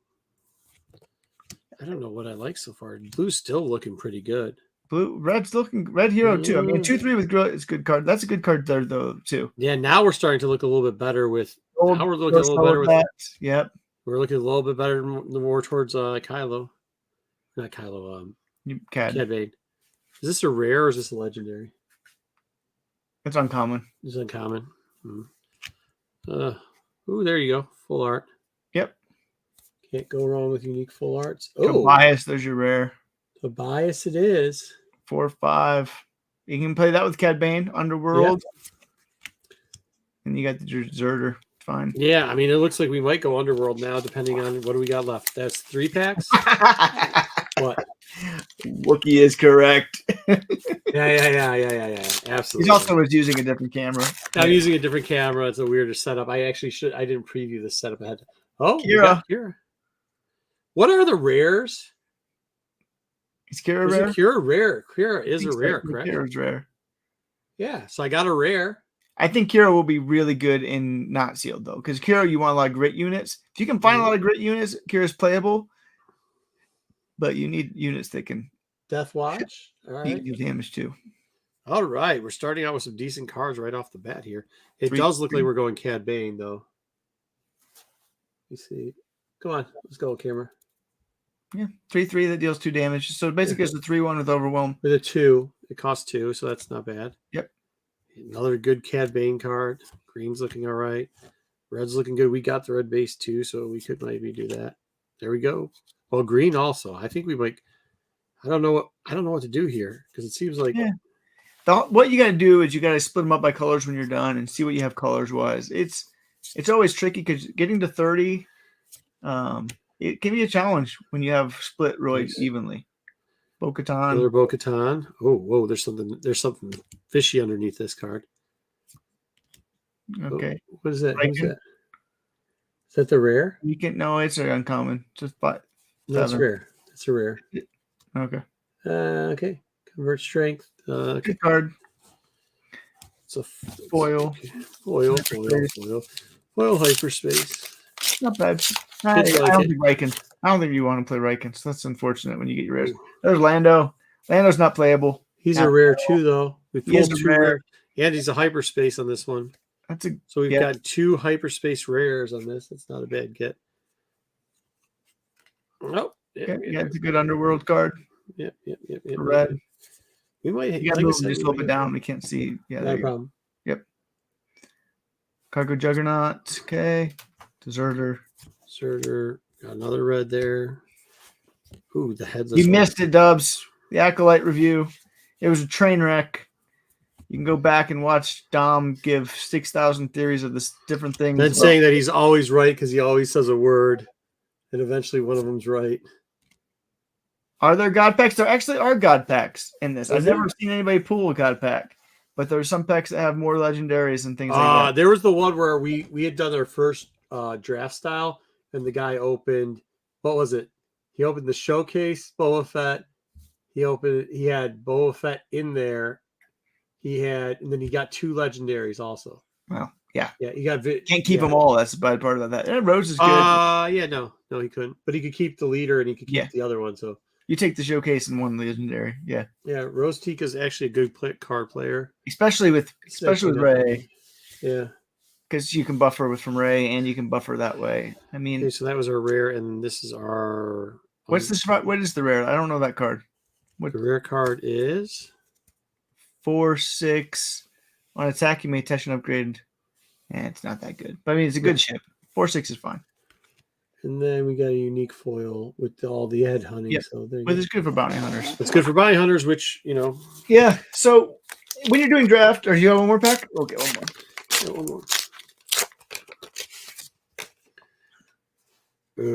I don't know what I like so far. Blue's still looking pretty good. Red's looking red hero too. I mean, 2/3 with Grill is a good card. That's a good card there though too. Yeah, now we're starting to look a little bit better with. Now we're looking a little better with that. Yep. We're looking a little bit better more towards Kylo. Not Kylo. Cad Bane. Is this a rare or is this a legendary? It's uncommon. It's uncommon. Ooh, there you go. Full art. Yep. Can't go wrong with unique full arts. Oh, Tobias, there's your rare. Tobias it is. 4/5. You can play that with Cad Bane, Underworld. Yep. And you got the Deserter. Fine. Yeah, I mean, it looks like we might go Underworld now, depending on what do we got left. That's 3 packs. What? Wookie is correct. Yeah. Absolutely. He also was using a different camera. I'm using a different camera. It's a weirder setup. I didn't preview this setup. I had to. Oh, Kira. What are the rares? Is Kira rare? Kira rare. Kira is a rare, correct? Kira's rare. Yeah, so I got a rare. I think Kira will be really good in not sealed though, because Kira you want a lot of grit units. If you can find a lot of grit units, Kira's playable. But you need units that can Death Watch. All right. do damage too. All right. We're starting out with some decent cards right off the bat here. It does look like we're going Cad Bane, though. Let me see. Come on. Let's go, camera. Yeah. 3/3 that deals 2 damage. So basically it's a 3/1 with Overwhelm. With a 2. It costs 2, so that's not bad. Yep. Another good Cad Bane card. Green's looking all right. Red's looking good. We got the red base too, so we could maybe do that. There we go. Well, green also. I think we might. I don't know what to do here because it seems like. Yeah. What you got to do is you got to split them up by colors when you're done and see what you have colors wise. It's always tricky because getting to 30, it can be a challenge when you have split really evenly. Bo-Katan. Another Bo-Katan. Oh, whoa! There's something fishy underneath this card. Okay. Oh, what is that? Who's that? Is that the rare? You can it's an uncommon. Just 5. That's rare. It's a rare. Okay. Okay. Convert strength. Good card. It's a foil. Foil hyperspace. Not bad. I don't think Riken. I don't think you want to play Riken. So that's unfortunate when you get your rares. There's Lando. Lando's not playable. He's a rare too, though. We pulled 2 rare. And he's a hyperspace on this one. So we've got 2 hyperspace rares on this. That's not a bad get. Oh, yeah, it's a good Underworld card. Yep. Red. We might. You got to move just a little bit down. We can't see. Yeah, no problem. Yep. Cargo Juggernaut. Okay. Deserter. Got another red there. Ooh, the headless. You missed it, Dubs. The Acolyte review. It was a train wreck. You can go back and watch Dom give 6,000 theories of this different things. Then saying that he's always right because he always says a word, and eventually one of them's right. Are there God packs? There actually are God packs in this. I've never seen anybody pull a God pack, but there are some packs that have more legendaries and things like that. There was the one where we had done our first draft style, and the guy opened, what was it? He opened the showcase Boba Fett. He had Boba Fett in there. And then he got 2 legendaries also. Well, yeah. Yeah, he got can't keep them all. That's the bad part of that. And Rose is good. No, he couldn't. But he could keep the leader and he could keep the other one. So you take the showcase and 1 legendary. Yeah. Yeah, Rose Tika is actually a good card player, especially with Rey. Yeah, because you can buffer from Rey and you can buffer that way. I mean, okay, so that was our rare, and this is our. What's this? What is the rare? I don't know that card. What the rare card is? 4/6 on attack. You may touch an upgrade. It's not that good, but I mean it's a good ship. 4/6 is fine. And then we got a unique foil with all the head hunting. Yep. So but it's good for bounty hunters. It's good for bounty hunters, which Yeah. So when you're doing draft, or you have one more pack? Okay, one more. Yeah, one more.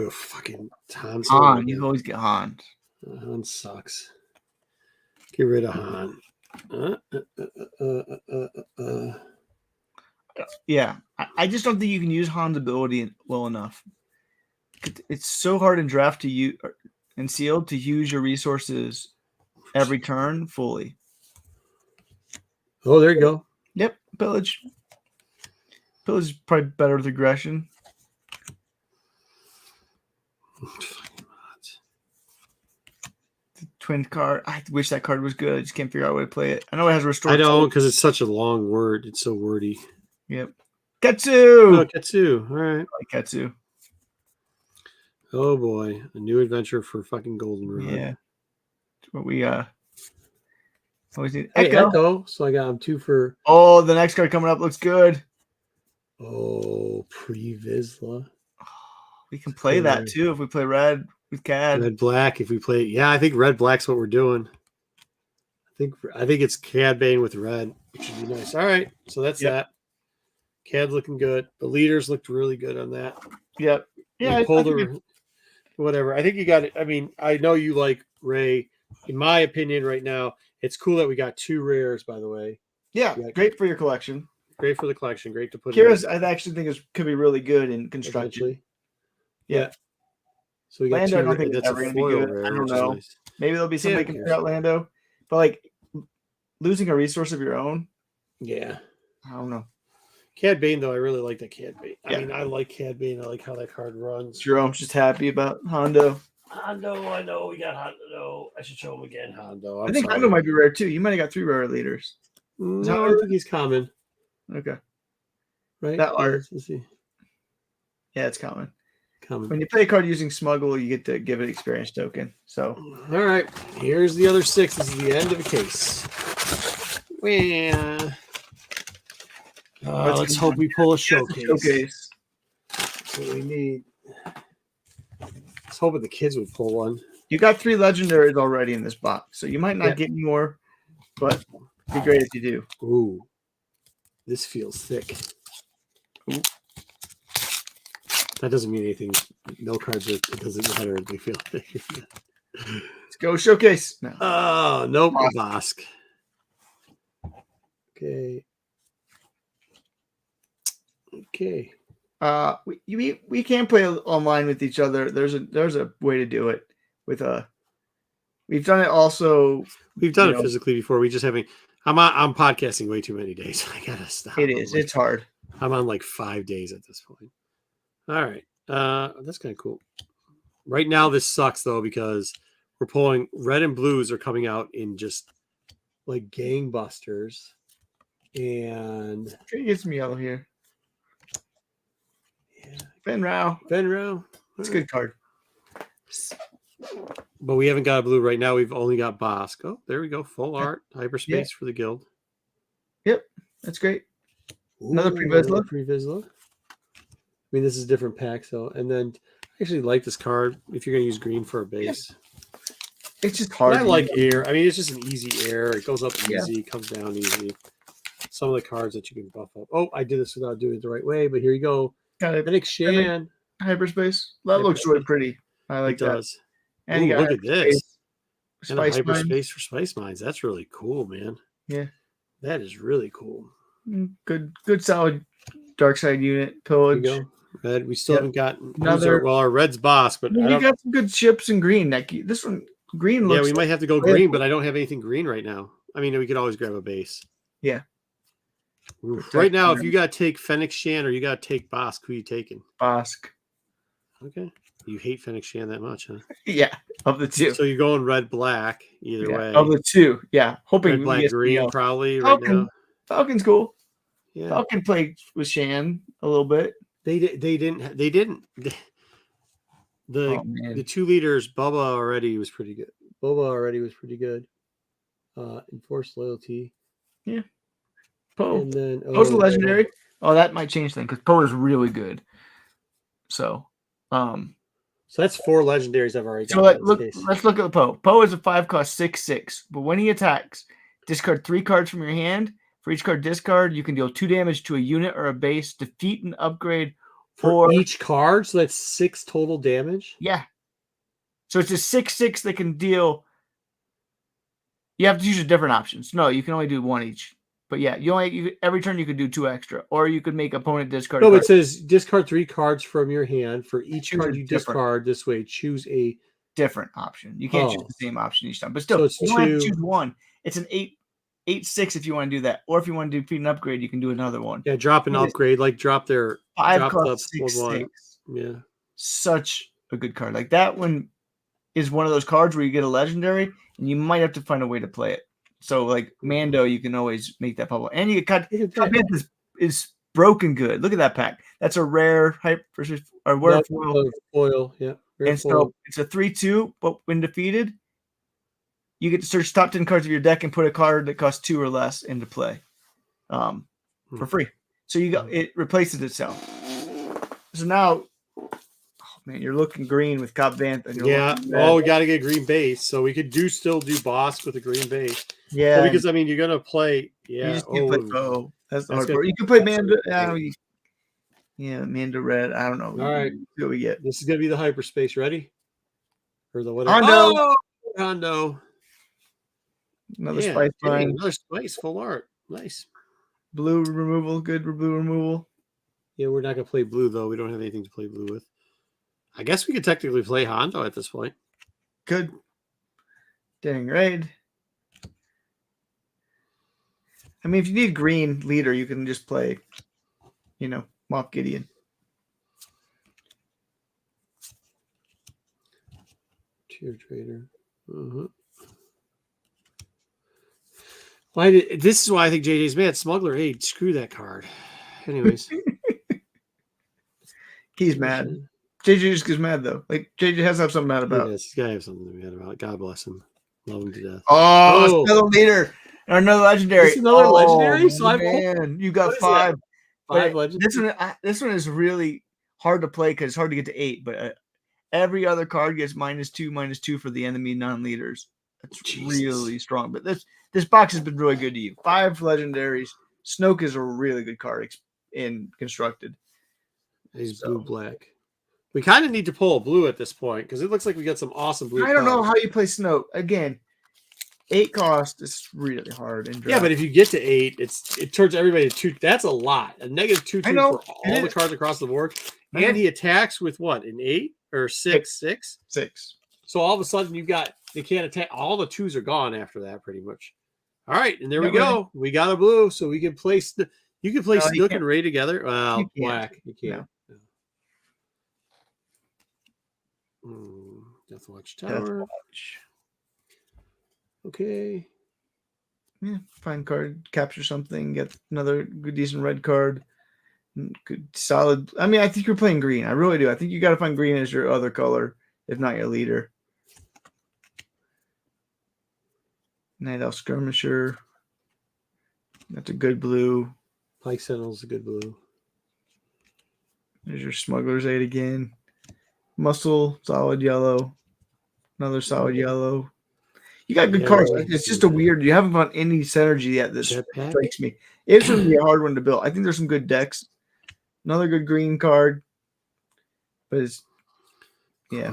Ugh, fucking Han. Han, you always get Han. Han sucks. Get rid of Han. Yeah, I just don't think you can use Han's ability well enough. It's so hard in draft to use and sealed to use your resources every turn fully. Oh, there you go. Yep, pillage. Pillage is probably better with aggression. The twin card. I wish that card was good. I just can't figure out a way to play it. I know it has restore. I don't, because it's such a long word. It's so wordy. Yep. Ketsu. Oh, Ketsu. All right. I like Ketsu. Oh boy, a new adventure for fucking Goldenrod. Yeah. That's what we always need. Hey, Echo. Echo. So I got him 2 for. Oh, the next card coming up looks good. Oh, Pre-Vizsla. We can play that too if we play red with Cad. Red black if we play. Yeah, I think red black's what we're doing. I think it's Cad Bane with red, which would be nice. All right, so that's that. Cad's looking good. The leaders looked really good on that. Yep. Yeah. Whatever. I think you got it. I mean, I know you like Ray. In my opinion, right now, it's cool that we got 2 rares. By the way. Yeah. Great for your collection. Great for the collection. Great to put. Kira's, I actually think could be really good in construction. Yeah. So we got Lando, 2. I don't think that's ever a going to be foil good. rare. I don't know. Nice. Maybe there'll be somebody can figure out Lando, but like losing a resource of your own. Yeah. I don't know. Cad Bane, though, I really like that Cad Bane. I mean, I like Cad Bane. I like how that card runs. Jerome's just happy about Hondo. Hondo, I know we got Hondo. I should show him again, Hondo. I think Hondo might be rare too. You might have got 3 rare leaders. No, I think he's common. Okay. Right? That art. Let's see. Yeah, it's common. Common. When you play a card using Smuggle, you get to give it experience token. So, all right. Here's the other 6. This is the end of the case. Let's hope we pull a showcase. That's what we need. Let's hope the kids would pull one. You got 3 legendaries already in this box, so you might not get any more, but it'd be great if you do. Ooh, this feels thick. Ooh. That doesn't mean anything. No cards. It doesn't matter if they feel thick. Let's go showcase. No. Oh, nope. Bosk. Okay. Okay. We can play online with each other. There's a way to do it with we've done it also. We've done it physically before. We just haven't. I'm podcasting way too many days. I gotta stop. It is. It's hard. I'm on like 5 days at this point. All right. That's kind of cool. Right now, this sucks though because we're pulling red and blues are coming out in just like gangbusters, and try to get some yellow here. Yeah, Ben Rao. It's a good card. But we haven't got a blue right now. We've only got Bosk. Oh, there we go. Full art hyperspace for the guild. Yep, that's great. Ooh, another Pre-Vizsla. I mean, this is a different pack, so and then I actually like this card if you're going to use green for a base. Yeah. It's just hard. I like air. I mean, it's just an easy air. It goes up easy, comes down easy. Some of the cards that you can buff up. Oh, I did this without doing it the right way, but here you go. Got it. Fennec Shan. Hyperspace. That looks really pretty. I like that. Does. And ooh, look at this. And a hyperspace for spice mines. That's really cool, man. Yeah. That is really cool. Good solid dark side unit. Pillage. There you go. Red. We still haven't gotten another. Our red's boss, but you got some good ships in green. This one green looks. Yeah, we might have to go green, but I don't have anything green right now. I mean, we could always grab a base. Yeah. Right now, if you got to take Fennec Shan or you got to take Bosk, who are you taking? Bosk. Okay. You hate Fennec Shan that much, huh? Yeah, of the 2. So you're going red black either way. Of the 2, yeah. Hoping red, black, green probably Falcon. Right now. Falcon's cool. Yeah. Falcon played with Shan a little bit. They didn't. The 2 leaders, Bubba already was pretty good. Enforced loyalty. Yeah. Poe. And then Poe's a legendary. Oh, that might change things because Poe is really good. So that's 4 legendaries I've already got. So let's look at the Poe. Poe is a 5 cost 6/6, but when he attacks, discard 3 cards from your hand. For each card discard, you can deal 2 damage to a unit or a base, defeat and upgrade for each card. So that's 6 total damage. Yeah. So it's a 6/6 that can deal. You have to use different options. No, you can only do one each. But yeah, every turn you could do 2 extra, or you could make opponent discard. No, it says discard 3 cards from your hand. For each Choose card a you different- discard this way, choose a different option. You can't choose Oh. the same option each time. But So still, it's you only have to 2. choose one. It's an 8/6 if you want to do that, or if you want to defeat an upgrade, you can do another one. Yeah, drop an It is upgrade, like drop 5 the cost 6/6. Yeah. Such a good card. Like that one is one of those cards where you get a legendary, and you might have to find a way to play it. So like Mando, you can always make that bubble, and you get cut is broken good. Look at that pack. That's a rare hype versus a rare foil. Yeah, and so it's a 3/2. But when defeated, you get to search top 10 cards of your deck and put a card that costs 2 or less into play, for free. So it replaces itself. So now, man, you're looking green with Cobb Vanth. Yeah. Oh, we got to get a green base. So we could still do boss with a green base. Yeah. Well, because, I mean, you're going to play. Yeah. You just can't play Foe. That's the hard good. part. You can play Mando. Mando Red. I don't know. All right. See what we get. This is going to be the hyperspace. Ready? Or the whatever. Hondo. Oh, Hondo. Another spice line. Another spice. Full art. Nice. Blue removal. Good blue removal. Yeah, we're not going to play blue, though. We don't have anything to play blue with. I guess we could technically play Hondo at this point. Good. Dang raid. I mean, if you need green leader, you can just play, Moff Gideon. Tier trader. This is why I think JJ's mad. Smuggler 8. Screw that card. Anyways. He's mad. JJ just gets mad, though. Like, JJ has to have something mad about. Yes, he's got to have something to be mad about. God bless him. Love him to death. Oh, another leader. Or another legendary. This is another legendary? So man, you got 5. 5 legendary. This one is really hard to play because it's hard to get to 8. But every other card gets -2/-2 for the enemy non-leaders. That's really strong. But this box has been really good to you. 5 legendaries. Snoke is a really good card in constructed. He's blue-black. We kind of need to pull a blue at this point because it looks like we got some awesome blue. I don't know how you play Snoke. Again, 8 cost is really hard. Yeah, but if you get to 8, it turns everybody to 2. That's a lot. A -2/2 for all the cards across the board. And he attacks with what? An 8 or 6? 6. So all of a sudden they can't attack. All the 2s are gone after that, pretty much. All right, and there we go. We got a blue, so we can play. You can play Snook and Ray together. Well, black. You can't. Death Watch Tower. Okay. Yeah, find card, capture something, get another good, decent red card. Good, solid. I mean, I think you're playing green. I really do. I think you got to find green as your other color, if not your leader. Night Elf Skirmisher. That's a good blue. Pike Sentinel's a good blue. There's your Smuggler's 8 again. Muscle, solid yellow. Another solid yellow. You got good cards. It's just a weird. You haven't found any synergy yet. This strikes me. It's going to be a hard one to build. I think there's some good decks. Another good green card. But it's, yeah.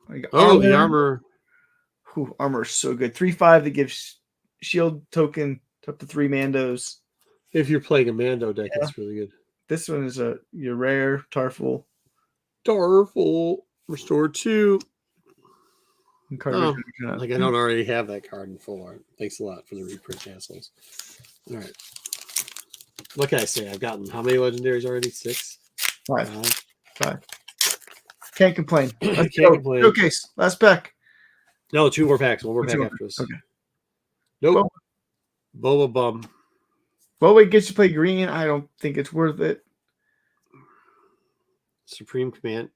The armor. Armor is so good. 3/5 that gives shield token to up to 3 Mandos. If you're playing a Mando deck, it's really good. This one is your rare Tarful. Restore 2. And I don't already have that card in full art. Thanks a lot for the reprint, assholes. All right. What can I say? I've gotten how many legendaries already? 6? 5. Can't complain. Can't complain. Showcase. Last pack. No, 2 more packs. 1 more pack after this. Okay. Nope. Boba Bum. Boba gets to play green. I don't think it's worth it. Supreme Command.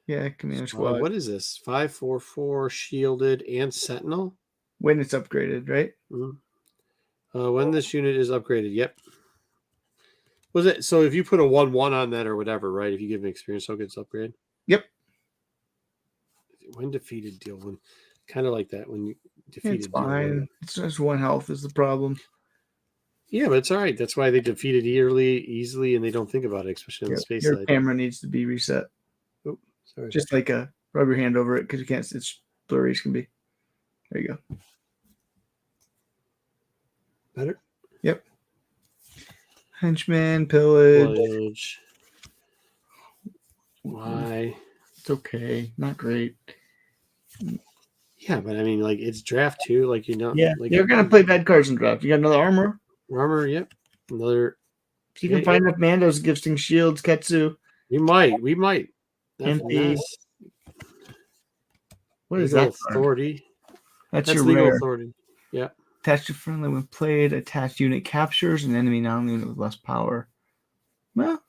Yeah, Commander Squad. What is this? 5/4/4 shielded and Sentinel? When it's upgraded, right? Mm-hmm. When this unit is upgraded, yep. Was it so if you put a 1/1 on that or whatever, right? If you give an experience token, it's upgrade. Yep. When defeated, deal 1. Kind of like that when you defeated. It's fine. It's just 1 health is the problem. Yeah, but it's all right. That's why they defeat it easily, and they don't think about it, especially on the space side. Your camera needs to be reset. Oh, sorry. Just like rub your hand over it because you can't. It's blurry as can be. There you go. Better. Yep. Henchman, pillage. Pillage. Why? It's okay. Not great. Yeah, but I mean, like it's draft too. Like Yeah, like you're gonna play bad cards in draft. You got another armor. Armor. Yep. Another. You can find enough Mandos, gifting shields, Ketsu. We might. MP. That's What is legal that? Card? authority. That's your legal rare. authority. Yeah. Attached to friendly when played. Attached unit captures an enemy non-unit with less power. Well,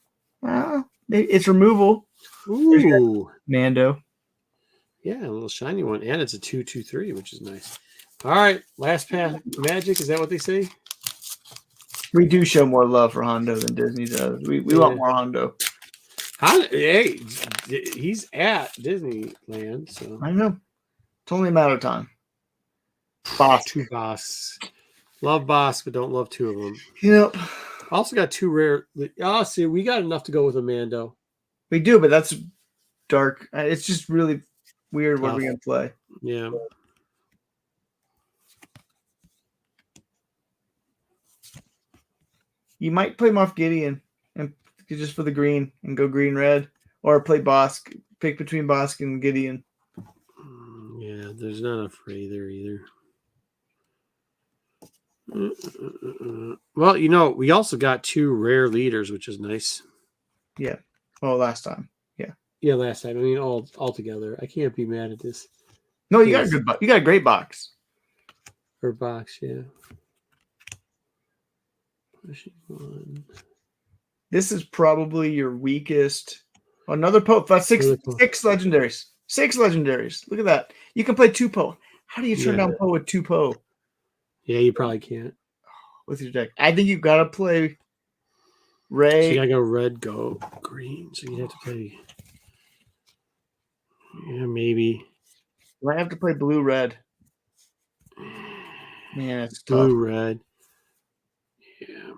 it's removal. Ooh. Mando. Yeah, a little shiny one, and it's a 2/2/3, which is nice. All right, last pass magic. Is that what they say? We do show more love for Hondo than Disney does. We want more Hondo. Hey, he's at Disneyland, so I know. It's only a matter of time. Boss. 2 boss. Love boss, but don't love 2 of them. Yep. Also got 2 rare. Oh, see, we got enough to go with a Mando. We do, but that's dark. It's just really weird. Tough. What are we gonna play? Yeah. You might play Moff Gideon and just for the green and go green red, or play Bosk. Pick between Bosk and Gideon. Yeah, there's not enough for either. Well, we also got 2 rare leaders, which is nice. Yeah. Well, last time. Yeah. Yeah, last time. I mean, all together. I can't be mad at this. No, you got a good box. You got a great box. Her box, yeah. This is probably your weakest. Another Poe. That's six legendaries. 6 legendaries. Look at that. You can play 2 Poe. How do you turn down Poe with 2 Poe? Yeah, you probably can't. With your deck. I think you got to play Ray. So you got to go red, go green. So you have to play. Yeah, maybe. You might have to play blue, red. Man, it's blue, tough. red. Yeah.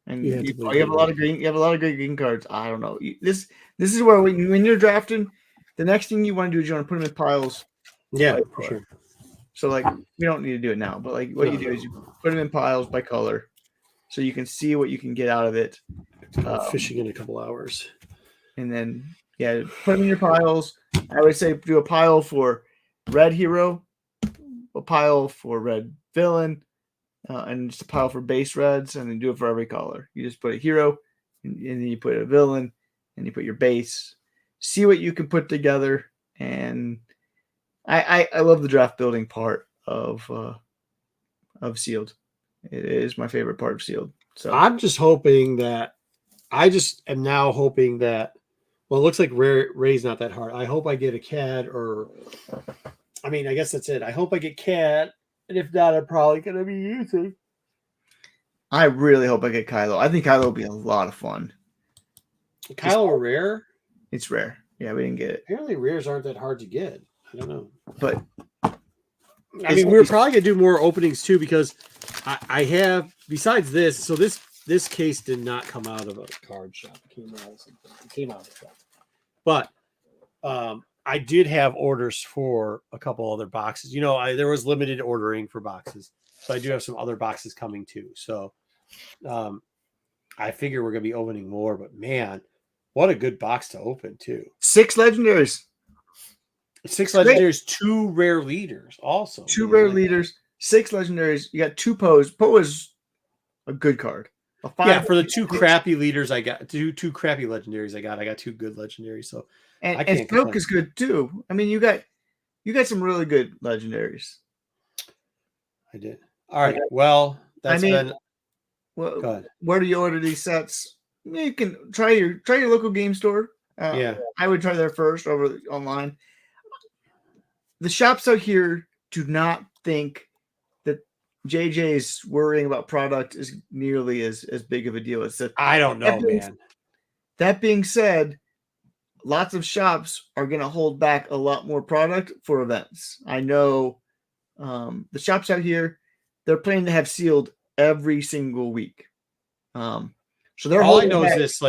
And you have a lot of green. You have a lot of great green cards. I don't know. This is where when you're drafting, the next thing you want to do is you want to put them in piles. Yeah, for sure. So we don't need to do it now, but what you do is you put them in piles by color, so you can see what you can get out of it. Fishing in a couple hours, and then put them in your piles. I would say do a pile for red hero, a pile for red villain. And just a pile for base reds, and then do it for every color. You just put a hero, and then you put a villain, and you put your base. See what you can put together, and I love the draft building part of Sealed. It is my favorite part of Sealed. So I'm just hoping that well, it looks like Ray's not that hard. I hope I get a CAD I guess that's it. I hope I get CAD. And if not, I'm probably going to be using. I really hope I get Kylo. I think Kylo will be a lot of fun. Kylo rare? It's rare. Yeah, we didn't get it. Apparently rares aren't that hard to get. I don't know. But we're probably going to do more openings too, because I have, besides this, so this case did not come out of a card shop. It came out of a shop. But I did have orders for a couple other boxes. There was limited ordering for boxes. So I do have some other boxes coming too. So I figure we're going to be opening more. But man, what a good box to open too. 6 legendaries. 6 legendaries, 2 rare leaders also. 2 rare leaders, 6 legendaries. You got 2 Poes. Poe is a good card. For the 2 crappy leaders I got, 2 crappy legendaries I got 2 good legendaries. So And Snoke is good too. I mean, you got some really good legendaries. I did. All right. Well, that's been. Well, go ahead. Where do you order these sets? You can try your local game store. I would try there first over online. The shops out here do not think that JJ's worrying about product is nearly as big of a deal. I don't know, man. That being said, lots of shops are going to hold back a lot more product for events. I know the shops out here, they're planning to have Sealed every single week. So they're all I know is this,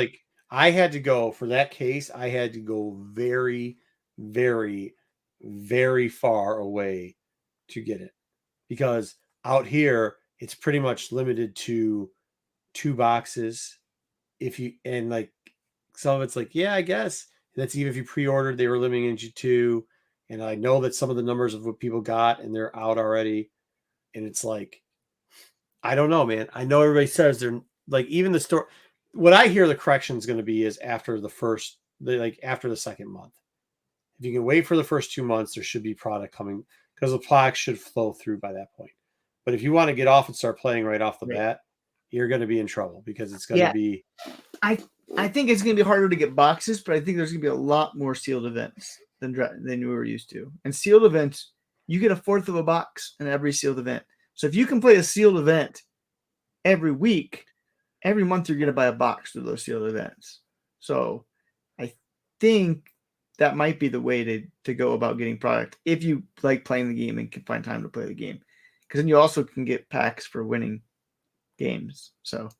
I had to go for that case. I had to go very, very, very far away to get it, because out here it's pretty much limited to 2 boxes. If you and like some of it's like, yeah, I guess that's even if you pre-ordered, they were limiting it to 2. And I know that some of the numbers of what people got and they're out already. And it's like, I don't know, man. I know everybody says they're like, even the store. What I hear the correction is going to be is after after the second month. If you can wait for the first 2 months, there should be product coming because the plaque should flow through by that point. But if you want to get off and start playing right off the bat, you're going to be in trouble because it's going to be. I think it's going to be harder to get boxes, but I think there's going to be a lot more sealed events than we were used to. And sealed events, you get a fourth of a box in every sealed event. So if you can play a sealed event every week, every month you're going to buy a box through those sealed events. So I think that might be the way to go about getting product if you like playing the game and can find time to play the game. Because then you also can get packs for winning games. So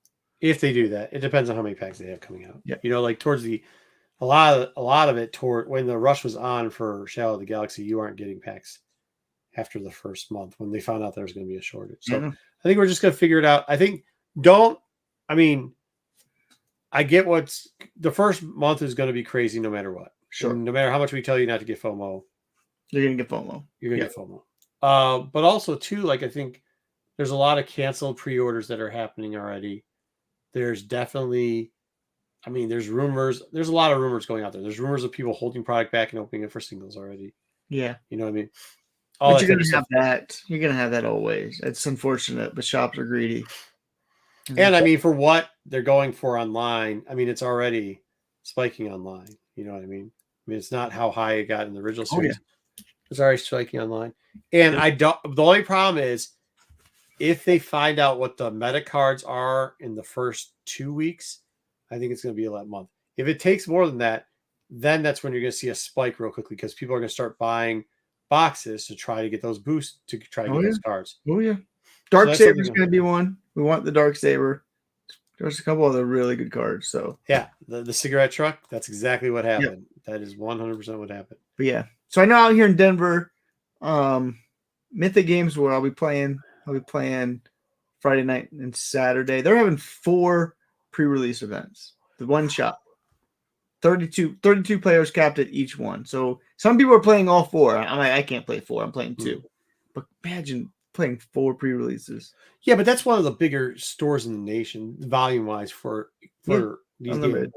if they do that, it depends on how many packs they have coming out. Yeah. You know, like towards a lot of it toward when the rush was on for Shadow of the Galaxy, you aren't getting packs after the first month when they found out there was going to be a shortage. So I think we're just going to figure it out. I get what's the first month is going to be crazy no matter what. Sure. And no matter how much we tell you not to get FOMO, you're going to get FOMO. You're going to get FOMO. But also too, like I think there's a lot of canceled pre-orders that are happening already. There's definitely, there's rumors. There's a lot of rumors going out there. There's rumors of people holding product back and opening it for singles already. Yeah. You know what I mean? But you're going to have that. You're going to have that always. It's unfortunate, but shops are greedy. And for what they're going for online, it's already spiking online. You know what I mean? It's not how high it got in the original series. It's already spiking online. And the only problem is if they find out what the meta cards are in the first 2 weeks, I think it's going to be a month. If it takes more than that, then that's when you're going to see a spike real quickly because people are going to start buying boxes to try to get those boosts to try to get those cards. Oh yeah, Darksaber is going to be one. We want the Darksaber. There's a couple other really good cards. So yeah, the cigarette truck. That's exactly what happened. Yep. That is 100% what happened. But yeah, so I know out here in Denver, Mythic Games where I'll be playing Friday night and Saturday. They're having 4 pre-release events. The one shot. 32 players capped at each one. So some people are playing all 4. I can't play 4. I'm playing 2. But imagine playing 4 pre-releases. Yeah, but that's one of the bigger stores in the nation, volume-wise, for these games.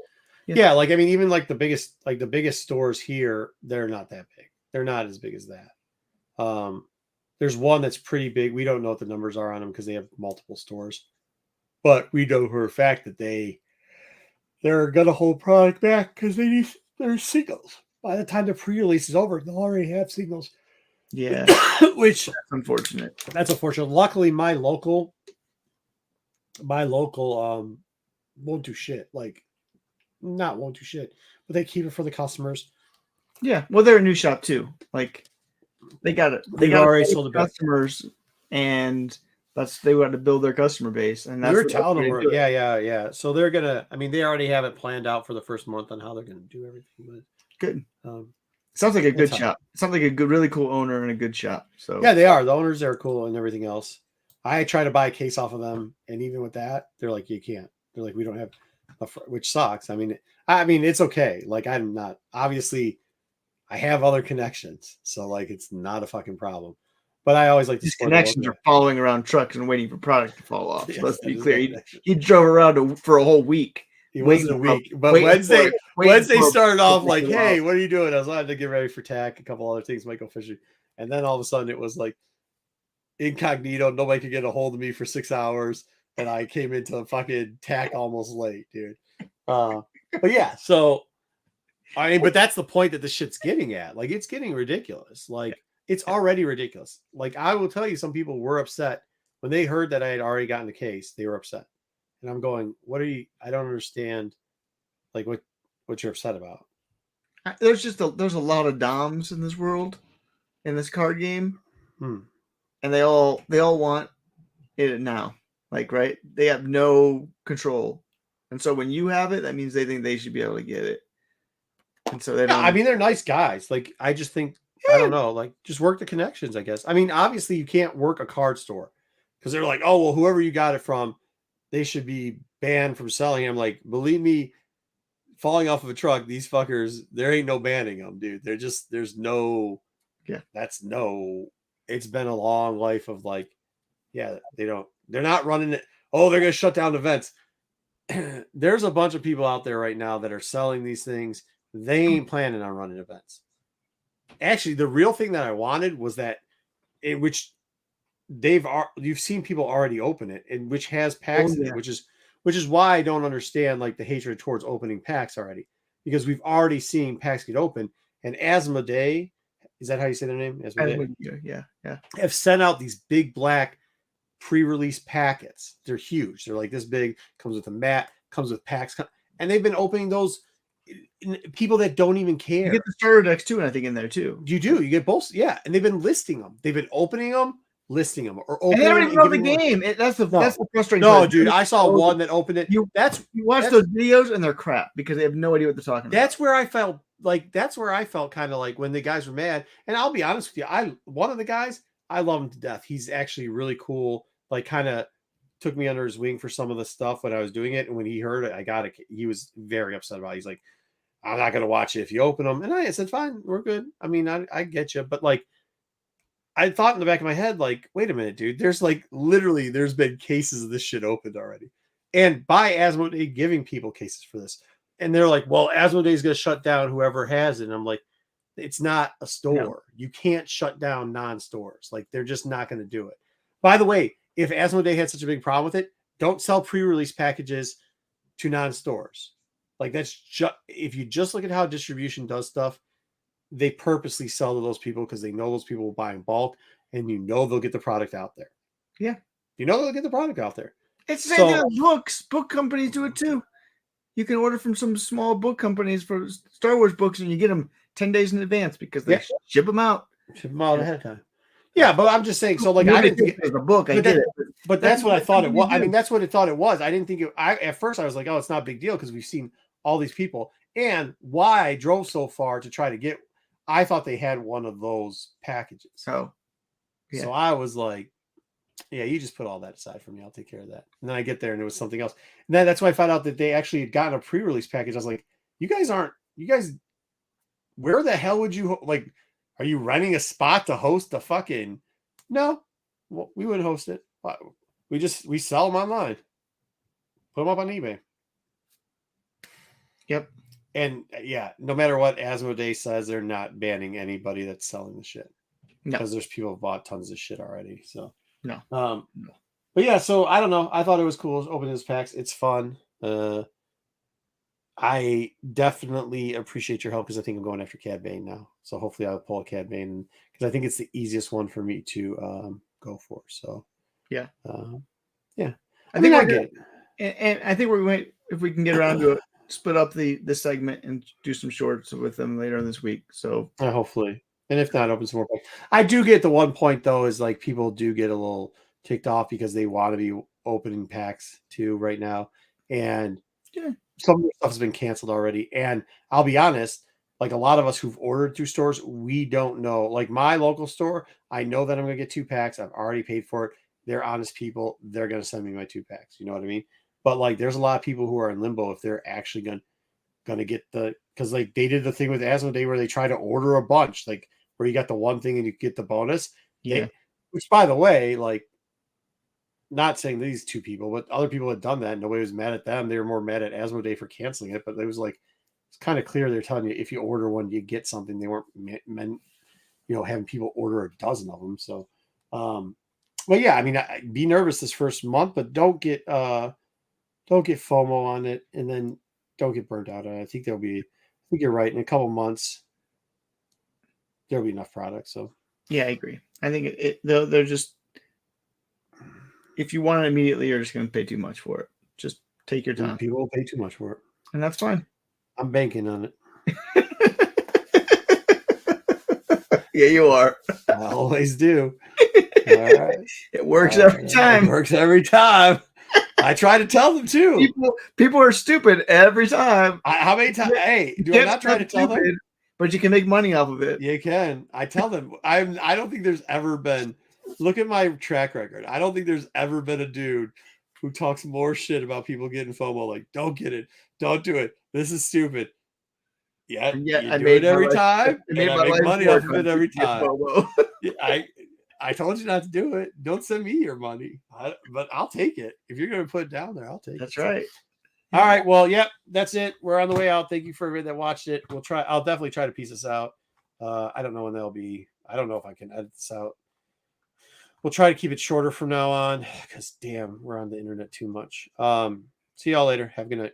Yeah, even like the biggest stores here, they're not that big. They're not as big as that. There's one that's pretty big. We don't know what the numbers are on them because they have multiple stores. But we know for a fact that they're going to hold product back because they're singles. By the time the pre-release is over, they'll already have singles. Yeah. Which that's unfortunate. That's unfortunate. Luckily, my local won't do shit. Won't do shit. But they keep it for the customers. Yeah. Well, they're a new shop too. They got it. They got already sold the customers, and they want to build their customer base. And that's we're telling them. Yeah. So they're gonna. They already have it planned out for the first month on how they're gonna do everything. But good. Sounds like a good shop. Sounds like a good, really cool owner and a good shop. So yeah, they are. The owners are cool and everything else. I try to buy a case off of them, and even with that, they're like, you can't. They're like, we don't have, which sucks. It's okay. I'm not obviously. I have other connections, so it's not a fucking problem. But I always like to. These connections are following around trucks and waiting for product to fall off. So let's be clear. He drove around for a whole week. It wasn't a week, but Wednesday started off like, hey, what are you doing? I was allowed to get ready for tack, a couple other things, might go fishing. And then all of a sudden it was like incognito. Nobody could get a hold of me for 6 hours. And I came into fucking tack almost late, dude. But yeah, so, but that's the point that this shit's getting at. It's getting ridiculous. It's already ridiculous. I will tell you, some people were upset when they heard that I had already gotten the case. They were upset. And I'm going, I don't understand, what you're upset about. There's a lot of DOMs in this world, in this card game. And they all want it now. Right? They have no control. And so when you have it, that means they think they should be able to get it. And so they don't. They're nice guys. I just think, I don't know, just work the connections, I guess. Obviously you can't work a card store because they're like, oh well, whoever you got it from, they should be banned from selling. I'm like, believe me, falling off of a truck, these fuckers, there ain't no banning them, dude. They're just there's no, it's been a long life of like, they're not running it. Oh, they're gonna shut down events. There's a bunch of people out there right now that are selling these things. They ain't planning on running events. Actually, the real thing that I wanted was that which you've seen people already open it, and which has packs in it, which is why I don't understand like the hatred towards opening packs already, because we've already seen packs get open, and Asmodee, is that how you say their name? Asmodee? Yeah. Have sent out these big black pre-release packets. They're huge. They're like this big, comes with a mat, comes with packs, and they've been opening those. People that don't even care. You get the starter decks too, and I think in there too. You do. You get both. Yeah, and they've been listing them. They've been opening them, listing them, or opening. And they don't even know the game. That's the frustrating. No, dude, I saw one that opened it. You watch those videos and they're crap because they have no idea what they're talking about. That's where I felt kind of like when the guys were mad. And I'll be honest with you, one of the guys, I love him to death. He's actually really cool. Like, kind of took me under his wing for some of the stuff when I was doing it, and when he heard it, I got it. He was very upset about it. He's like, I'm not going to watch it if you open them. And I said, fine, we're good. I mean, I get you. But like, I thought in the back of my head, like, wait a minute, dude, there's been cases of this shit opened already. And by Asmodee giving people cases for this. And they're like, well, Asmodee is going to shut down whoever has it. And I'm like, it's not a store. No. You can't shut down non-stores. Like, they're just not going to do it. By the way, if Asmodee had such a big problem with it, don't sell pre-release packages to non-stores. Like, that's just, if you just look at how distribution does stuff, they purposely sell to those people because they know those people will buy in bulk, and they'll get the product out there. Yeah. They'll get the product out there. It's the same thing with books. Book companies do it too. You can order from some small book companies for Star Wars books, and you get them 10 days in advance because they ship them out. Ship them out ahead of time. Yeah, but I'm just saying. So, like, I didn't think it was a book. I get it, but that's what I thought it was. I mean, that's what I thought it was. I didn't think it. At first, I was like, oh, it's not a big deal because we've seen all these people. And why I drove so far to try to get. I thought they had one of those packages. Oh, yeah. So I was like, yeah, you just put all that aside for me. I'll take care of that. And then I get there and it was something else. And then that's why I found out that they actually had gotten a pre-release package. I was like, you guys, where the hell would you, like, are you renting a spot to host the fucking, no, well, we wouldn't host it. We sell them online. Put them up on eBay. Yep. And yeah, no matter what Asmodee says, they're not banning anybody that's selling the shit. No. Because there's people who bought tons of shit already. So no. But yeah, so I don't know. I thought it was cool opening his packs. It's fun. I definitely appreciate your help because I think I'm going after Cad Bane now. So hopefully I'll pull a Cad Bane because I think it's the easiest one for me to go for. So yeah. Yeah. I think I get it. And I think if we can get around to it, split up the segment and do some shorts with them later this week. So hopefully, and if not, open some more packs. I do get the one point though is like people do get a little ticked off because they want to be opening packs too right now, and some of the stuff has been canceled already. And I'll be honest, like a lot of us who've ordered through stores, we don't know. Like my local store, I know that I'm going to get 2 packs. I've already paid for it. They're honest people. They're going to send me my 2 packs. You know what I mean? But like, there's a lot of people who are in limbo if they're actually going to get because like they did the thing with Asmodee where they try to order a bunch, like where you got the one thing and you get the bonus. Yeah. Which by the way, like not saying these 2 people, but other people had done that. Nobody was mad at them. They were more mad at Asmodee for canceling it. But it was like, it's kind of clear they're telling you if you order one, you get something. They weren't meant, having people order a dozen of them. So, well, yeah, I mean, be nervous this first month, but don't get FOMO on it, and then don't get burnt out on it. I think you're right. In a couple months, there'll be enough products. So yeah, I agree. I think they're just, if you want it immediately, you're just going to pay too much for it. Just take your time. People will pay too much for it, and that's fine. I'm banking on it. Yeah, you are. I always do. All right. It works every time. It works every time. I try to tell them too. People are stupid every time. How many times? Hey, do I not try to tell them? But you can make money off of it. You can. I tell them. I don't think there's ever been Look at my track record. I don't think there's ever been a dude who talks more shit about people getting FOMO. Like, don't get it. Don't do it. This is stupid. Yeah, And yet you I do made it every my life- time, I made and I my make life money work off of on it every keeping it time. FOMO. Yeah, I told you not to do it. Don't send me your money. But I'll take it. If you're going to put it down there, I'll take it. That's right. All right. Well, yep, that's it. We're on the way out. Thank you for everybody that watched it. I'll definitely try to piece this out. I don't know when they'll be. I don't know if I can edit this out. We'll try to keep it shorter from now on because damn, we're on the internet too much. See y'all later. Have a good night.